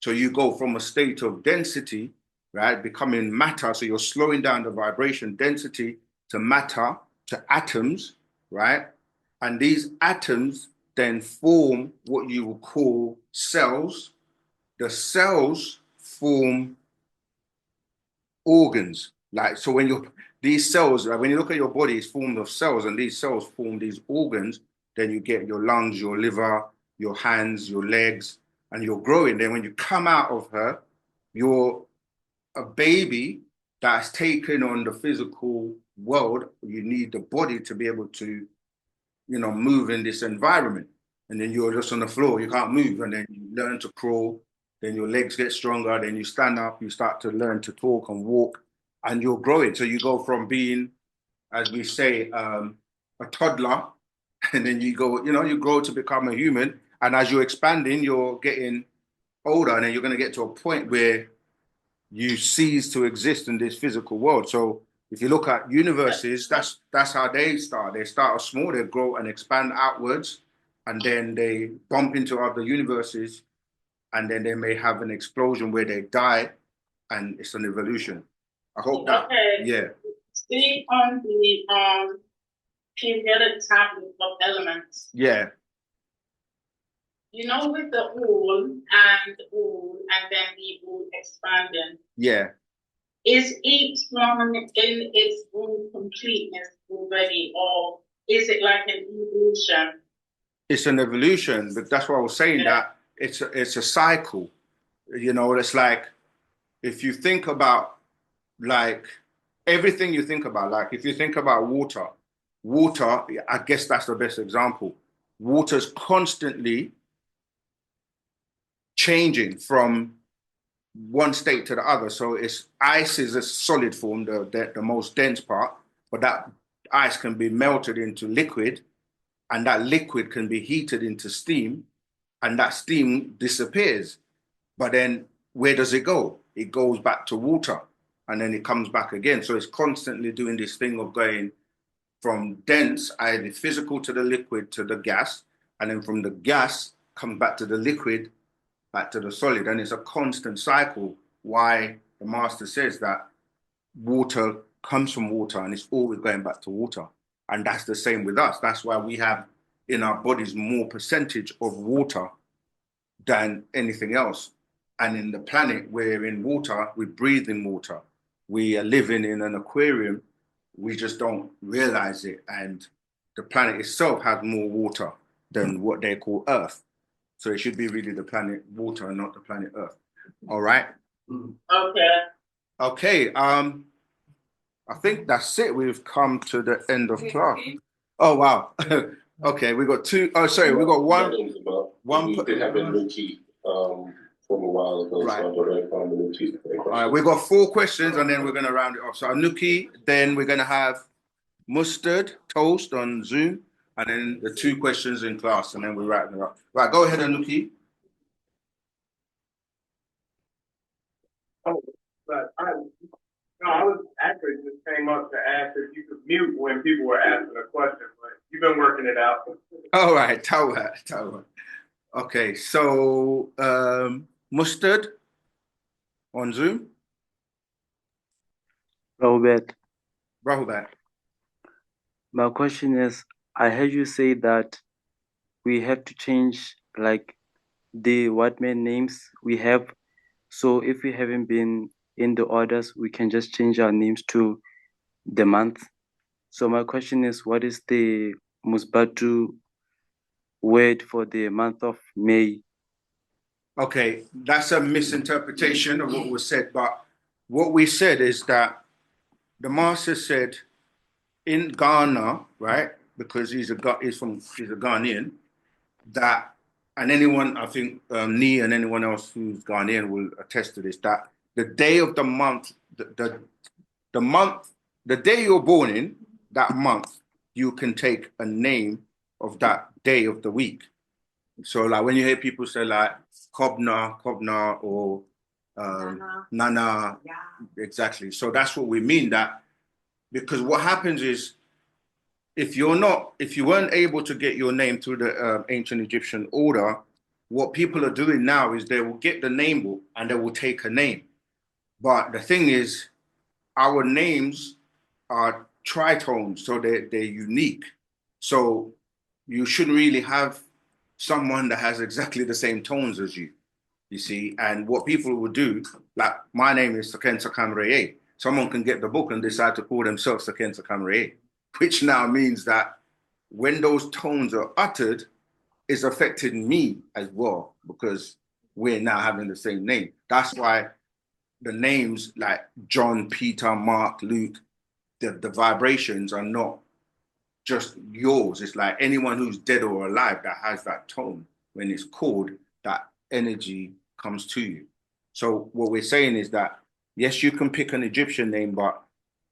So you go from a state of density, right, becoming matter. So you're slowing down the vibration density to matter, to atoms, right? And these atoms then form what you will call cells. The cells form organs. Like, so these cells, like when you look at your body, it's formed of cells, and these cells form these organs. Then you get your lungs, your liver, your hands, your legs, and you're growing. Then when you come out of her, you're a baby that's taken on the physical world. You need the body to be able to, move in this environment. And then you're just on the floor, you can't move. And then you learn to crawl, then your legs get stronger, then you stand up, you start to learn to talk and walk, and you're growing. So you go from being, as we say, a toddler, and then you go, you grow to become a human. And as you're expanding, you're getting older, and then you're going to get to a point where you cease to exist in this physical world. So if you look at universes, that's how they start. They start off small, they grow and expand outwards, and then they bump into other universes, and then they may have an explosion where they die, and it's an evolution. I hope that, okay. yeah. Speak on the periodic tablet of elements. Yeah. You know, with the all and then the all expanding. Yeah. Is each one in its own completeness already, or is it like an evolution? It's an evolution, but that's what I was saying, that it's a cycle. You know, it's like, if you think about like everything you think about, like if you think about water, I guess that's the best example. Water's constantly changing from one state to the other. So ice is a solid form, the most dense part, but that ice can be melted into liquid, and that liquid can be heated into steam, and that steam disappears. But then where does it go? It goes back to water, and then it comes back again. So it's constantly doing this thing of going from dense, either physical, to the liquid, to the gas, and then from the gas comes back to the liquid, back to the solid. And it's a constant cycle. Why the master says that water comes from water and it's always going back to water. And that's the same with us. That's why we have in our bodies more percentage of water than anything else. And in the planet, we're in water, we breathe in water. We are living in an aquarium, we just don't realize it. And the planet itself has more water than what they call Earth. So it should be really the planet water and not the planet Earth. All right? Okay. Okay, I think that's it. We've come to the end of class. Oh, wow. Okay, we got two. Oh, sorry, we got one. We did have a Nuki from a while ago, Right. so I don't know if I'm a Nuki. All right, we got 4 questions and then we're going to round it off. So Anuki, then we're going to have Mustard, Toast on Zoom, and then the 2 questions in class, and then we're wrapping it up. Right, go ahead, Anuki. Oh, but I was actually just came up to ask if you could mute when people were asking a question, but you've been working it out. All right, Tawa. Okay, so Mustard on Zoom. Robert, Rahubat. my question is, I heard you say that we have to change like the white man names we have. So if we haven't been in the orders, we can just change our names to the month. So my question is, what is the Musbatu word for the month of May? Okay, that's a misinterpretation of what was said, but what we said is that the master said in Ghana, right? Because he's a Ghanaian, that, and anyone, I think Ni and anyone else who's Ghanaian will attest to this, that the day of the month, the day you're born in, that month, you can take a name of that day of the week. So like when you hear people say like Kobna, or Nana, yeah. Exactly. So that's what we mean, that because what happens is if you weren't able to get your name through the ancient Egyptian order, what people are doing now is they will get the name book and they will take a name. But the thing is, our names are tritones, so they're unique. So you shouldn't really have someone that has exactly the same tones as you see. And what people will do, like my name is Sakensa Kamreye. Someone can get the book and decide to call themselves Sakensa Kamreye, which now means that when those tones are uttered, it's affecting me as well, because we're now having the same name. That's why the names like John, Peter, Mark, Luke, the vibrations are not just yours. It's like anyone who's dead or alive that has that tone, when it's called, that energy comes to you. So what we're saying is that, yes, you can pick an Egyptian name, but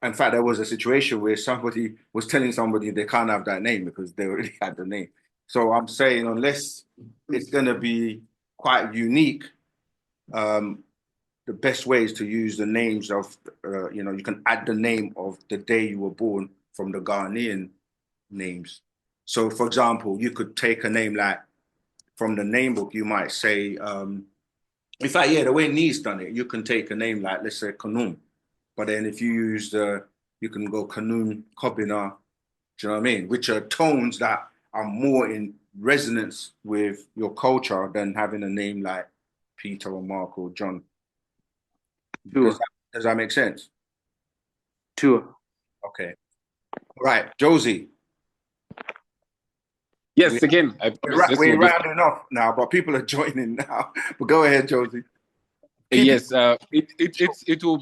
in fact, there was a situation where somebody was telling somebody they can't have that name because they already had the name. So I'm saying, unless it's going to be quite unique, the best way is to use the names of, you know, you can add the name of the day you were born from the Ghanaian names. So, for example, you could take a name like, from the name book, you might say, in fact, yeah, the way Nee's done it, you can take a name like, let's say, Kanum. But then if you use you can go Kanum, Kobina, do you know what I mean? Which are tones that are more in resonance with your culture than having a name like Peter or Mark or John. Sure. Does that make sense? Sure. Okay. Right, Josie. Yes, again, we're rounding off now, but people are joining now. But go ahead, Josie. Yes, it will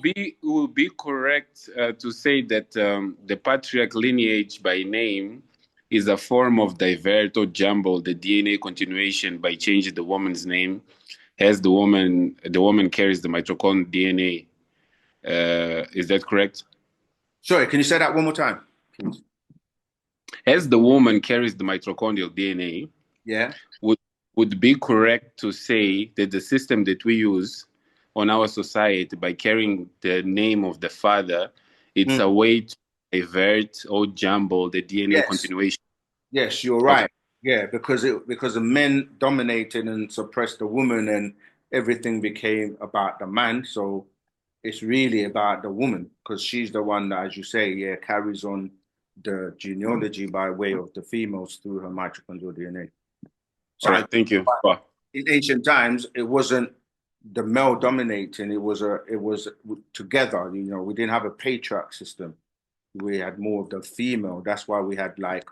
be correct to say that the patriarch lineage by name is a form of divert or jumble the DNA continuation by changing the woman's name, as the woman carries the mitochondrial DNA. Is that correct? Sorry, can you say that one more time, please? As the woman carries the mitochondrial DNA, yeah, would be correct to say that the system that we use on our society by carrying the name of the father, it's a way to divert or jumble the DNA continuation. Yes, you're right. Yeah, because the men dominated and suppressed the woman, and everything became about the man. So it's really about the woman, because she's the one that, as you say, carries on the genealogy by way of the females through her mitochondrial DNA. So, all right, thank you. In ancient times, it wasn't the male dominating; it was together. You know, we didn't have a patriarch system. We had more of the female. That's why we had like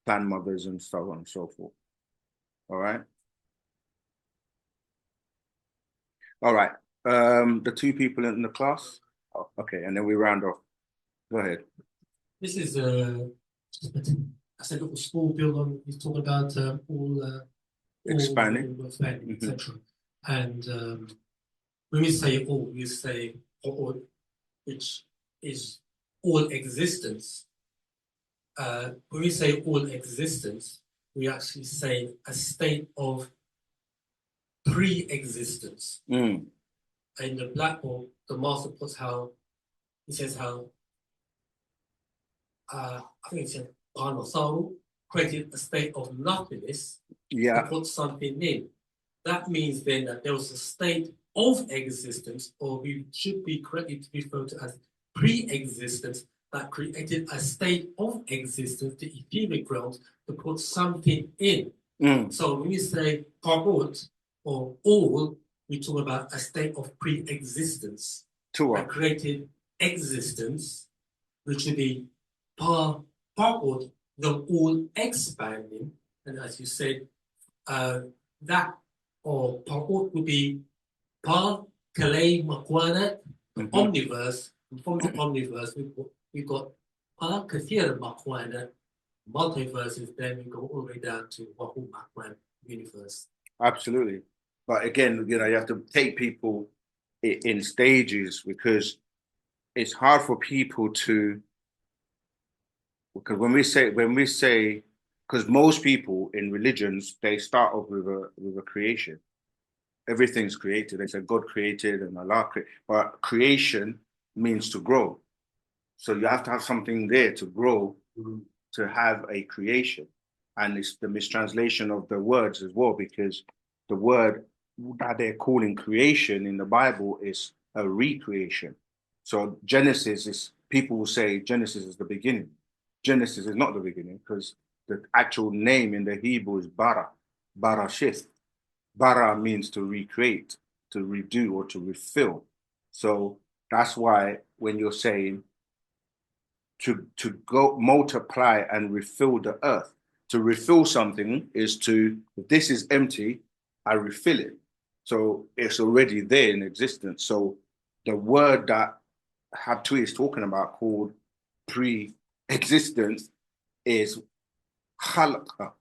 grandmothers and so on and so forth. All right. All right. The two people in the class. Oh, okay, and then we round off. Go ahead. This is I said little small build on. He's talking about all expanding, etc. And when we say all, we say all, which is all existence. When we say all existence, we actually say a state of pre-existence. In the Black Book, the master puts he says how I think it said Panosaru created a state of nothingness to put something in. That means then that there was a state of existence, or we should be correctly referred to as pre-existence, that created a state of existence, the etheric realms, to put something in. So when we say parut or all, we talk about a state of pre-existence that created existence, which would be parut, the all expanding, and as you said, that or parut would be kale makwana, the omniverse. And from the omniverse, we've got kathir makwana, multiverses. Then we go all the way down to wahu makwan universe. Absolutely, but again, you know, you have to take people in stages, because it's hard for people to. Because when we say, because most people in religions, they start off with a creation. Everything's created. They say God created and Allah created. But creation means to grow. So you have to have something there to grow, to have a creation. And it's the mistranslation of the words as well, because the word that they're calling creation in the Bible is a recreation. So Genesis is, people will say Genesis is the beginning. Genesis is not the beginning, because the actual name in the Hebrew is bara, barashith. Bara means to recreate, to redo, or to refill. So that's why when you're saying to go multiply and refill the earth, to refill something is to, if this is empty, I refill it. So it's already there in existence. So the word that Habtui is talking about, called pre-existence, is khalqa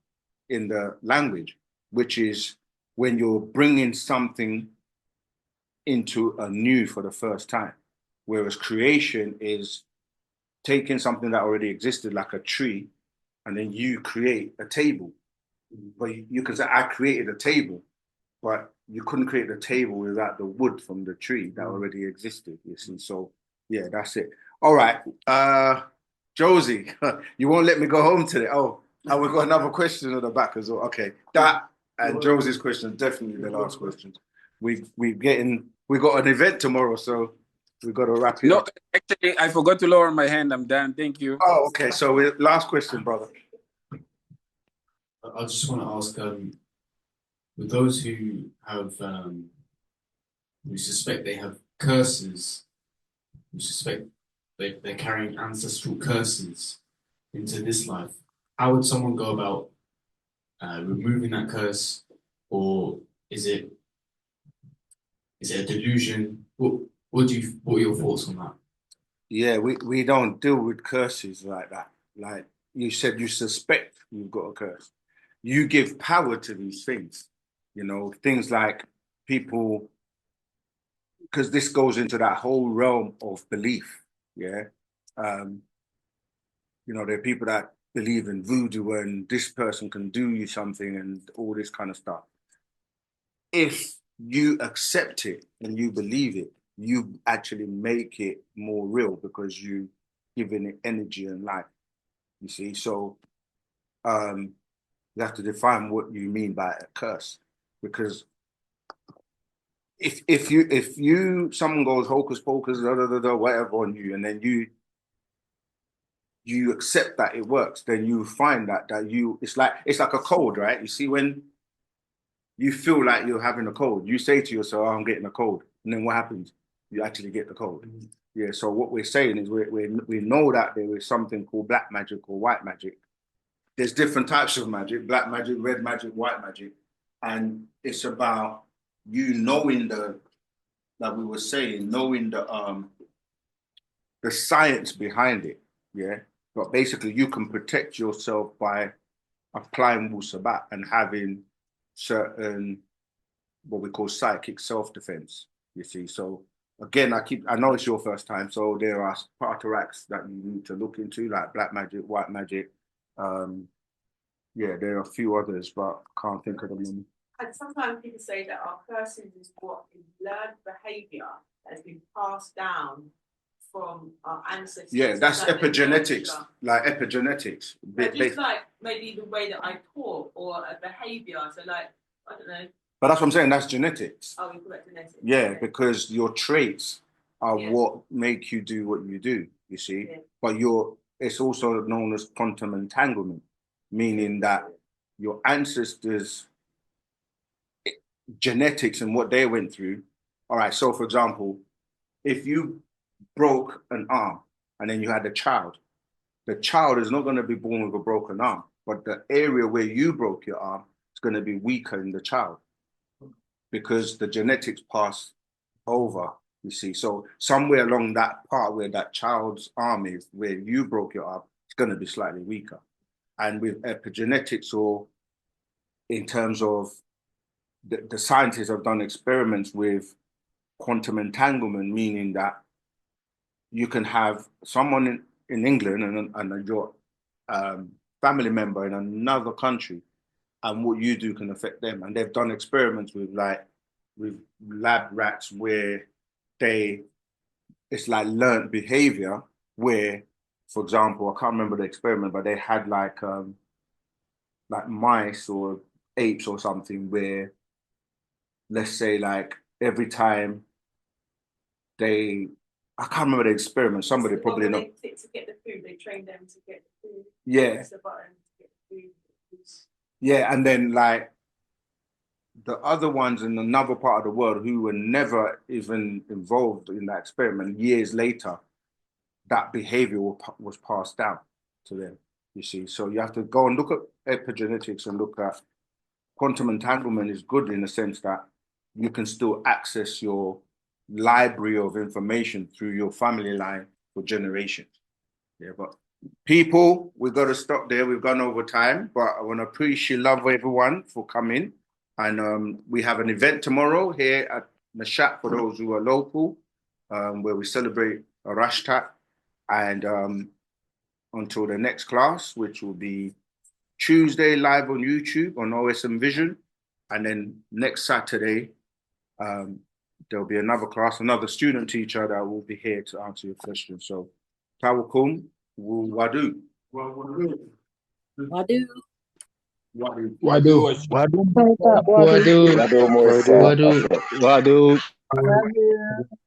in the language, which is when you're bringing something into a new for the first time. Whereas creation is taking something that already existed, like a tree, and then you create a table. But you can say, I created a table, but you couldn't create the table without the wood from the tree that already existed, you see. So yeah, that's it. All right. Josie, you won't let me go home today. Oh, and we've got another question at the back as well. Okay. That and Josie's question is definitely the last question. We got an event tomorrow, so we've got to wrap it up. Actually, I forgot to lower my hand. I'm done. Thank you. Oh, okay. So last question, brother. I just want to ask, with those who have, who suspect they have curses, who suspect they're carrying ancestral curses into this life, how would someone go about removing that curse, or is it a delusion? What are your thoughts on that? Yeah, we don't deal with curses like that. Like you said, you suspect you've got a curse. You give power to these things, you know, things like people, because this goes into that whole realm of belief. Yeah. You know, there are people that believe in voodoo and this person can do you something and all this kind of stuff. If you accept it and you believe it, you actually make it more real because you giving it energy and life. You see, so you have to define what you mean by a curse, because if someone goes hocus pocus whatever on you, and then you accept that it works, then you find that it's like a cold, right? You see, when you feel like you're having a cold, you say to yourself, oh, I'm getting a cold, and then what happens? You actually get the cold. Mm-hmm. Yeah. So what we're saying is we know that there is something called black magic or white magic. There's different types of magic: black magic, red magic, white magic, and it's about you knowing knowing the science behind it. Yeah. But basically, you can protect yourself by applying Wu-Sabat and having certain what we call psychic self-defense. You see, so again, I know it's your first time, so there are Patriarchals that you need to look into, like black magic, white magic. Yeah, there are a few others, but I can't think of them. And sometimes people say that our curses is what is learned behavior that has been passed down from our ancestors. Yeah, that's epigenetics, like epigenetics. But just like maybe the way that I talk or a behavior. So like, I don't know. But that's what I'm saying, that's genetics. Oh, we call it genetics. Yeah, because your traits are what make you do what you do, you see. Yeah. But it's also known as quantum entanglement, meaning that your ancestors' genetics and what they went through. All right, so for example, if you broke an arm and then you had a child, the child is not going to be born with a broken arm, but the area where you broke your arm is going to be weaker in the child because the genetics pass over, you see. So somewhere along that part where that child's arm is, where you broke your arm, it's going to be slightly weaker. And with epigenetics, or in terms of the scientists have done experiments with quantum entanglement, meaning that you can have someone in England and your family member in another country, and what you do can affect them. And they've done experiments with lab rats where it's like learned behavior where, for example, I can't remember the experiment, but they had like mice or apes or something where, let's say, like every time I can't remember the experiment. Somebody probably know. To get the food, they train them to get the food. Yeah. Press the button to get the food. Yeah, and then like the other ones in another part of the world who were never even involved in that experiment, years later, that behavior was passed down to them, you see. So you have to go and look at epigenetics and look at quantum entanglement is good in the sense that you can still access your library of information through your family line for generations. Yeah, but people, we've got to stop there. We've gone over time, but I want to appreciate love everyone for coming. And we have an event tomorrow here at Nashat for those who are local, where we celebrate Arashtat. And until the next class, which will be Tuesday live on YouTube on OSM Vision. And then next Saturday, there'll be another class, another student teacher that will be here to answer your questions. So, Tawakum, Wadu. Wadu. Wadu. Wadu.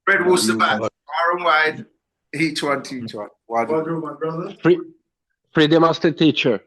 Red Wu-Sabat, far and wide, each one teach one. Wadu. My brother. Free the master teacher.